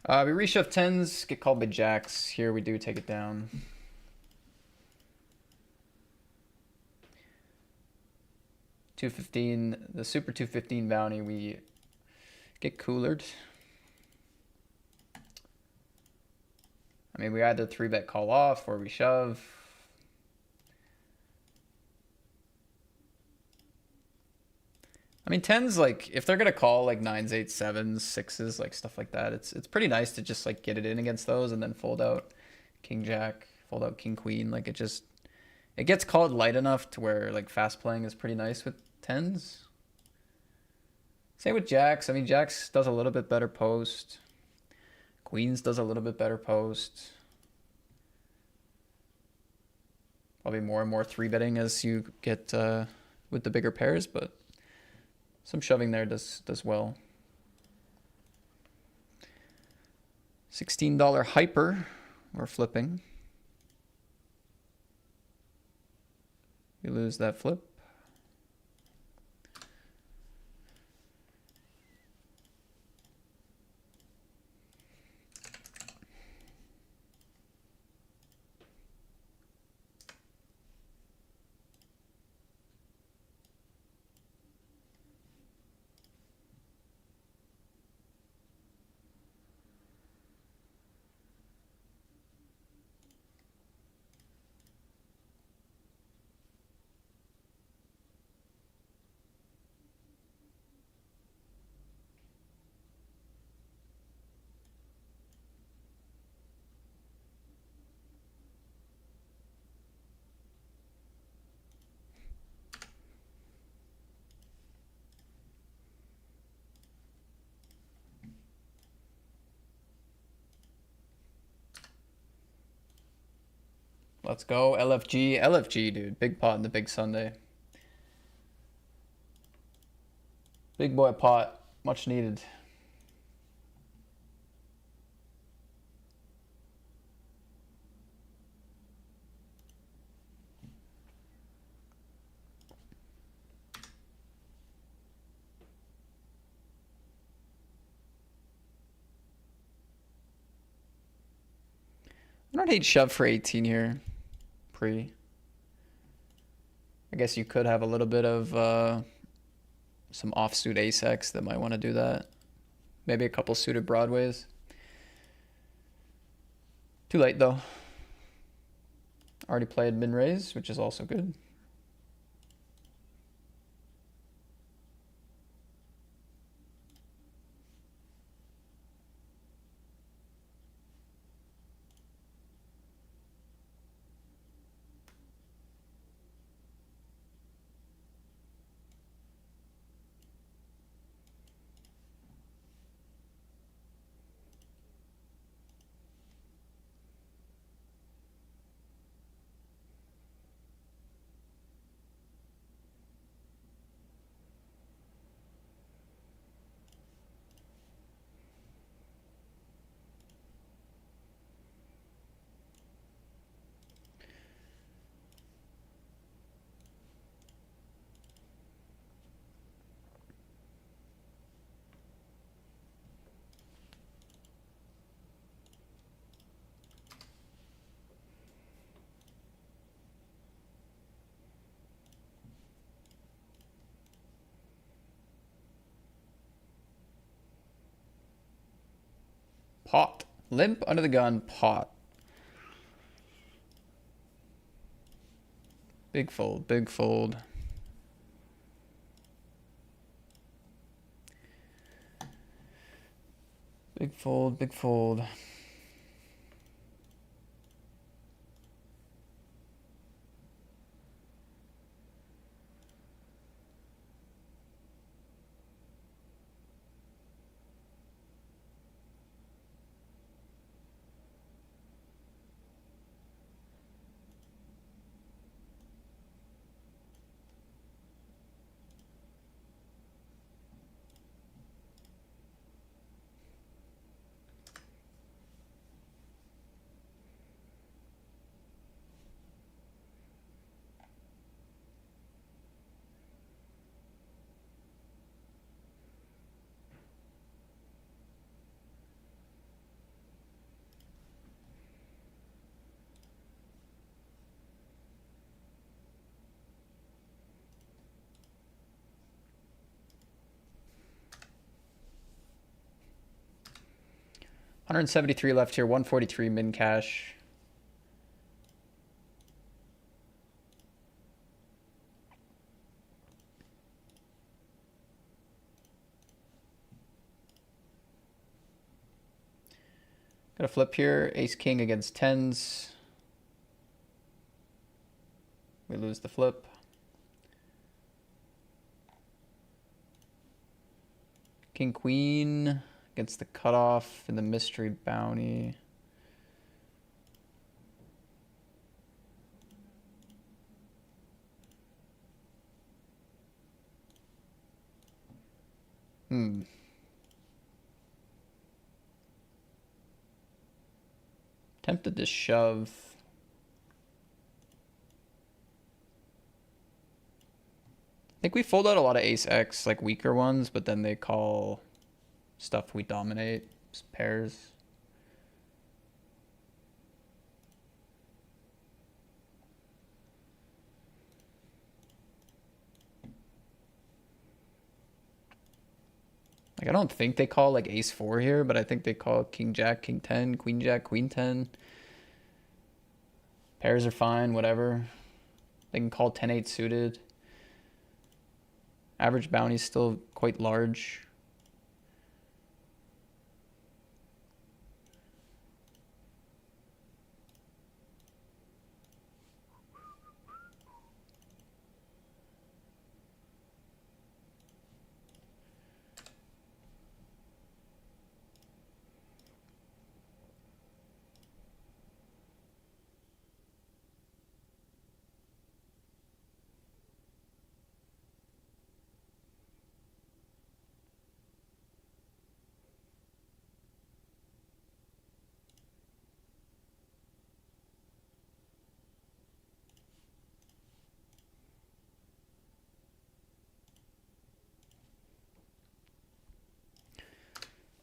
We reshove tens, get called by jacks. Here we do take it down. $215, the super 215 bounty, we get coolered. I mean, we either 3-bet call off or we shove. I mean, tens, like, if they're gonna call like nines, eights, sevens, sixes, like stuff like that, it's pretty nice to just like get it in against those and then fold out king jack, fold out king queen. Like it gets called light enough to where like fast playing is pretty nice with tens. Same with jacks. I mean, jacks does a little bit better post. Queens does a little bit better post. Probably more and more 3-betting as you get with the bigger pairs, but some shoving there does well. $16 hyper, we're flipping. We lose that flip. Let's go, LFG. LFG, dude. Big pot in the big Sunday. Big boy pot. Much needed. I don't hate shove for 18 here. Pre. I guess you could have a little bit of some offsuit ace-x that might want to do that. Maybe a couple suited broadways. Too late though. Already played min raise, which is also good. Pot. Limp under the gun, pot. Big fold, big fold. Big fold, big fold. 173 left here, 143 min cash. Got a flip here, ace king against tens. We lose the flip. King queen against the cutoff and the mystery bounty. Tempted to shove. I think we fold out a lot of ace X, like weaker ones, but then they call stuff we dominate, pairs. Like, I don't think they call like ace 4 here, but I think they call king jack, king 10, queen jack, queen 10. Pairs are fine, whatever. They can call 10-8 suited. Average bounty is still quite large.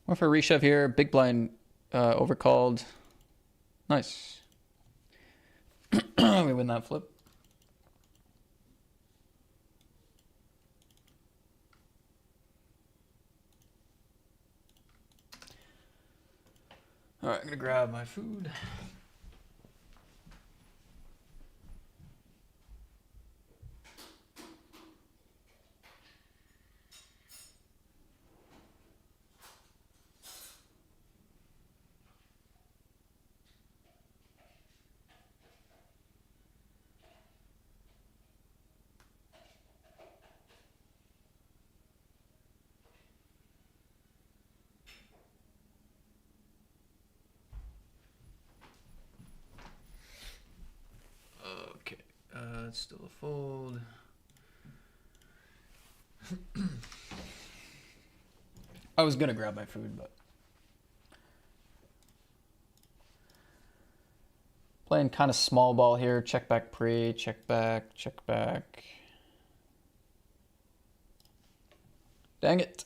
Or for a reshove here, big blind overcalled. Nice. We win that flip. All right, I'm gonna grab my food. Okay, it's still a fold. I was gonna grab my food, but playing kind of small ball here. Check back pre, check back, check back. Dang it.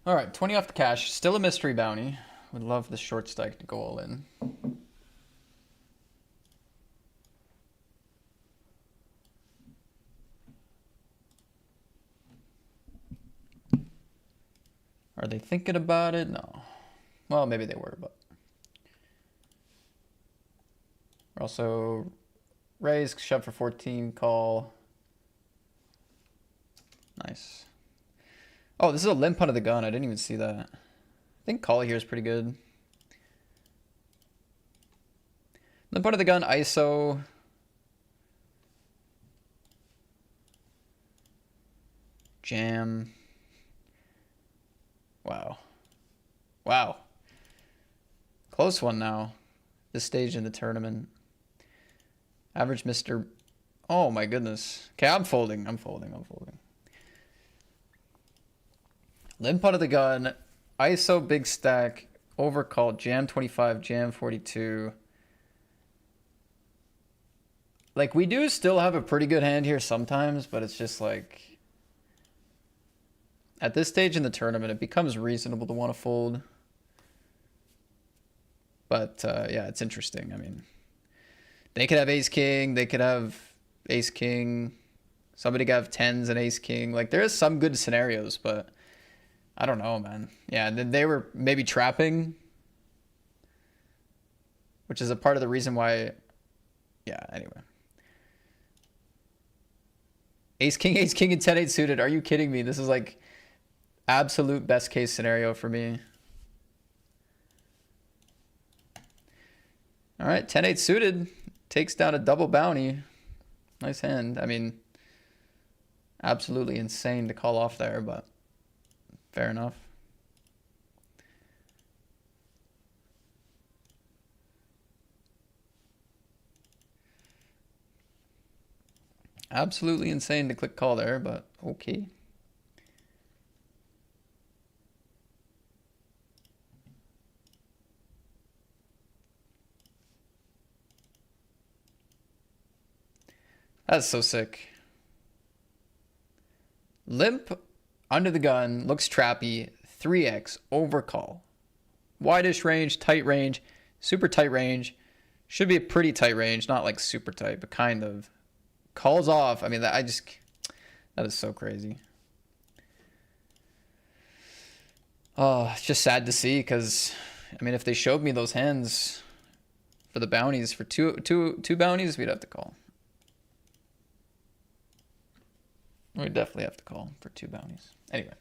All right, 20 off the cash. Still a mystery bounty. Would love the short stack to go all in. Are they thinking about it? No. Well, maybe they were, but we're also raise, shove for 14, call. Nice. Oh, this is a limp under the gun. I didn't even see that. I think call here is pretty good. Limp under the gun, ISO. Jam. Wow. Wow. Close one now. This stage in the tournament. Average Mr. Oh my goodness. Okay, I'm folding. I'm folding. I'm folding. Limp out of the gun. ISO big stack. Overcall. Jam 25. Jam 42. Like, we do still have a pretty good hand here sometimes, but it's just like... At this stage in the tournament, it becomes reasonable to want to fold. But, yeah, it's interesting. I mean, they could have ace-king. They could have ace-king. Somebody could have tens and ace-king. Like, there is some good scenarios, but I don't know, man. Yeah, they were maybe trapping, which is a part of the reason why... Yeah, anyway. Ace-king, and 10-8 suited. Are you kidding me? This is like... absolute best case scenario for me. All right, 10-8 suited. Takes down a double bounty. Nice hand. I mean, absolutely insane to call off there, but fair enough. Absolutely insane to click call there, but okay. That's so sick. Limp under the gun, looks trappy, 3x, overcall. Widest range, tight range, super tight range. Should be a pretty tight range, not like super tight, but kind of. Calls off. I mean, that is so crazy. Oh, it's just sad to see because, I mean, if they showed me those hands for the bounties, for two bounties, we'd have to call. We definitely have to call for 2 bounties. Anyway.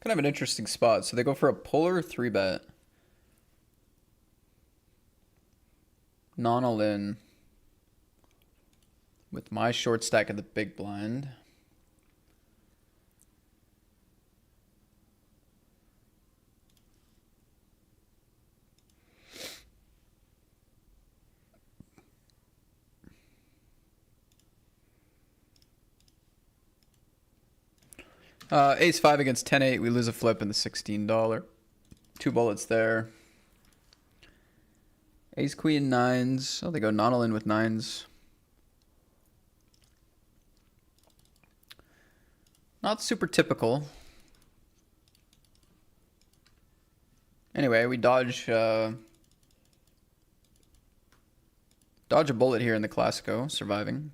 Kind of an interesting spot. So they go for a polar 3-bet. Non all in. With my short stack of the big blind. Ace 5 against 10-8. We lose a flip in the $16. 2 bullets there. Ace queen nines. Oh, they go non all in with nines. Not super typical. Anyway, we dodge a bullet here in the Classico, surviving.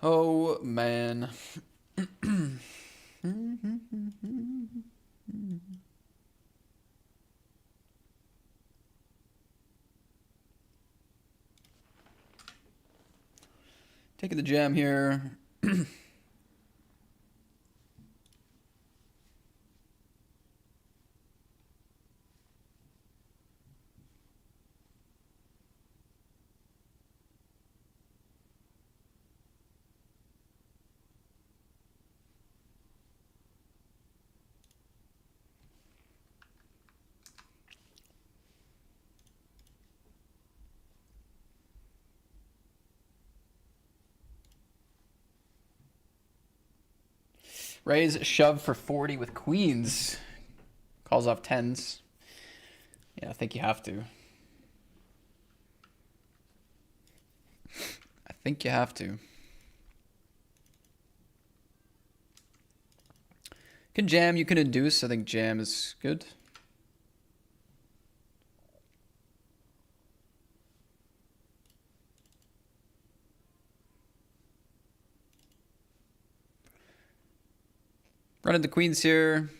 Oh, man. Taking the jam here. Raise shove for 40 with queens. Calls off tens. Yeah, I think you have to. I think you have to. You can jam, you can induce. I think jam is good. Running the queens here.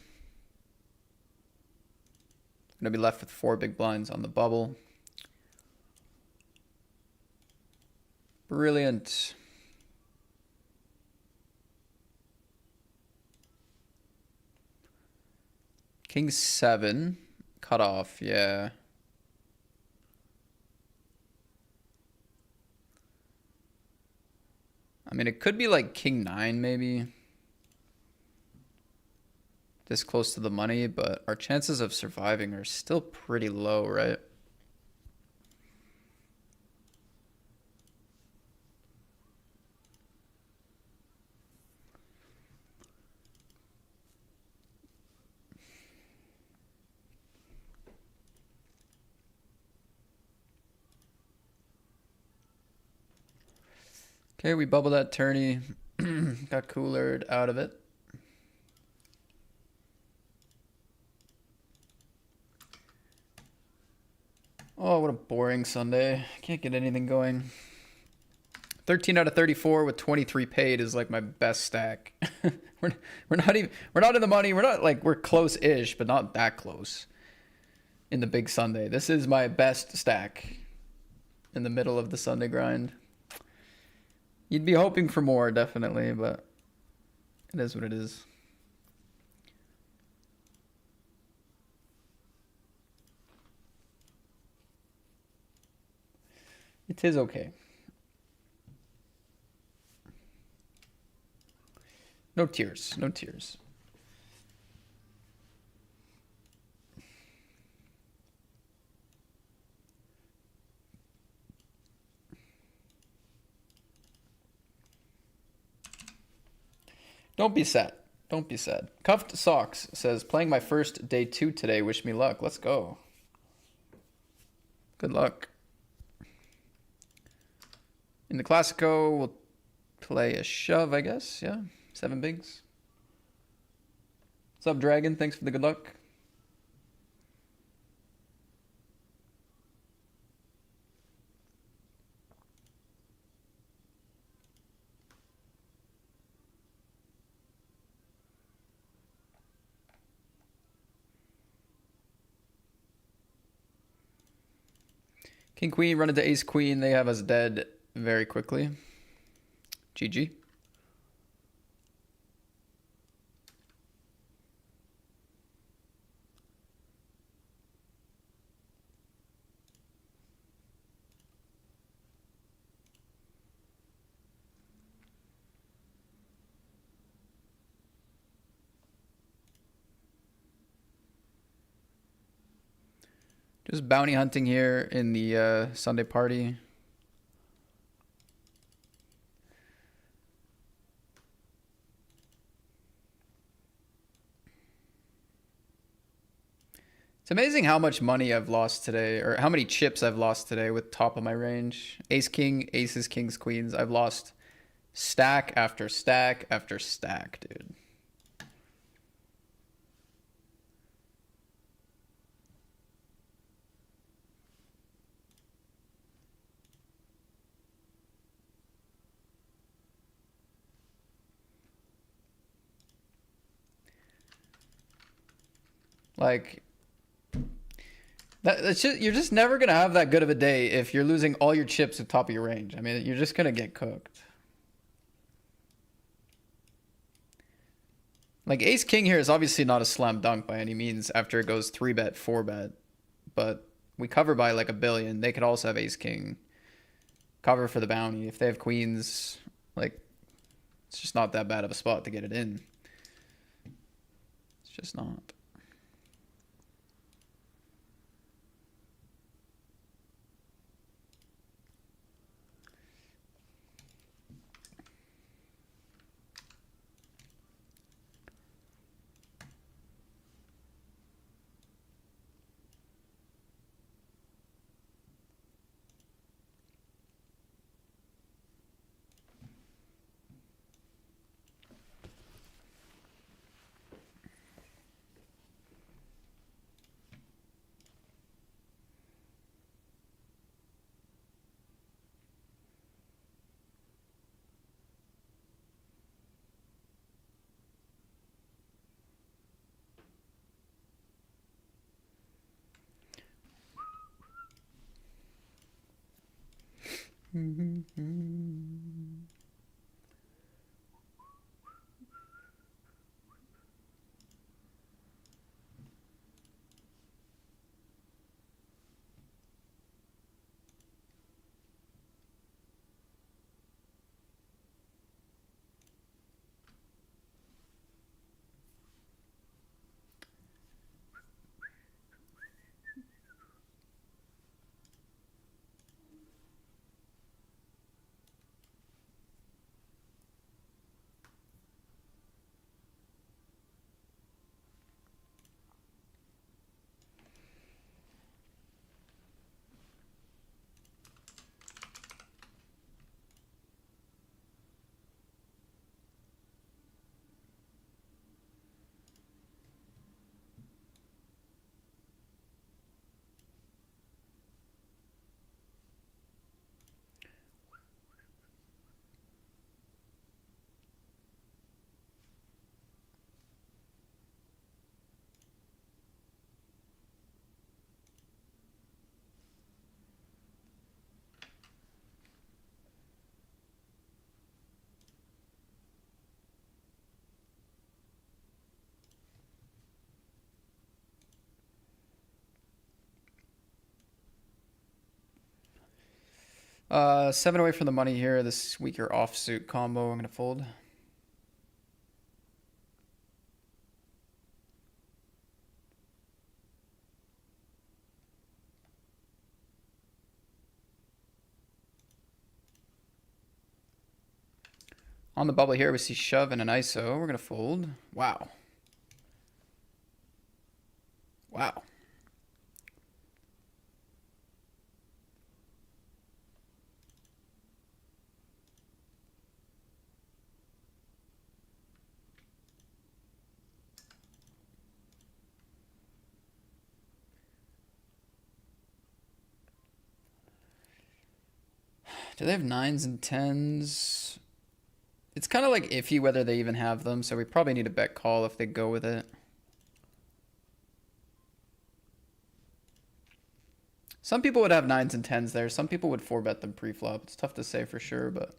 Gonna be left with 4 big blinds on the bubble. Brilliant. King 7. Cut off, yeah. I mean, it could be like King 9 maybe. This close to the money, but our chances of surviving are still pretty low, right? Okay, we bubble that tourney. Got coolered out of it. Oh, what a boring Sunday. Can't get anything going. 13 out of 34 with 23 paid is like my best stack. we're not in the money. We're close-ish, but not that close in the big Sunday. This is my best stack in the middle of the Sunday grind. You'd be hoping for more, definitely, but it is what it is. It is okay. No tears. No tears. Don't be sad. Don't be sad. Cuffed Socks says, playing my first day 2 today. Wish me luck. Let's go. Good luck. In the Classico, we'll play a shove, I guess. Yeah. 7 bigs. What's up, Dragon? Thanks for the good luck. King Queen, run into Ace Queen. They have us dead very quickly. GG. Just bounty hunting here in the Sunday party. It's amazing how much money I've lost today, or how many chips I've lost today with top of my range. Ace, king, aces, kings, queens. I've lost stack after stack after stack, dude. Like, that's just, you're just never gonna have that good of a day if you're losing all your chips at top of your range. I mean, you're just gonna get cooked. Like ace king here is obviously not a slam dunk by any means after it goes 3-bet, 4-bet, but we cover by like a billion. They could also have ace king cover for the bounty. If they have queens, like it's just not that bad of a spot to get it in. It's just not. Seven away from the money here. This weaker offsuit combo. I'm gonna fold. On the bubble here, we see shove and an ISO. We're gonna fold. Wow. Wow. Do they have nines and tens? It's kind of like iffy whether they even have them, so we probably need a bet call if they go with it. Some people would have nines and tens there. Some people would 4-bet them pre-flop. It's tough to say for sure, but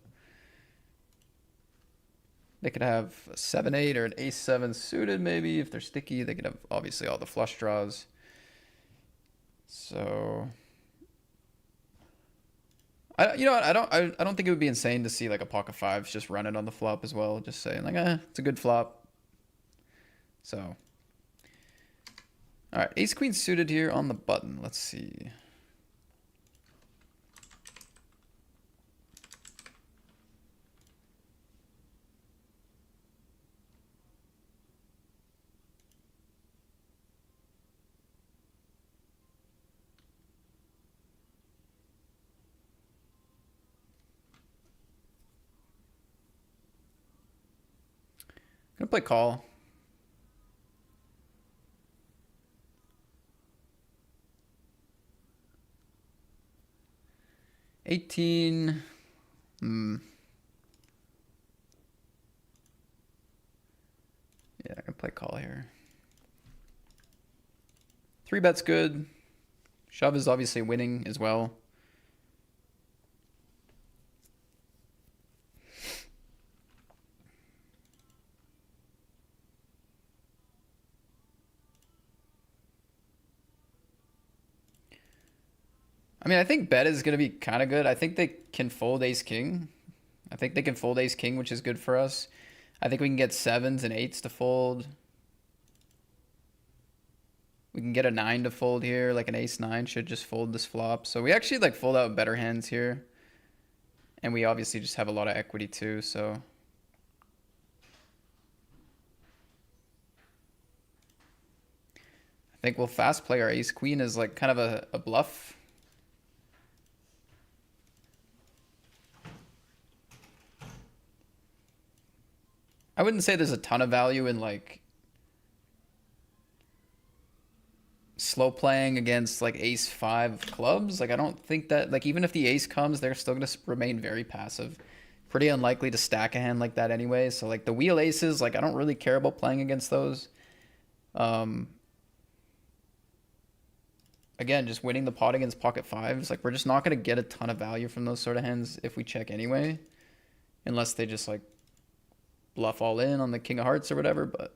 they could have a 7-8 or an ace-7 suited maybe. If they're sticky, they could have obviously all the flush draws. So you know what? I don't think it would be insane to see like a pocket fives just run it on the flop as well. Just saying like, it's a good flop. So All right, ace queen suited here on the button. Let's see. Gonna play call. $18. Yeah, I can play call here. 3-bet's good. Shove is obviously winning as well. I mean, I think bet is going to be kind of good. I think they can fold ace king. I think they can fold ace king, which is good for us. I think we can get 7s and 8s to fold. We can get a 9 to fold here, like an ace 9 should just fold this flop. So we actually like fold out better hands here. And we obviously just have a lot of equity too, so. I think we'll fast play our ace queen as like kind of a bluff. I wouldn't say there's a ton of value in like slow playing against like ace 5 of clubs. Like I don't think that, like even if the ace comes, they're still going to remain very passive. Pretty unlikely to stack a hand like that anyway. So like the wheel aces, like I don't really care about playing against those. Again, just winning the pot against pocket fives. Like we're just not going to get a ton of value from those sort of hands if we check anyway. Unless they just like bluff all in on the king of hearts or whatever, but.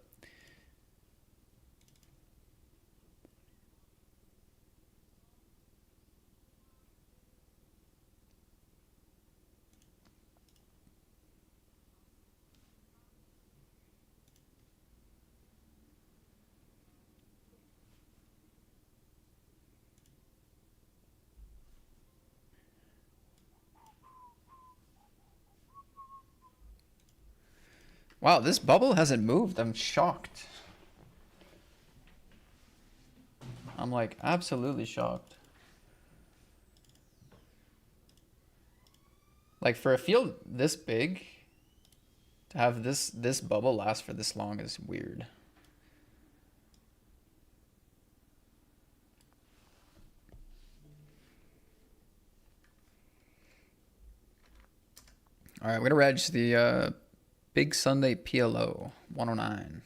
Wow, this bubble hasn't moved. I'm shocked. I'm like absolutely shocked. Like for a field this big, to have this bubble last for this long is weird. All right, we're gonna reg the Big Sunday PLO 109.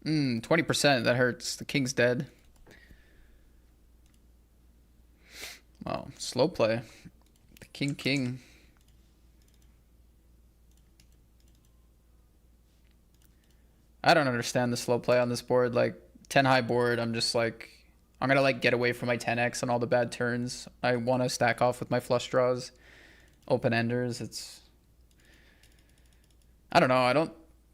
Mm, 20%. That hurts. The king's dead. Wow, slow play. The king. I don't understand the slow play on this board. Like 10 high board, I'm just like, I'm gonna like get away from my 10x on all the bad turns. I want to stack off with my flush draws, open enders. It's, I don't know.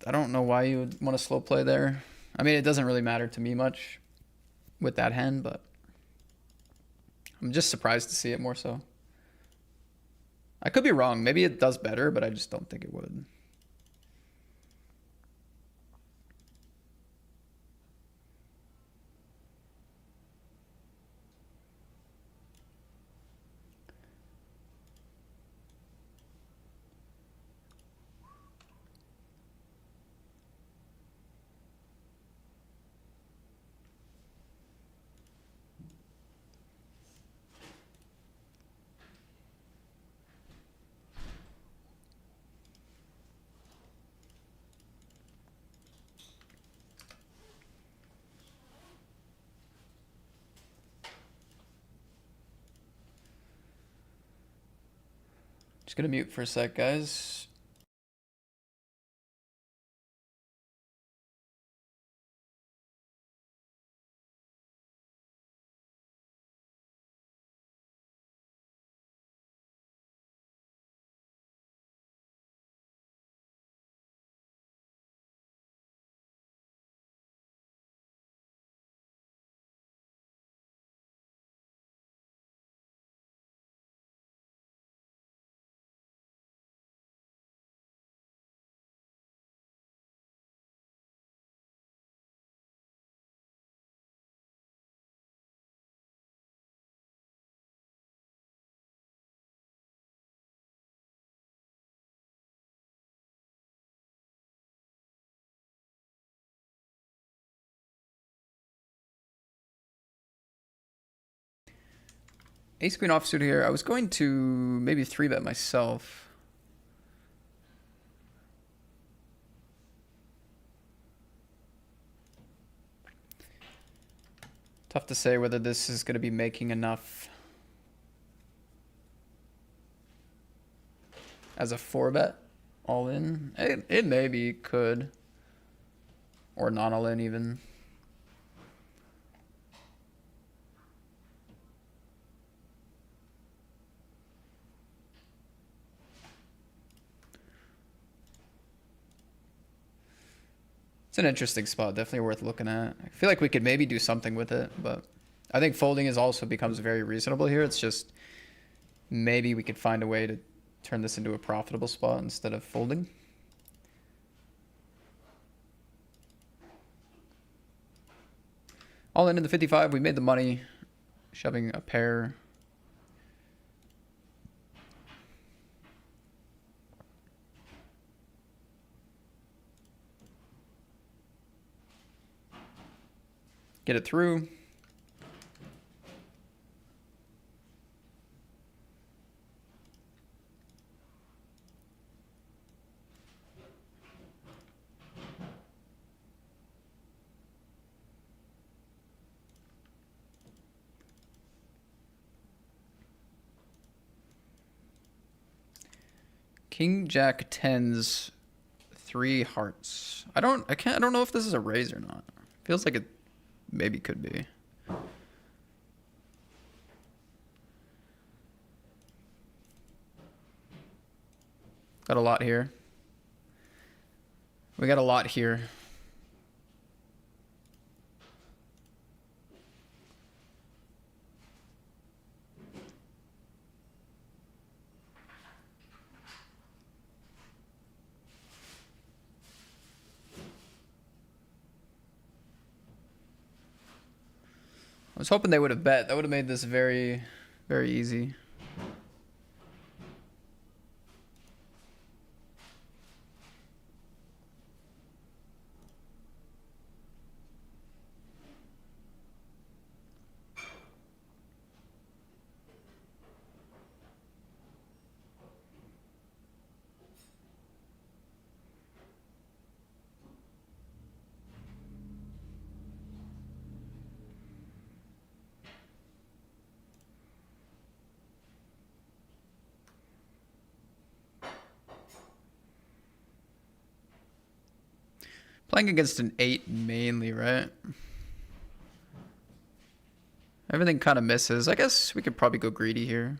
I don't know why you would want to slow play there. I mean, it doesn't really matter to me much with that hand, but I'm just surprised to see it more so. I could be wrong. Maybe it does better, but I just don't think it would. Just gonna mute for a sec, guys. Ace queen offsuit here. I was going to maybe 3-bet myself. Tough to say whether this is going to be making enough as a 4-bet all in. It maybe could, or not all in even. It's an interesting spot, definitely worth looking at. I feel like we could maybe do something with it, but I think folding is also becomes very reasonable here. It's just maybe we could find a way to turn this into a profitable spot instead of folding. All in the 55, we made the money, shoving a pair. Get it through. King Jack tens, 3 hearts. I don't know if this is a raise or not. Feels like it maybe could be. Got a lot here. We got a lot here. I was hoping they would have bet. That would have made this very, very easy. Playing against an 8 mainly, right? Everything kind of misses. I guess we could probably go greedy here.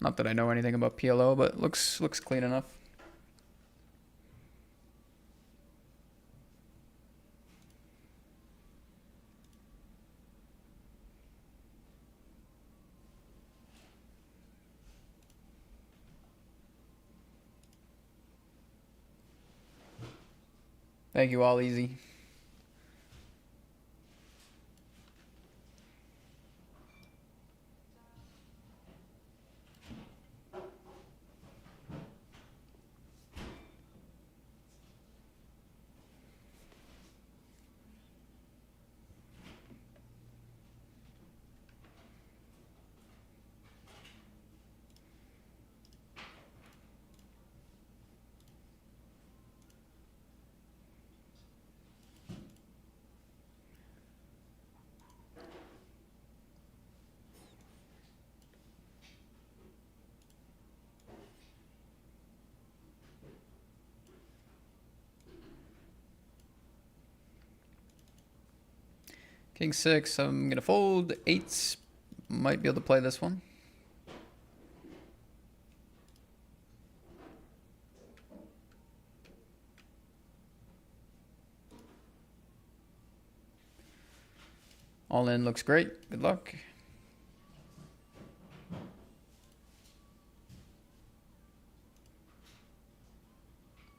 Not that I know anything about PLO, but looks clean enough. Thank you, all easy. King 6, I'm gonna fold. 8s, might be able to play this one. All in looks great. Good luck.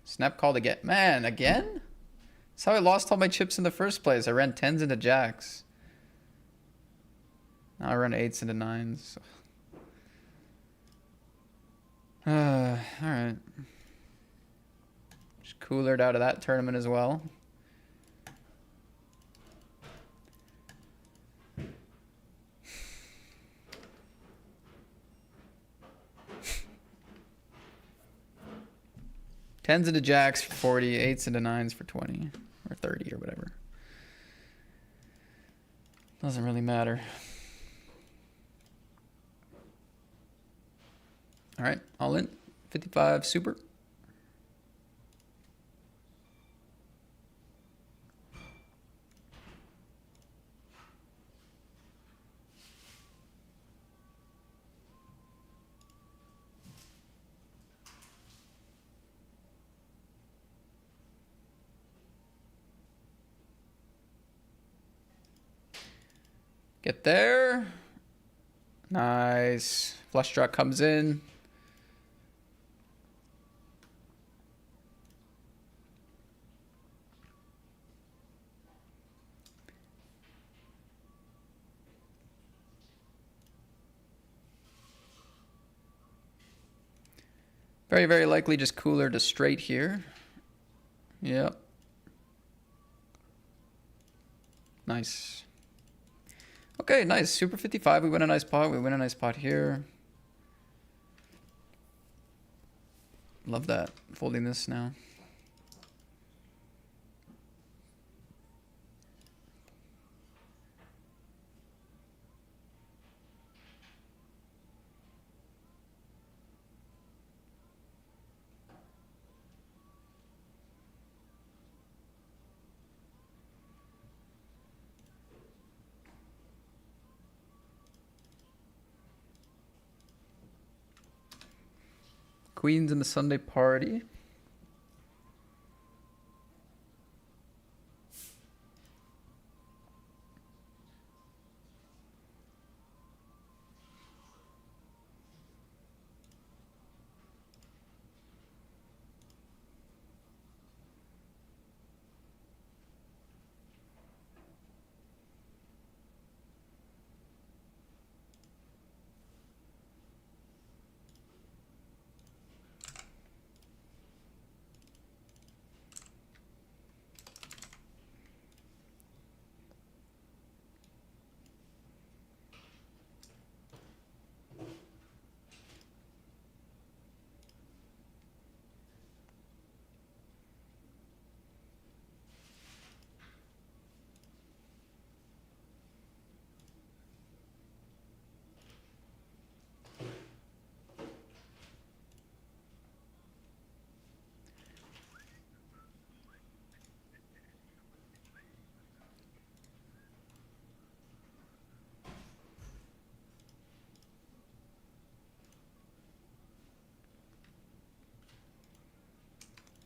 Snap call to get. Man, again? That's how I lost all my chips in the first place. I ran 10s into jacks. Now I run 8s into 9s. Alright. Just coolered out of that tournament as well. Tens into jacks for 40, 8s into 9s for 20, or 30 or whatever. Doesn't really matter. All right, all in. 55 super. Get there. Nice. Flush draw comes in. Very, very likely just cooler to straight here. Yep. Nice. Okay, nice. Super 55. We win a nice pot. We win a nice pot here. Love that. Folding this now. Queens in the Sunday party.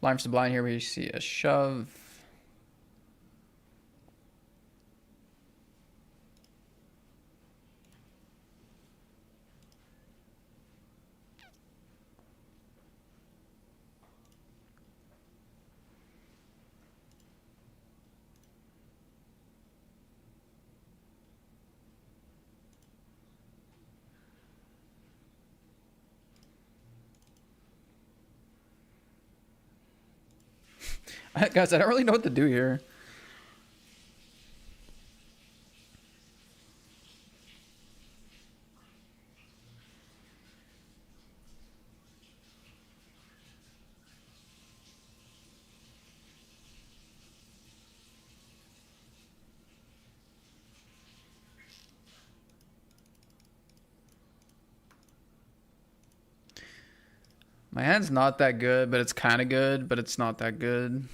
Blind to blind here, we see a shove. Guys, I don't really know what to do here. My hand's not that good, but it's kind of good, but it's not that good.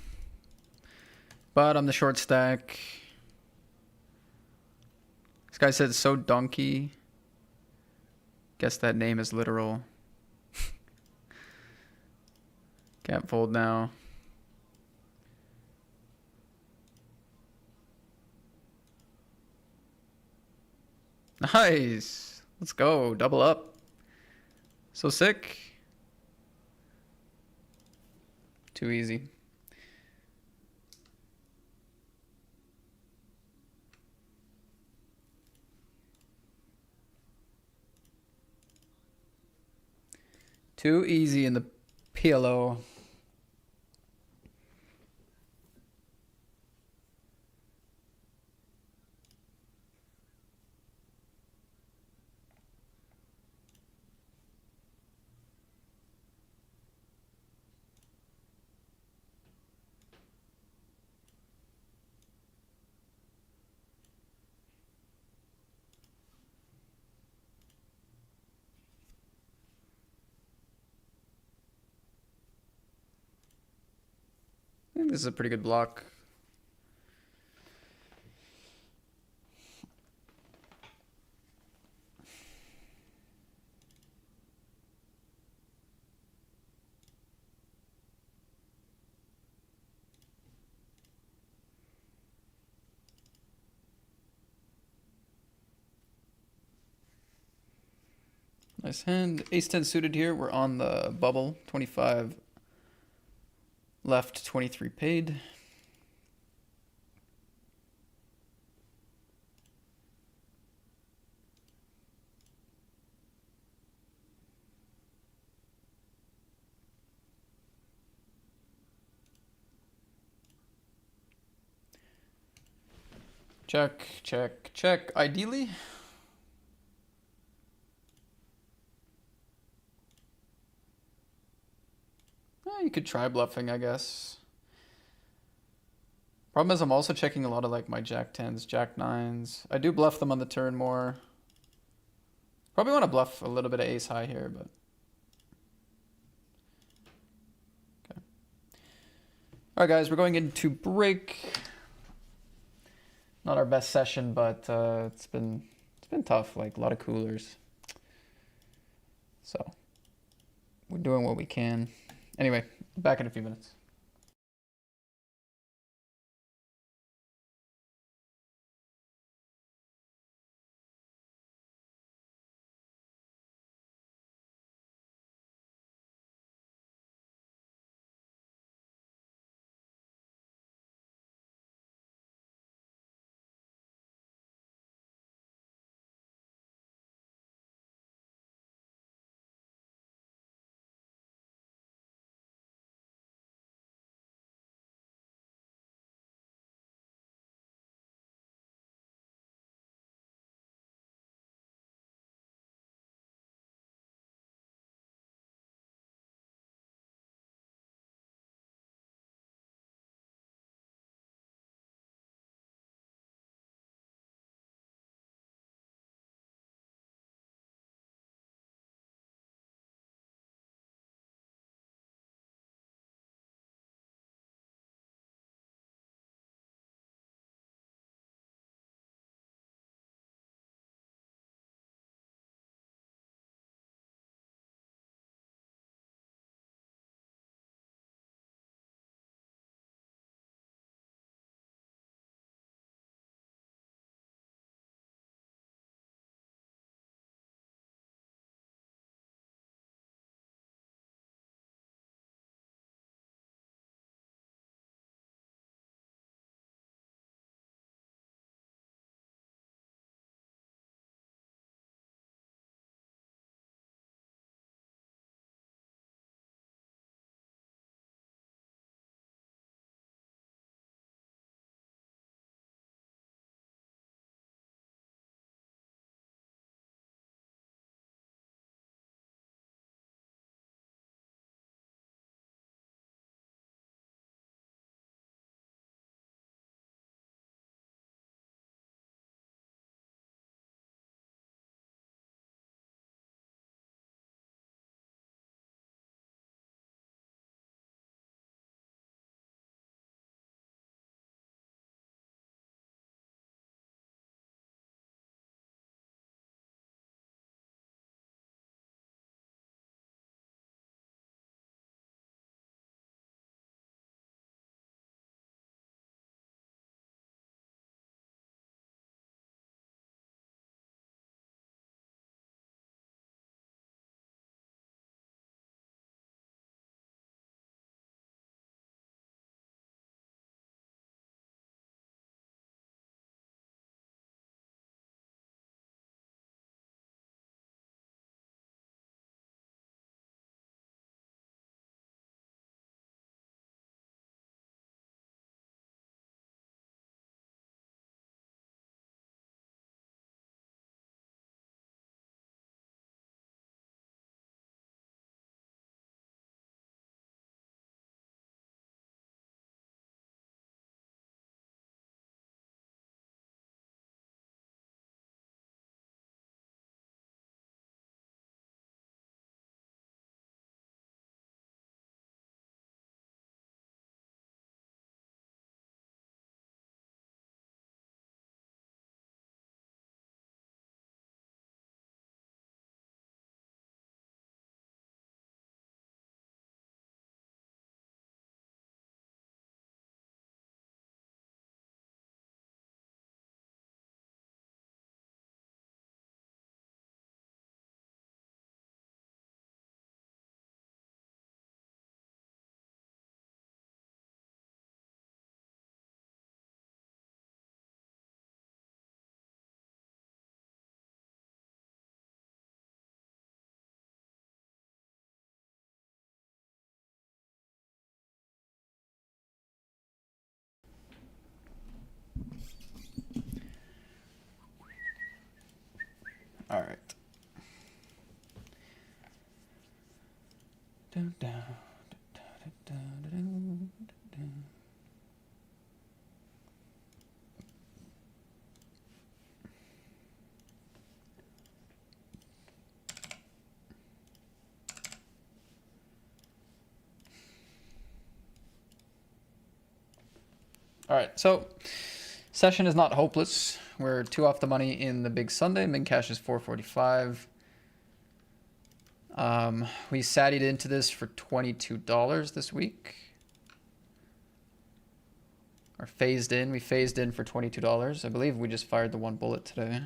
But I'm the short stack. This guy said so donkey. Guess that name is literal. Can't fold now. Nice. Let's go. Double up. So sick. Too easy. Too easy in the PLO. I think this is a pretty good block. Nice hand. Ace 10 suited here. We're on the bubble. 25 left, 23 paid. Check, check, check. Ideally. You could try bluffing, I guess. Problem is I'm also checking a lot of like my jack 10s, jack 9s. I do bluff them on the turn more. Probably want to bluff a little bit of ace high here, but... Okay. Alright guys, we're going into break. Not our best session, but it's been tough, like a lot of coolers. So, we're doing what we can. Anyway, back in a few minutes. All right, so session is not hopeless. We're 2 off the money in the big Sunday. Min cash is 445. We sattied into this for $22 this week. Or phased in. We phased in for $22. I believe we just fired the 1 bullet today.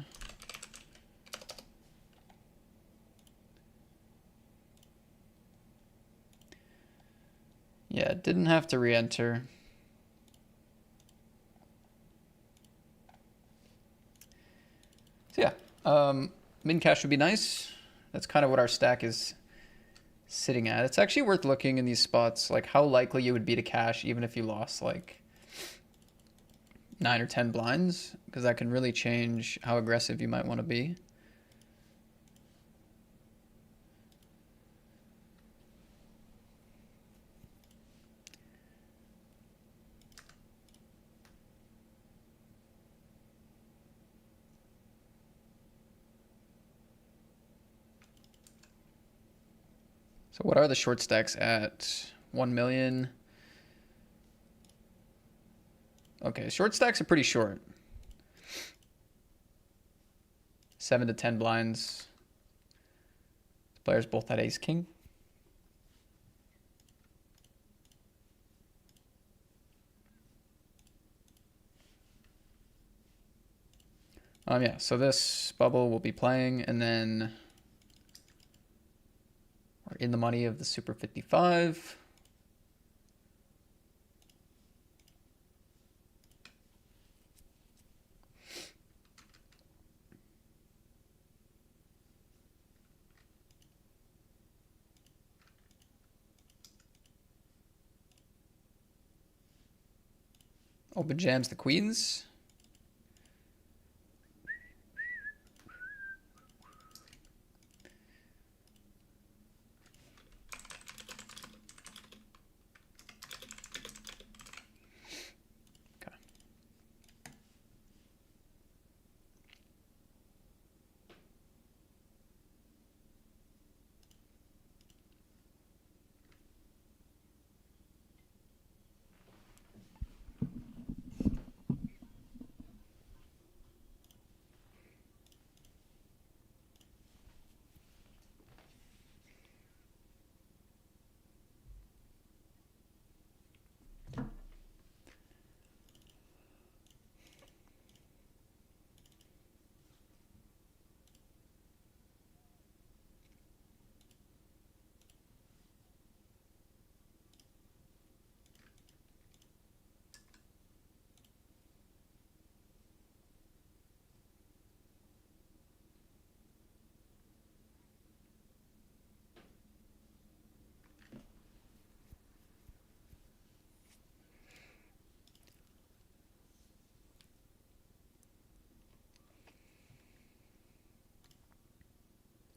Yeah, didn't have to re-enter. So yeah, min cash would be nice. That's kind of what our stack is sitting at. It's actually worth looking in these spots, like how likely you would be to cash even if you lost like 9 or 10 blinds, because that can really change how aggressive you might want to be. So what are the short stacks at? 1 million. Okay, short stacks are pretty short. 7 to 10 blinds. The players both had ace king. Yeah, so this bubble will be playing, and then we're in the money of the Super 55. Open jams the queens. Okay.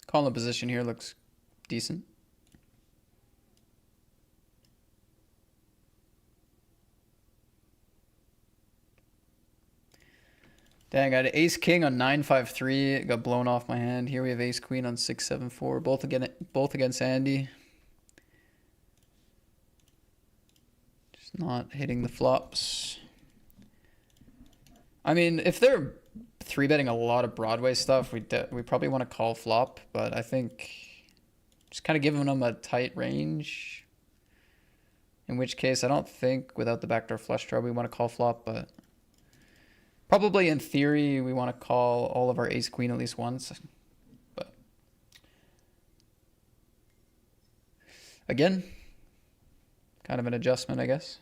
Calling position here looks decent. Dang, I had ace king on 953. It got blown off my hand. Here we have ace queen on 674. Both against Andy. Just not hitting the flops. I mean, if they're 3-betting a lot of Broadway stuff, we probably want to call flop, but I think just kind of giving them a tight range. In which case, I don't think without the backdoor flush draw we want to call flop, but probably in theory we want to call all of our ace queen at least once. But again, kind of an adjustment, I guess.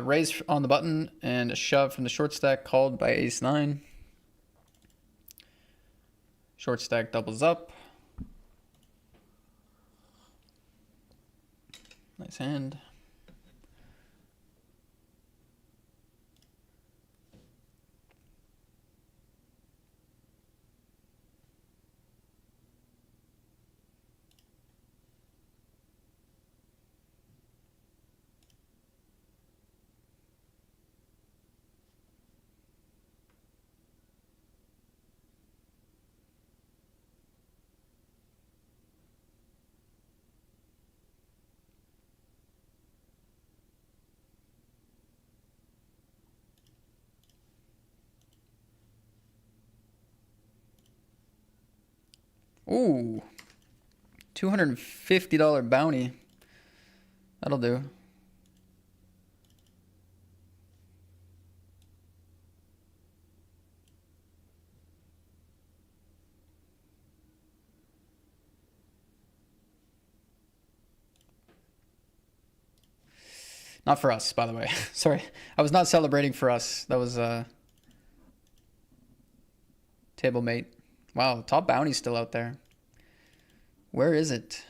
Raise on the button and a shove from the short stack called by ace 9. Short stack doubles up. Nice hand. Ooh. $250 bounty. That'll do. Not for us, by the way. Sorry. I was not celebrating for us. That was table mate. Wow, top bounty's still out there. Where is it?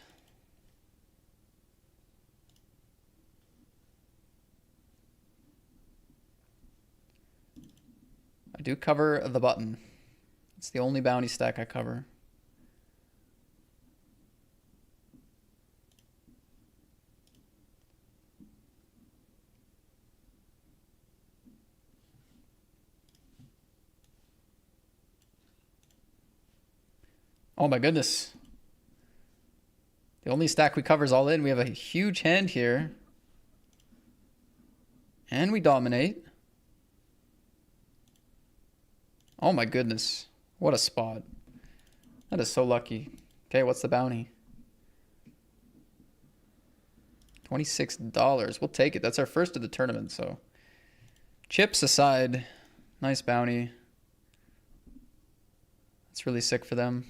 I do cover the button. It's the only bounty stack I cover. Oh my goodness. The only stack we cover is all in. We have a huge hand here. And we dominate. Oh my goodness. What a spot. That is so lucky. Okay, what's the bounty? $26. We'll take it. That's our first of the tournament, so. Chips aside, nice bounty. That's really sick for them.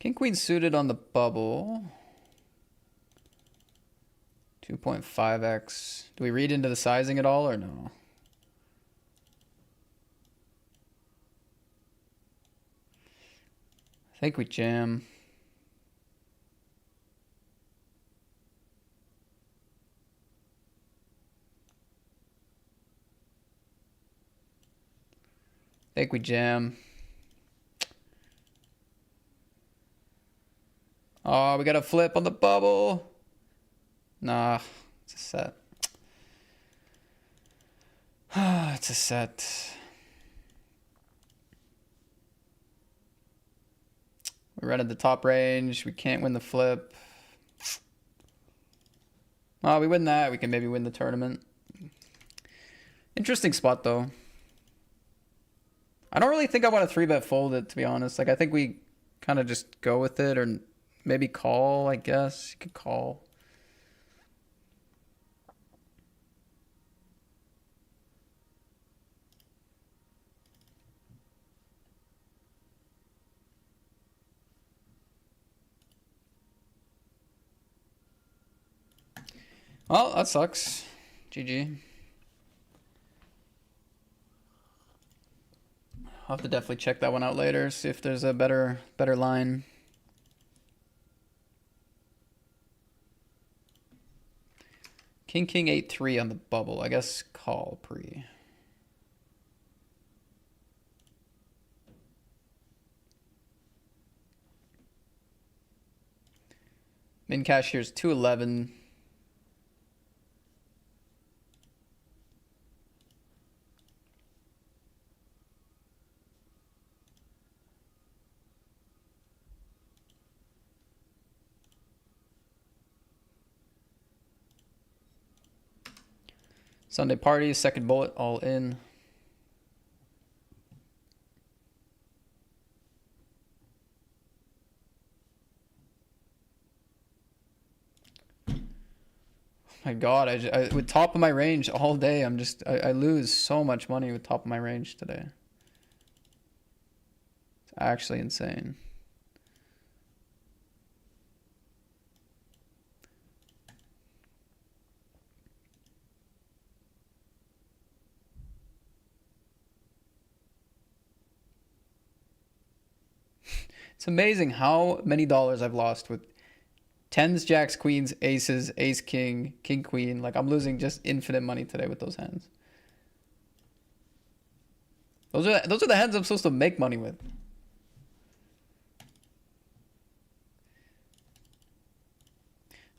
King Queen suited on the bubble. 2.5x. Do we read into the sizing at all or no? I think we jam. I think we jam. Oh, we got a flip on the bubble. Nah, it's a set. It's a set. We run at the top range. We can't win the flip. Oh, we win that. We can maybe win the tournament. Interesting spot, though. I don't really think I want to 3-bet fold it, to be honest. Like, I think we kind of just go with it or maybe call, I guess. You could call. Well, that sucks. GG. I'll have to definitely check that one out later, see if there's a better line. King 8-3 on the bubble. I guess call pre. Min cash here is 211. Sunday party, second bullet, all in. My God, with top of my range all day, I lose so much money with top of my range today. It's actually insane. It's amazing how many dollars I've lost with tens, jacks, queens, aces, ace, king, king, queen. Like I'm losing just infinite money today with those hands. Those are the hands I'm supposed to make money with.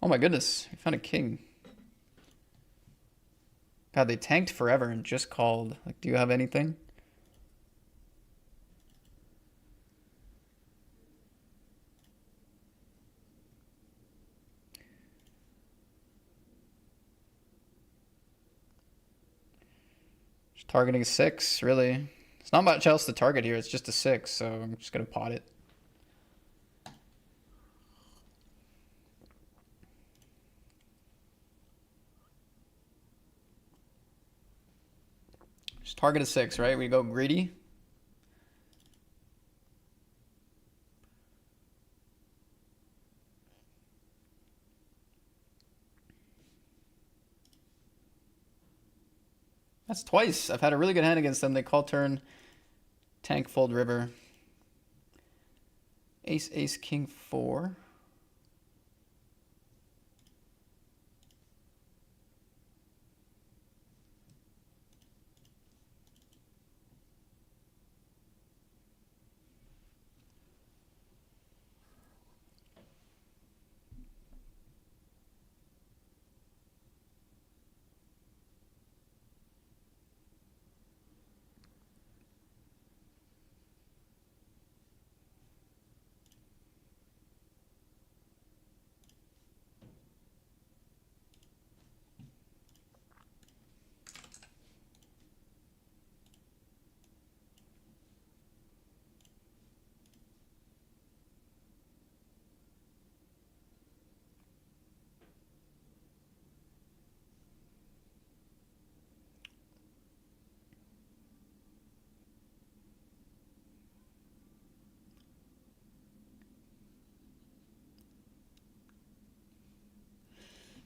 Oh my goodness, we found a king. God, they tanked forever and just called. Like, do you have anything? Just targeting a 6, really. It's not much else to target here. It's just a 6, so I'm just gonna pot it. Just target a 6, right? We go greedy. That's twice. I've had a really good hand against them. They call turn, tank, fold, river. Ace, ace, king, 4.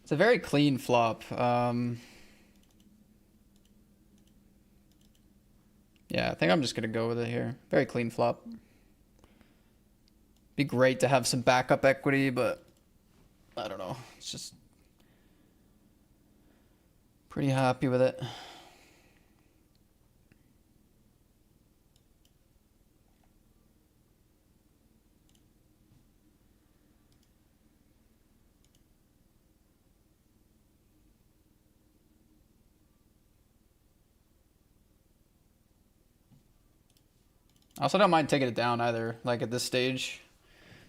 It's a very clean flop. Yeah, I think I'm just gonna go with it here. Very clean flop. Be great to have some backup equity, but I don't know. It's just pretty happy with it. I also don't mind taking it down either, like at this stage.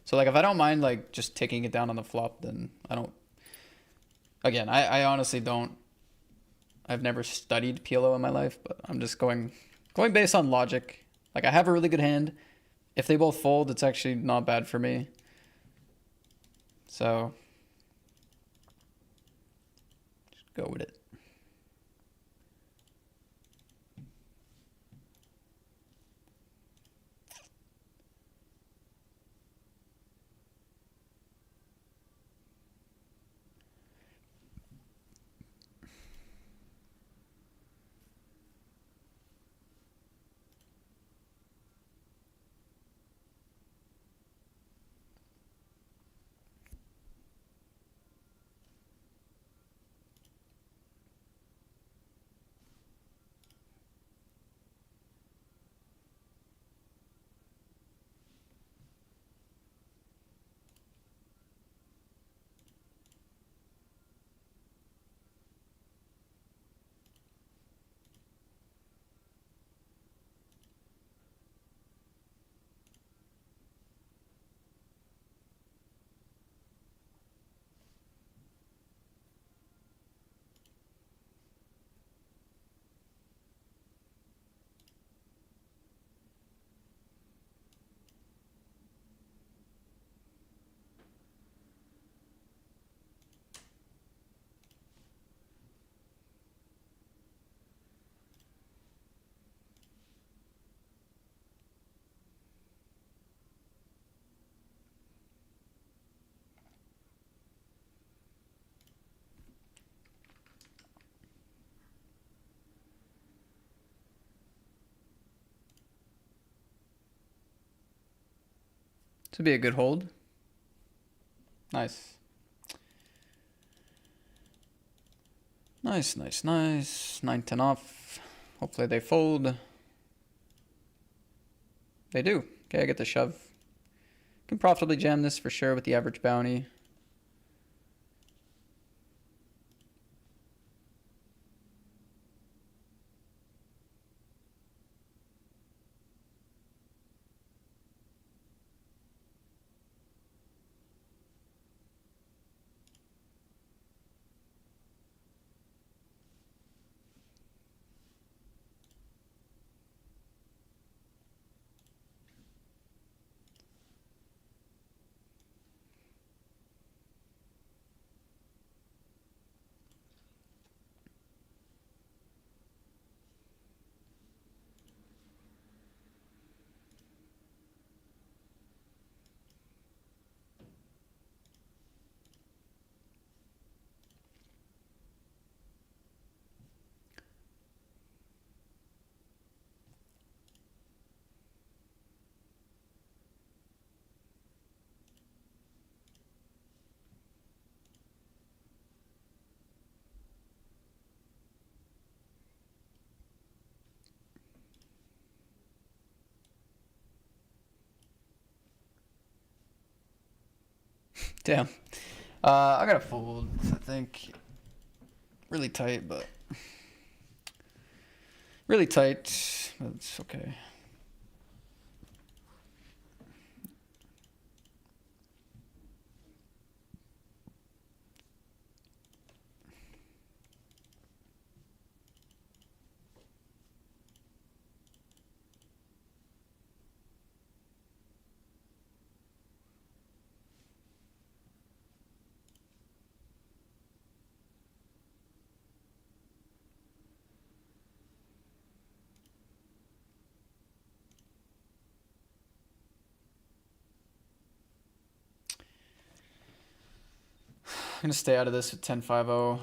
So like if I don't mind like just taking it down on the flop, then I don't. Again, I honestly don't. I've never studied PLO in my life, but I'm just going based on logic. Like I have a really good hand. If they both fold, it's actually not bad for me. So just go with it. To be a good hold. Nice. Nice, nice, nice. 9-10 off. Hopefully they fold. They do. Okay, I get the shove. Can profitably jam this for sure with the average bounty. Damn. I gotta fold, I think. Really tight, but... Really tight, but it's okay. I'm gonna stay out of this with 10-5-0.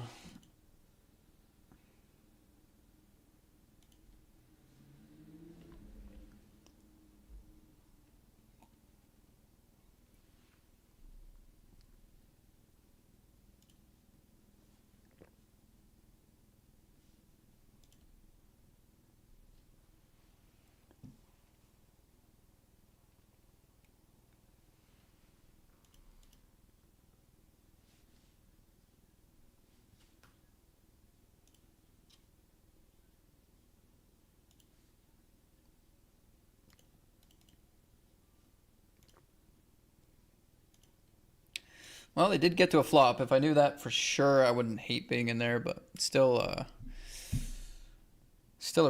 Well, they did get to a flop. If I knew that for sure, I wouldn't hate being in there, but it's still a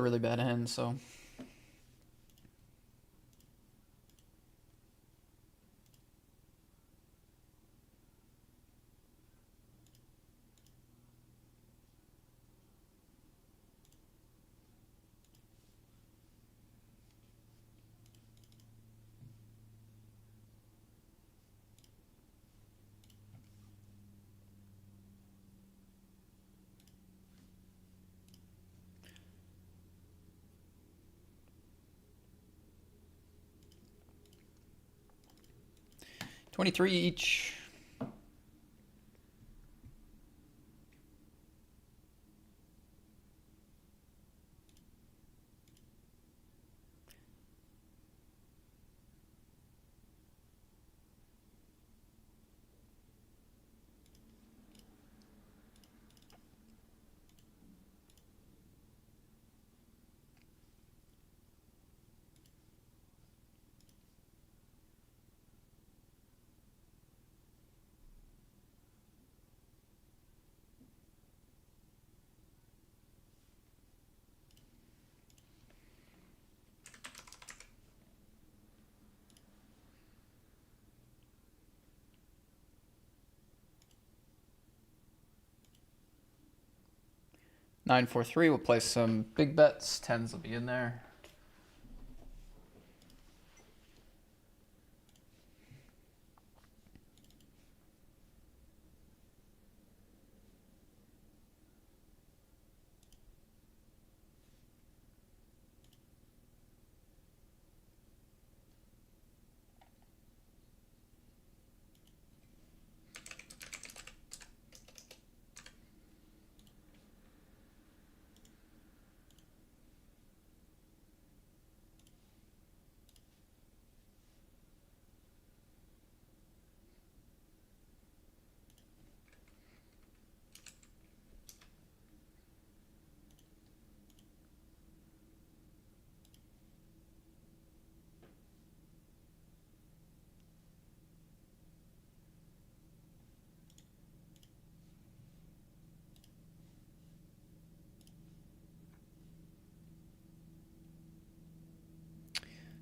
really bad hand, so... $23 each. Nine, 4, 3. We'll play some big bets. Tens will be in there.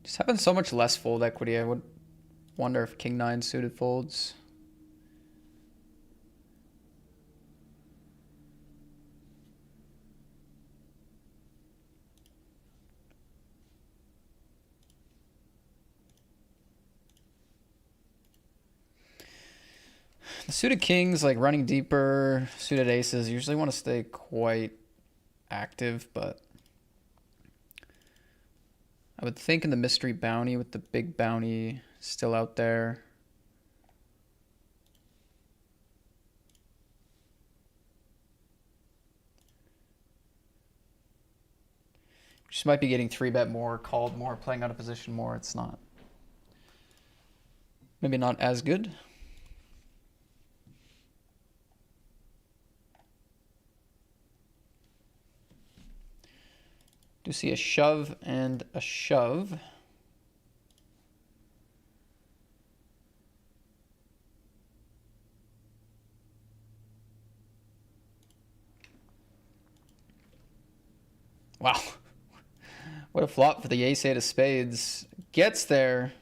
Just having so much less fold equity, I would wonder if king 9 suited folds. The suited kings, like running deeper, suited aces, usually want to stay quite active, but I would think in the mystery bounty with the big bounty still out there. Just might be getting 3-bet more, called more, playing out of position more. It's not. Maybe not as good. Do see a shove and a shove. Wow. What a flop for the ace-8 of spades. Gets there.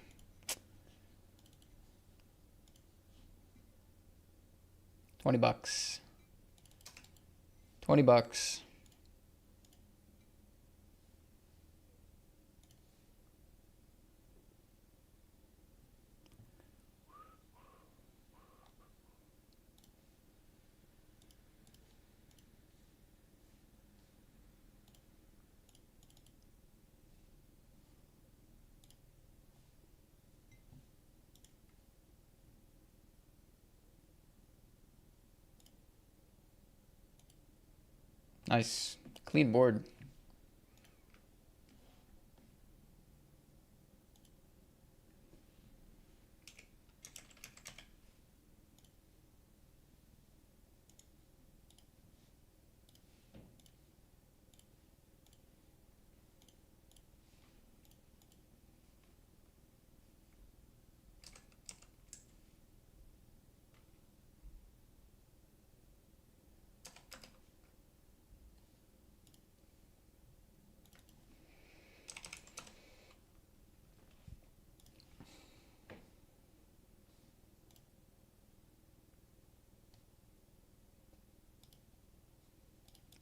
$20. 20 bucks. Nice. Clean board.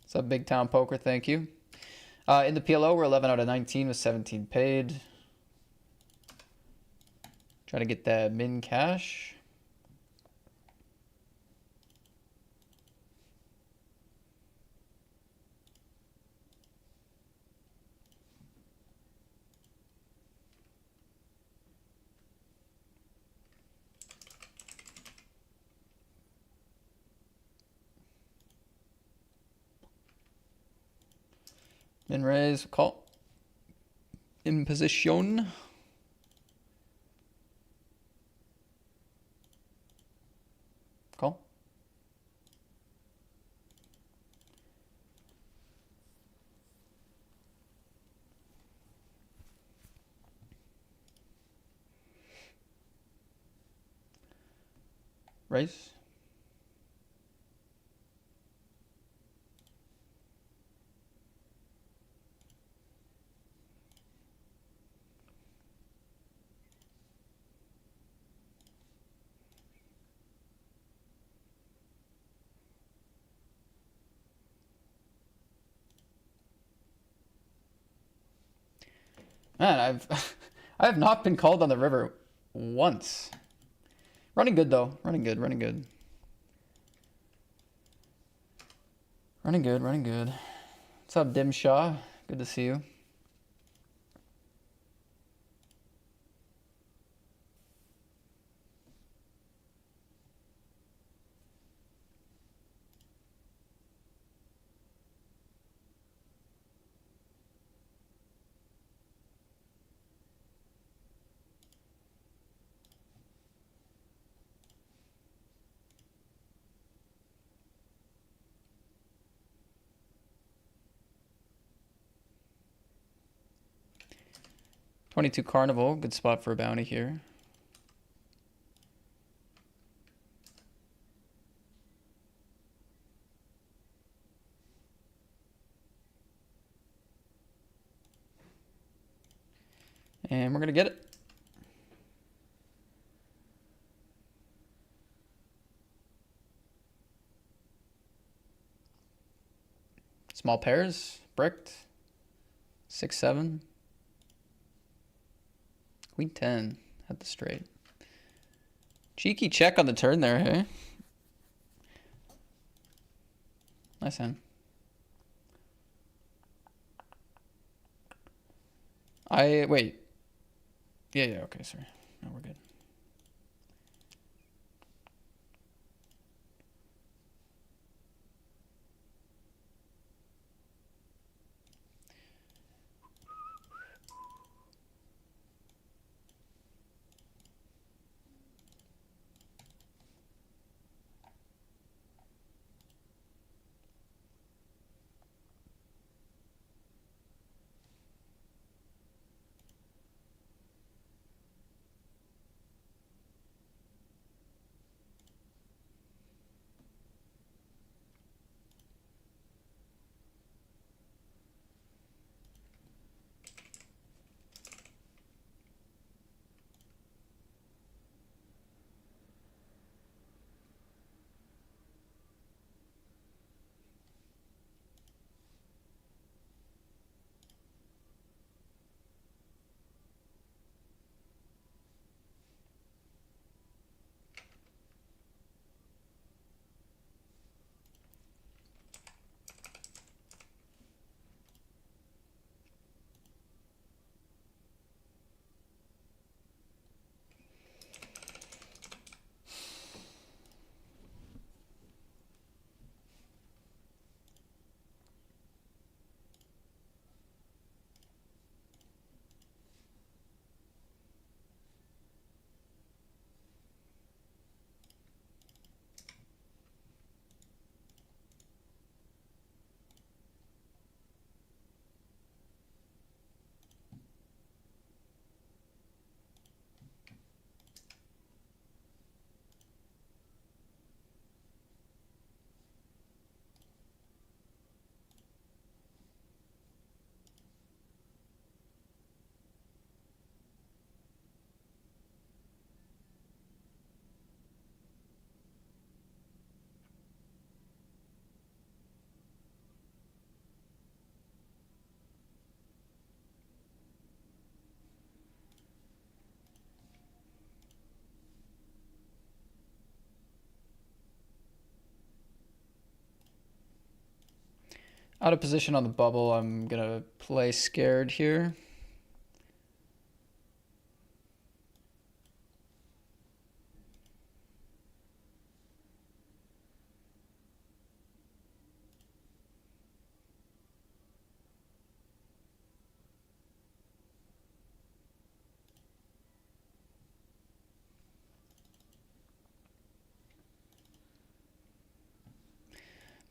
What's up, Big Town Poker? Thank you. In the PLO, we're 11 out of 19 with 17 paid. Trying to get that min cash. Min raise, call. In position. Call. Raise. Man, I have not been called on the river once. Running good though. Running good, running good. Running good, running good. What's up, Dim Shaw? Good to see you. $22 Carnival, good spot for a bounty here. And we're going to get it. Small pairs, bricked. 6-7. Queen 10 at the straight. Cheeky check on the turn there, hey? Nice hand. Wait. Yeah, okay, sorry. No, we're good. Out of position on the bubble. I'm going to play scared here.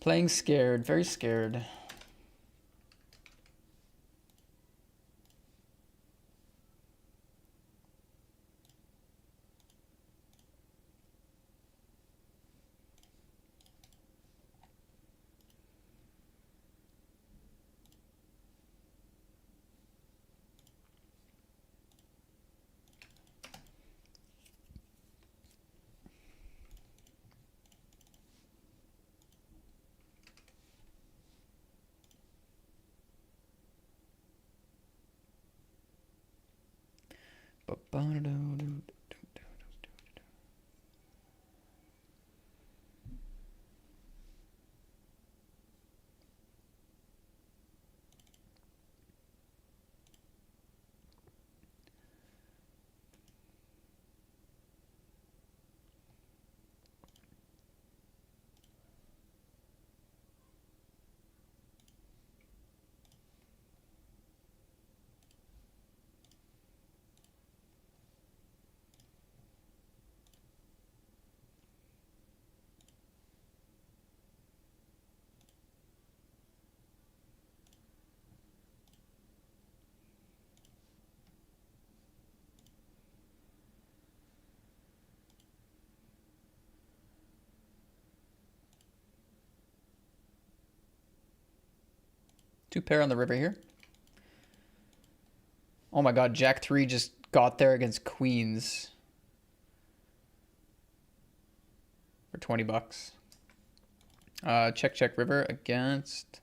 Playing scared, very scared. Two pair on the river here. Oh my god, Jack 3 just got there against Queens for 20 bucks. Check river against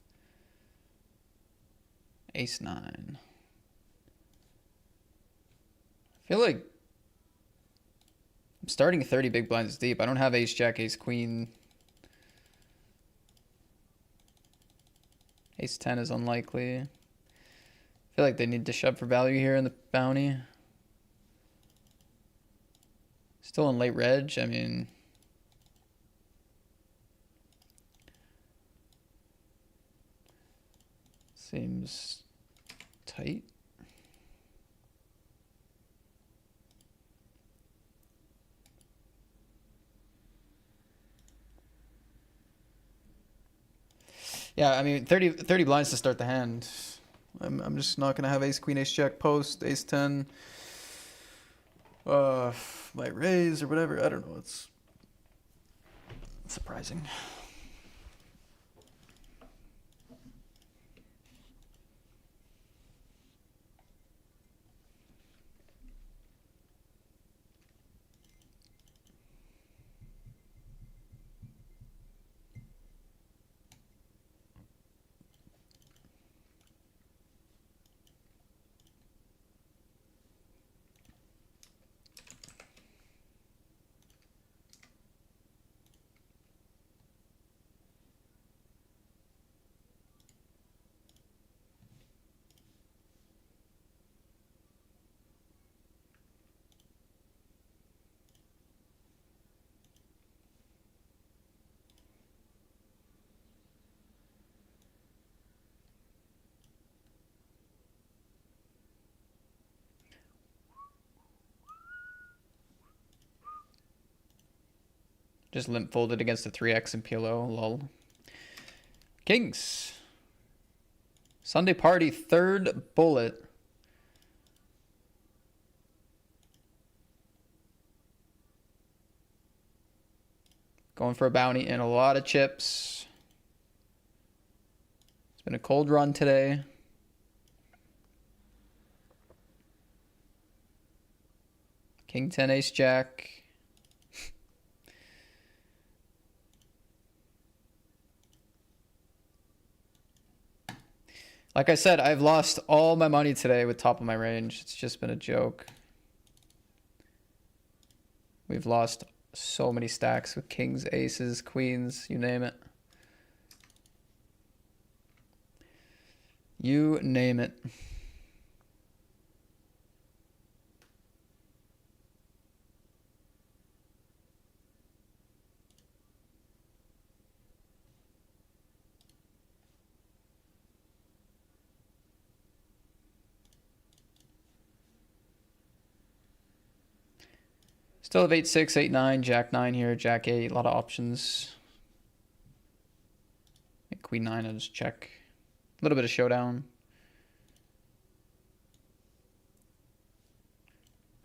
Ace 9. I feel like I'm starting 30 big blinds deep. I don't have Ace Jack, Ace Queen. Ace 10 is unlikely. I feel like they need to shove for value here in the bounty. Still in late reg. I mean, seems tight. Yeah, I mean, 30 blinds to start the hand. I'm just not gonna have Ace Queen, Ace Jack post, Ace 10. Might raise or whatever. I don't know. It's surprising. Just limp folded against the 3x and PLO, lol. Kings. Sunday party, third bullet. Going for a bounty and a lot of chips. It's been a cold run today. King 10, Ace Jack. Like I said, I've lost all my money today with top of my range. It's just been a joke. We've lost so many stacks with kings, aces, queens, you name it. You name it. Still have 8-6, 8-9, Jack 9 here, Jack 8, a lot of options. Queen 9, I'll just check. A little bit of showdown.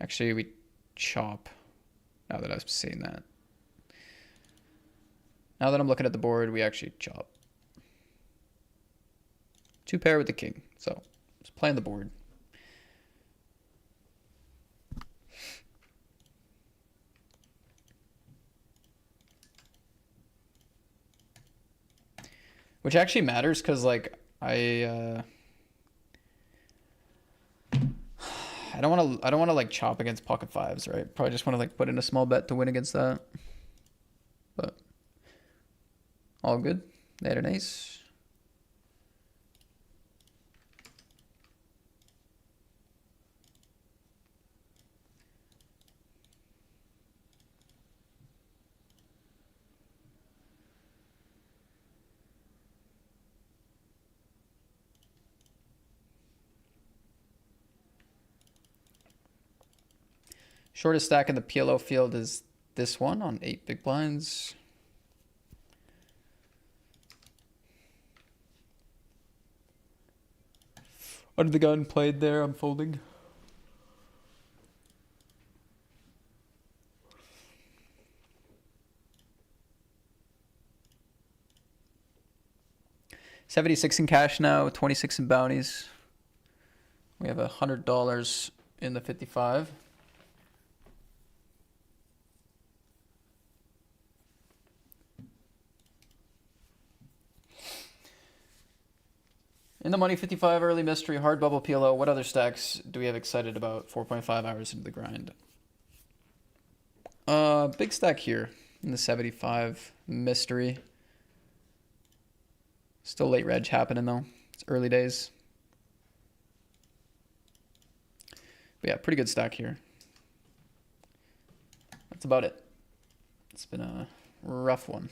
Actually, we chop. Now that I've seen that. Now that I'm looking at the board, we actually chop. 2 pair with the king. So, just playing the board. Which actually matters because, like, I don't want to like chop against pocket fives, right? Probably just want to like put in a small bet to win against that. But all good. They had an ace. Shortest stack in the PLO field is this one on 8 big blinds. Under the gun played there, I'm folding. $76 in cash now, 26 in bounties. We have $100 in the 55. In the money 55 early mystery hard bubble PLO. What other stacks do we have excited about 4.5 hours into the grind? Big stack here in the 75 mystery. Still late reg happening though. It's early days. But yeah, pretty good stack here. That's about it. It's been a rough one.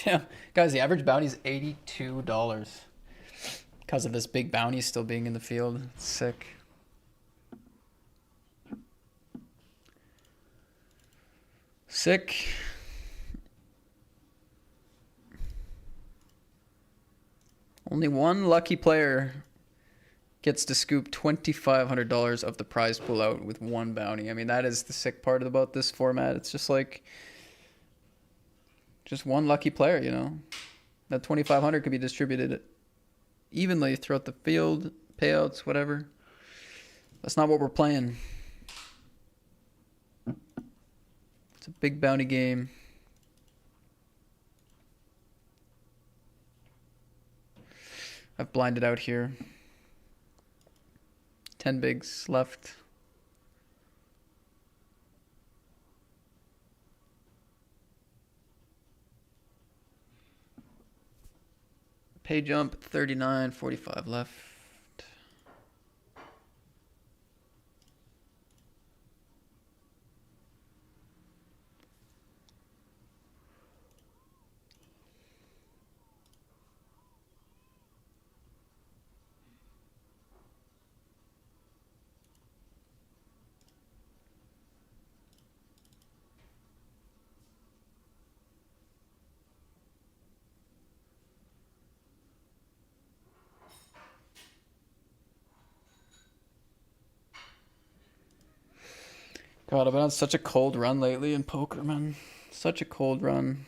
Yeah, guys, the average bounty is $82 because of this big bounty still being in the field. It's sick. Sick. Only one lucky player gets to scoop $2,500 of the prize pool out with one bounty. I mean, that is the sick part about this format. It's just like just one lucky player, you know. That 2,500 could be distributed evenly throughout the field, payouts, whatever. That's not what we're playing. It's a big bounty game. I've blinded out here. 10 bigs left. Pay jump 39, 45 left. God, I've been on such a cold run lately in poker, man. Such a cold run.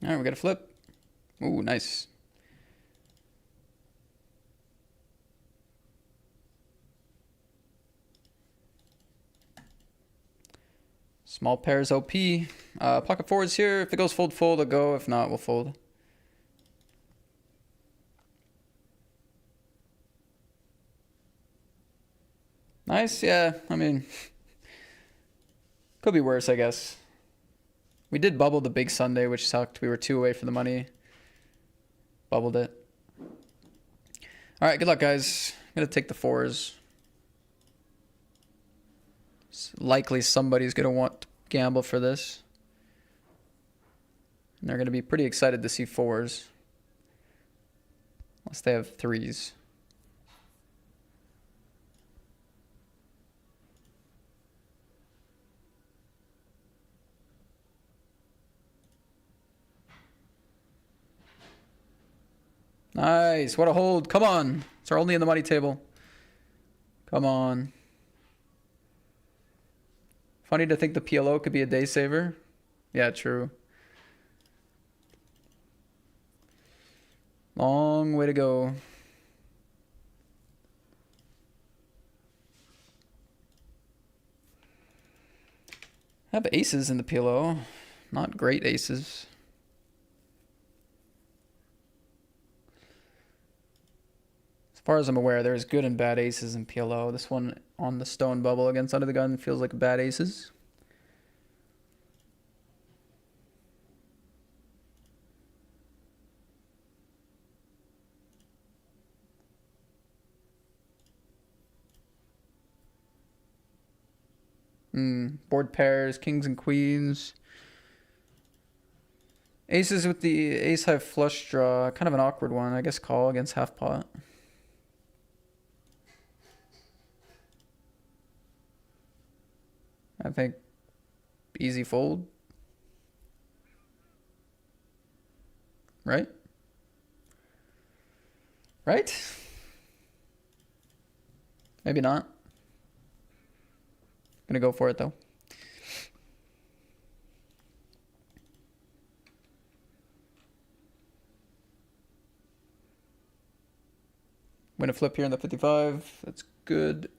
All right, we got a flip. Ooh, nice. Small pairs OP. Pocket fours here. If it goes fold, fold, I'll go. If not, we'll fold. Nice, yeah. I mean, could be worse, I guess. We did bubble the big Sunday, which sucked. We were 2 away from the money. Bubbled it. All right, good luck, guys. I'm going to take the fours. It's likely somebody's going to want to gamble for this. And they're going to be pretty excited to see fours. Unless they have threes. Nice. What a hold. Come on. It's our only in the money table. Come on. Funny to think the PLO could be a day saver. Yeah, true. Long way to go. I have aces in the PLO. Not great aces. As far as I'm aware, there's good and bad aces in PLO. This one on the stone bubble against under the gun feels like bad aces. Board pairs, kings and queens. Aces with the ace high flush draw. Kind of an awkward one. I guess call against half pot. I think easy fold. Right? Right? Maybe not. Gonna go for it though. Win a flip here in the 55. That's good.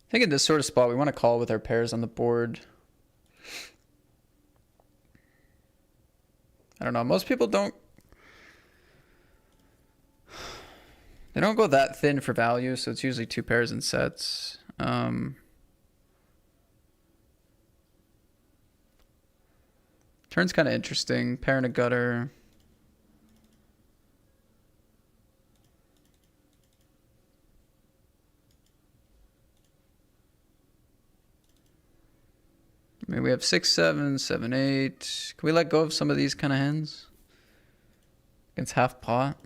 I think in this sort of spot, we want to call with our pairs on the board. I don't know. Most people don't. They don't go that thin for value, so it's usually 2 pairs and sets. Turn's kind of interesting. Pair and a gutter. I mean, we have 6, 7, 7, 8. Can we let go of some of these kind of hands? Against half pot.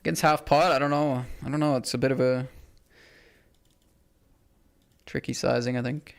Against half pot, I don't know. It's a bit of a tricky sizing, I think.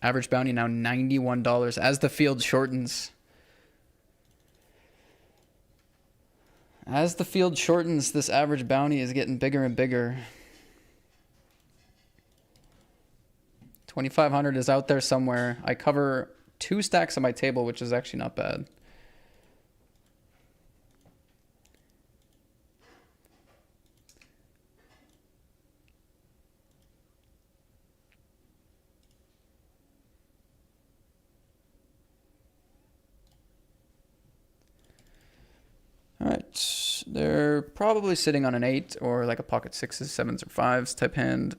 Average bounty now $91 as the field shortens. As the field shortens, this average bounty is getting bigger and bigger. 2,500 is out there somewhere. I cover 2 stacks on my table, which is actually not bad. All right, they're probably sitting on an 8 or like a pocket 6s, 7s, or 5s type hand.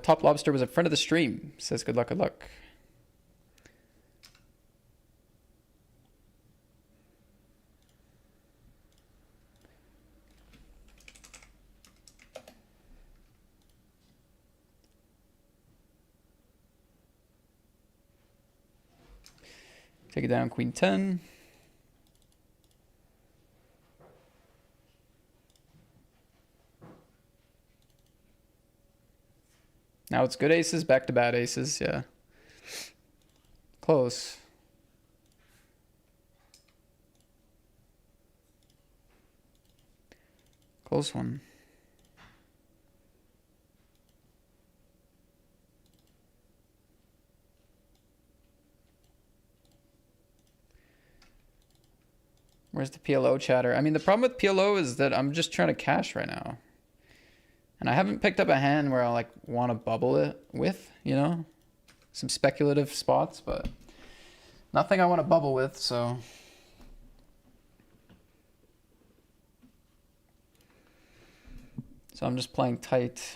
Top Lobster was a friend of the stream. Says good luck, good luck. Take it down, Queen 10. Now it's good aces, back to bad aces, yeah. Close. Close one. Where's the PLO chatter? I mean, the problem with PLO is that I'm just trying to cash right now. And I haven't picked up a hand where I like want to bubble it with, you know? Some speculative spots, but nothing I want to bubble with, so. So I'm just playing tight.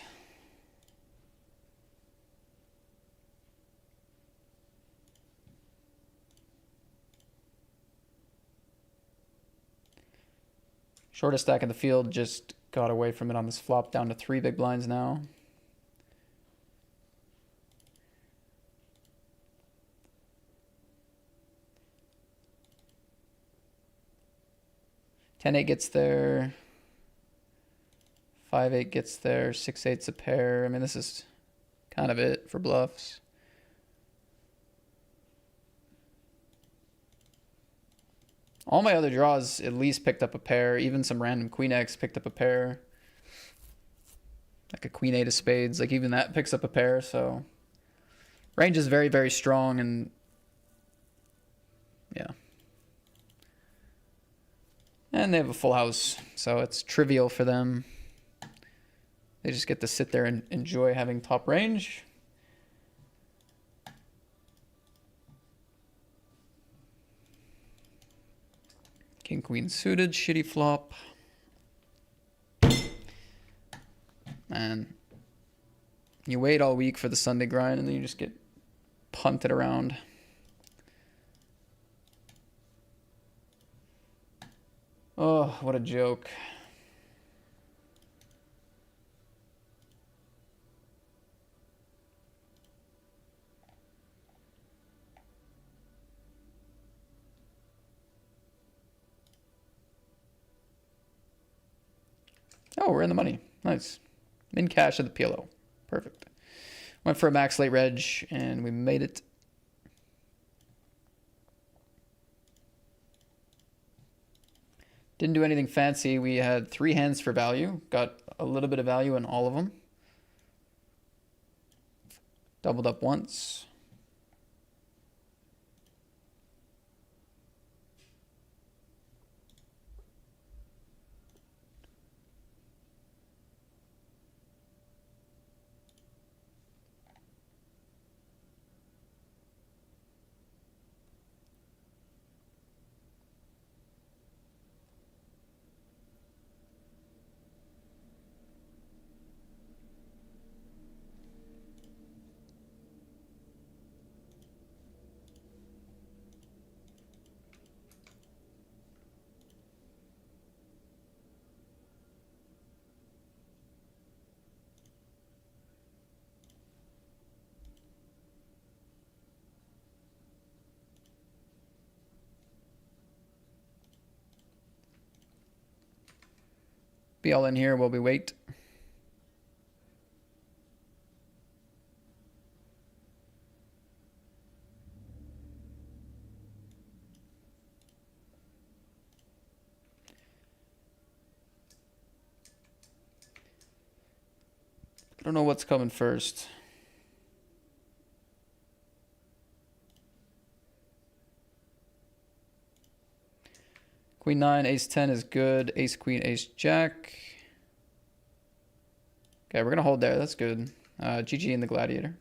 Shortest stack in the field just got away from it on this flop, down to 3 big blinds now. Ten eight gets there. 5-8 gets there. 6-8's a pair. I mean, this is kind of it for bluffs. All my other draws at least picked up a pair. Even some random Queen X picked up a pair. Like a Queen 8 of spades. Like even that picks up a pair. So range is very, very strong. And yeah. And they have a full house. So it's trivial for them. They just get to sit there and enjoy having top range. King, queen suited, shitty flop. Man, you wait all week for the Sunday grind and then you just get punted around. Oh, what a joke. Oh, we're in the money. Nice. In cash at the PLO. Perfect. Went for a max late reg and we made it. Didn't do anything fancy. We had 3 hands for value. Got a little bit of value in all of them. Doubled up once. Be all in here while we wait. I don't know what's coming first. Queen 9, ace 10 is good. Ace queen, ace jack. Okay, we're gonna hold there. That's good. GG in the gladiator.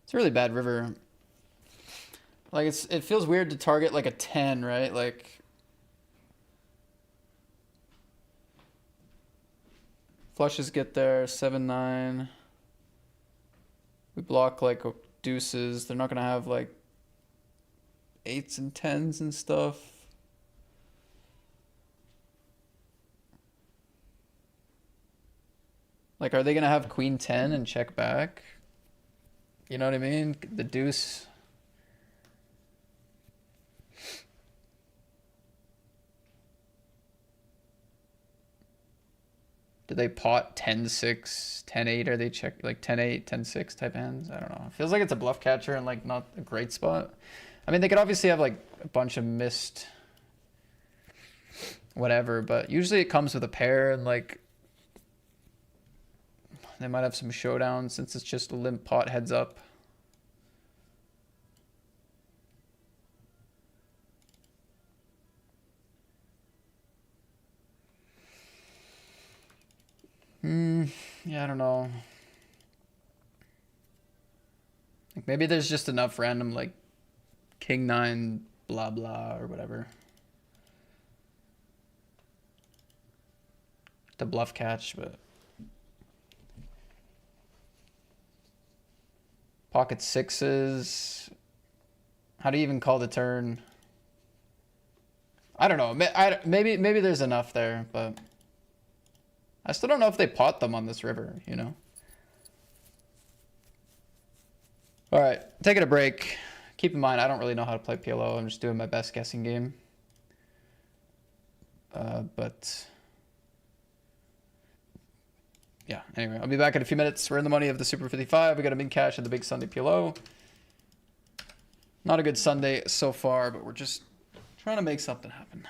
It's a really bad river. Like it feels weird to target like a 10, right? Like flushes get there, 7-9. We block like deuces. They're not gonna have like 8s and 10s and stuff. Like, are they gonna have queen 10 and check back? You know what I mean? The deuce. Do they pot 10-6, 10-8? Are they check like 10-8, 10-6 type hands? I don't know. It feels like it's a bluff catcher and like not a great spot. I mean, they could obviously have like a bunch of missed whatever, but usually it comes with a pair and like they might have some showdown since it's just a limp pot heads up. Yeah, I don't know. Like maybe there's just enough random like king 9 blah blah or whatever to bluff catch, but pocket 6s. How do you even call the turn? I don't know. Maybe there's enough there, but I still don't know if they pot them on this river, you know? All right, taking a break. Keep in mind, I don't really know how to play PLO. I'm just doing my best guessing game. But yeah, anyway, I'll be back in a few minutes. We're in the money of the Super 55. We got a min cash at the big Sunday PLO. Not a good Sunday so far, but we're just trying to make something happen.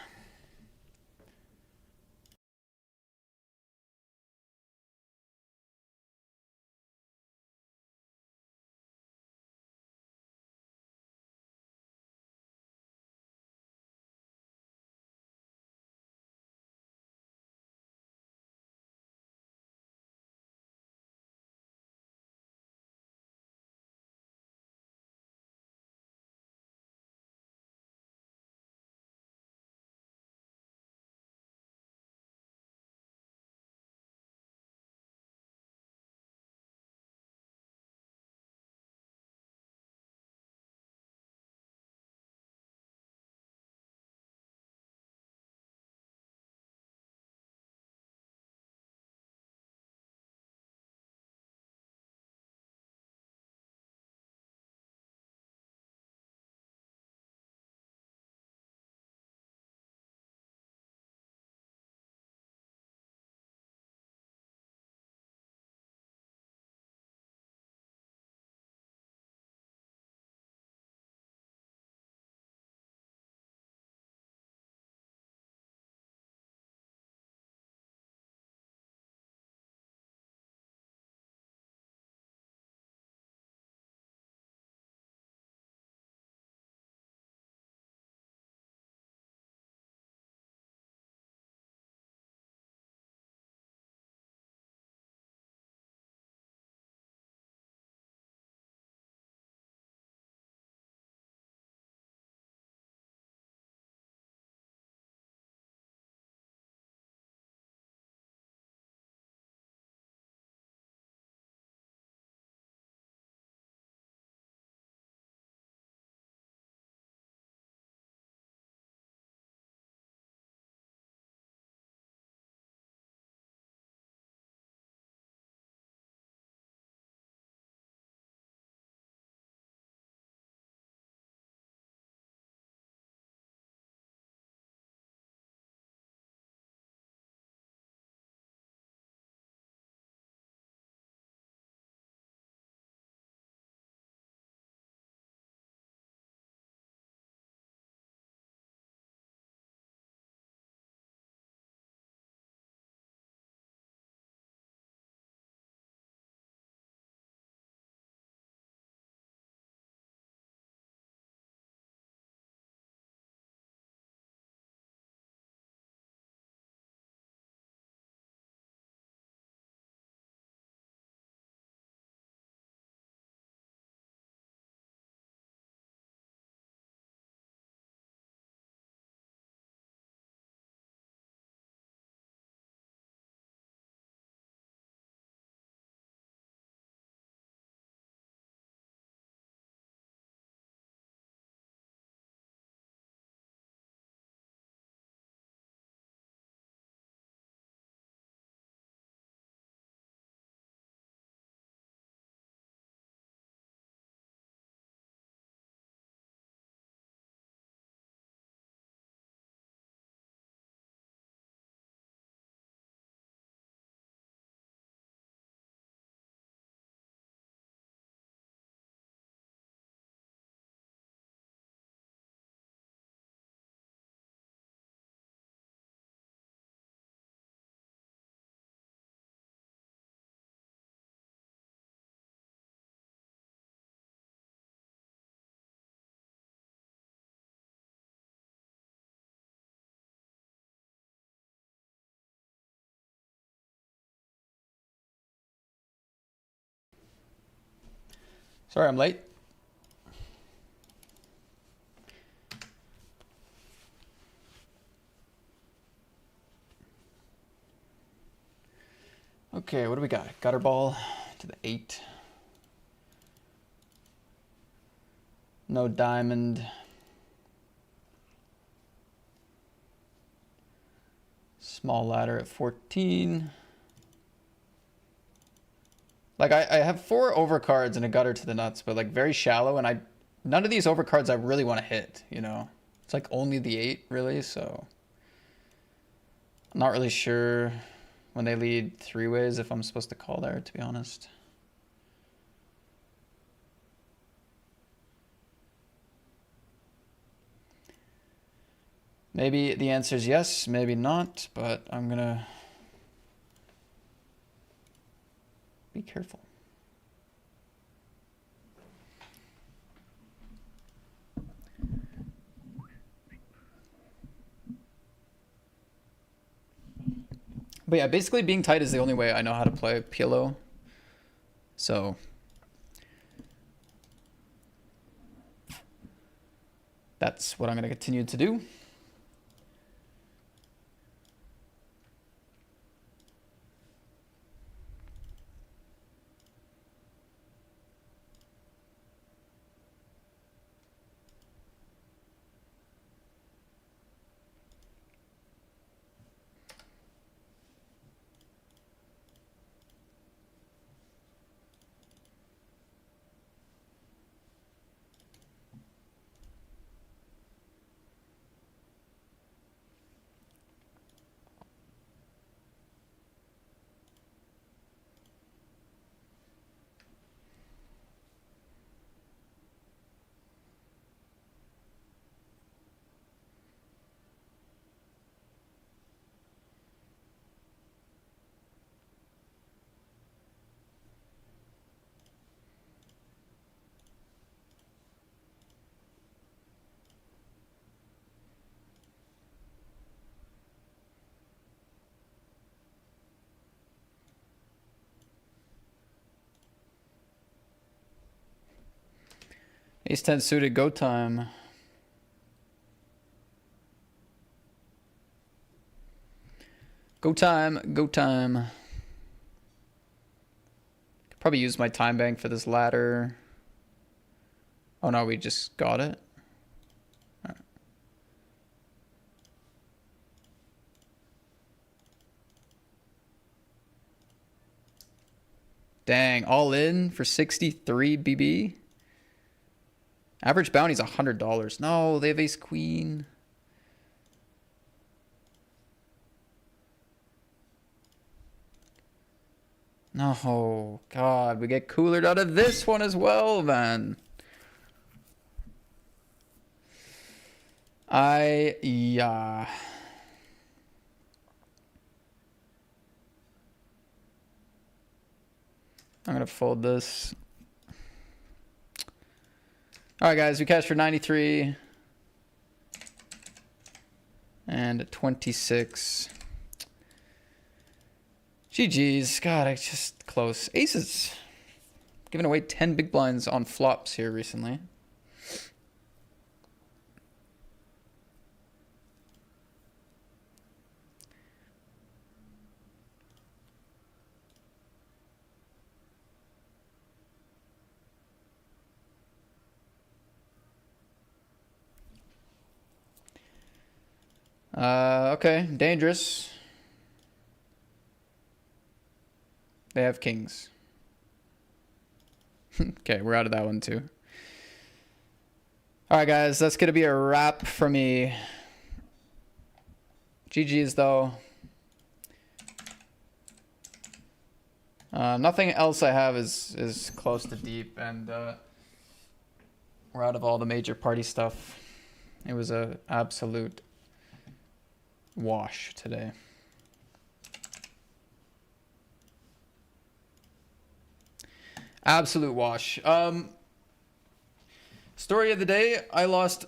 Sorry, I'm late. Okay, what do we got? Gutter ball to the 8. No diamond. Small ladder at 14. Like, I have 4 overcards and a gutter to the nuts, but like very shallow, and none of these overcards I really want to hit, you know? It's like only the 8, really, so I'm not really sure when they lead 3 ways if I'm supposed to call there, to be honest. Maybe the answer is yes, maybe not, but I'm gonna be careful. But yeah, basically being tight is the only way I know how to play PLO. So that's what I'm going to continue to do. Ace 10 suited, go time. Go time, go time. Could probably use my time bank for this ladder. Oh no, we just got it. All right. Dang, all in for 63 BB. Average bounty's $100. No, they have ace queen. No, God, we get coolered out of this one as well, man. Yeah. I'm gonna fold this. All right, guys, we cashed for 93 and 26. GG's. God, I just close. Aces. Giving away 10 big blinds on flops here recently. Okay, dangerous. They have kings. Okay, we're out of that one too. All right, guys, that's gonna be a wrap for me. GG's though. Nothing else I have is close to deep, and we're out of all the major party stuff. It was a absolute wash today. Absolute wash. Story of the day, I lost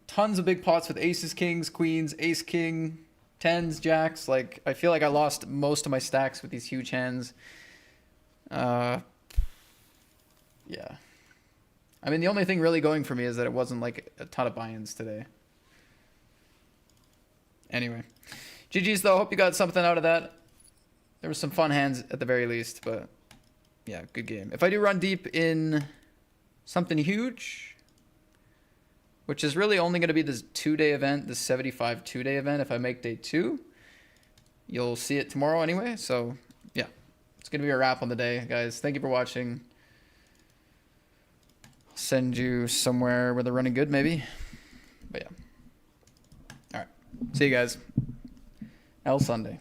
tons of big pots with aces, kings, queens, ace, king, tens, jacks. Like, I feel like I lost most of my stacks with these huge hands. Yeah. I mean, the only thing really going for me is that it wasn't like a ton of buy-ins today. Anyway, GG's though. Hope you got something out of that. There was some fun hands at the very least, but yeah, good game. If I do run deep in something huge, which is really only going to be this 2-day event, this 75 2-day event, if I make day 2, you'll see it tomorrow anyway. So yeah, it's going to be a wrap on the day, guys. Thank you for watching. I'll send you somewhere where they're running good, maybe. But yeah. All right. See you guys. L Sunday.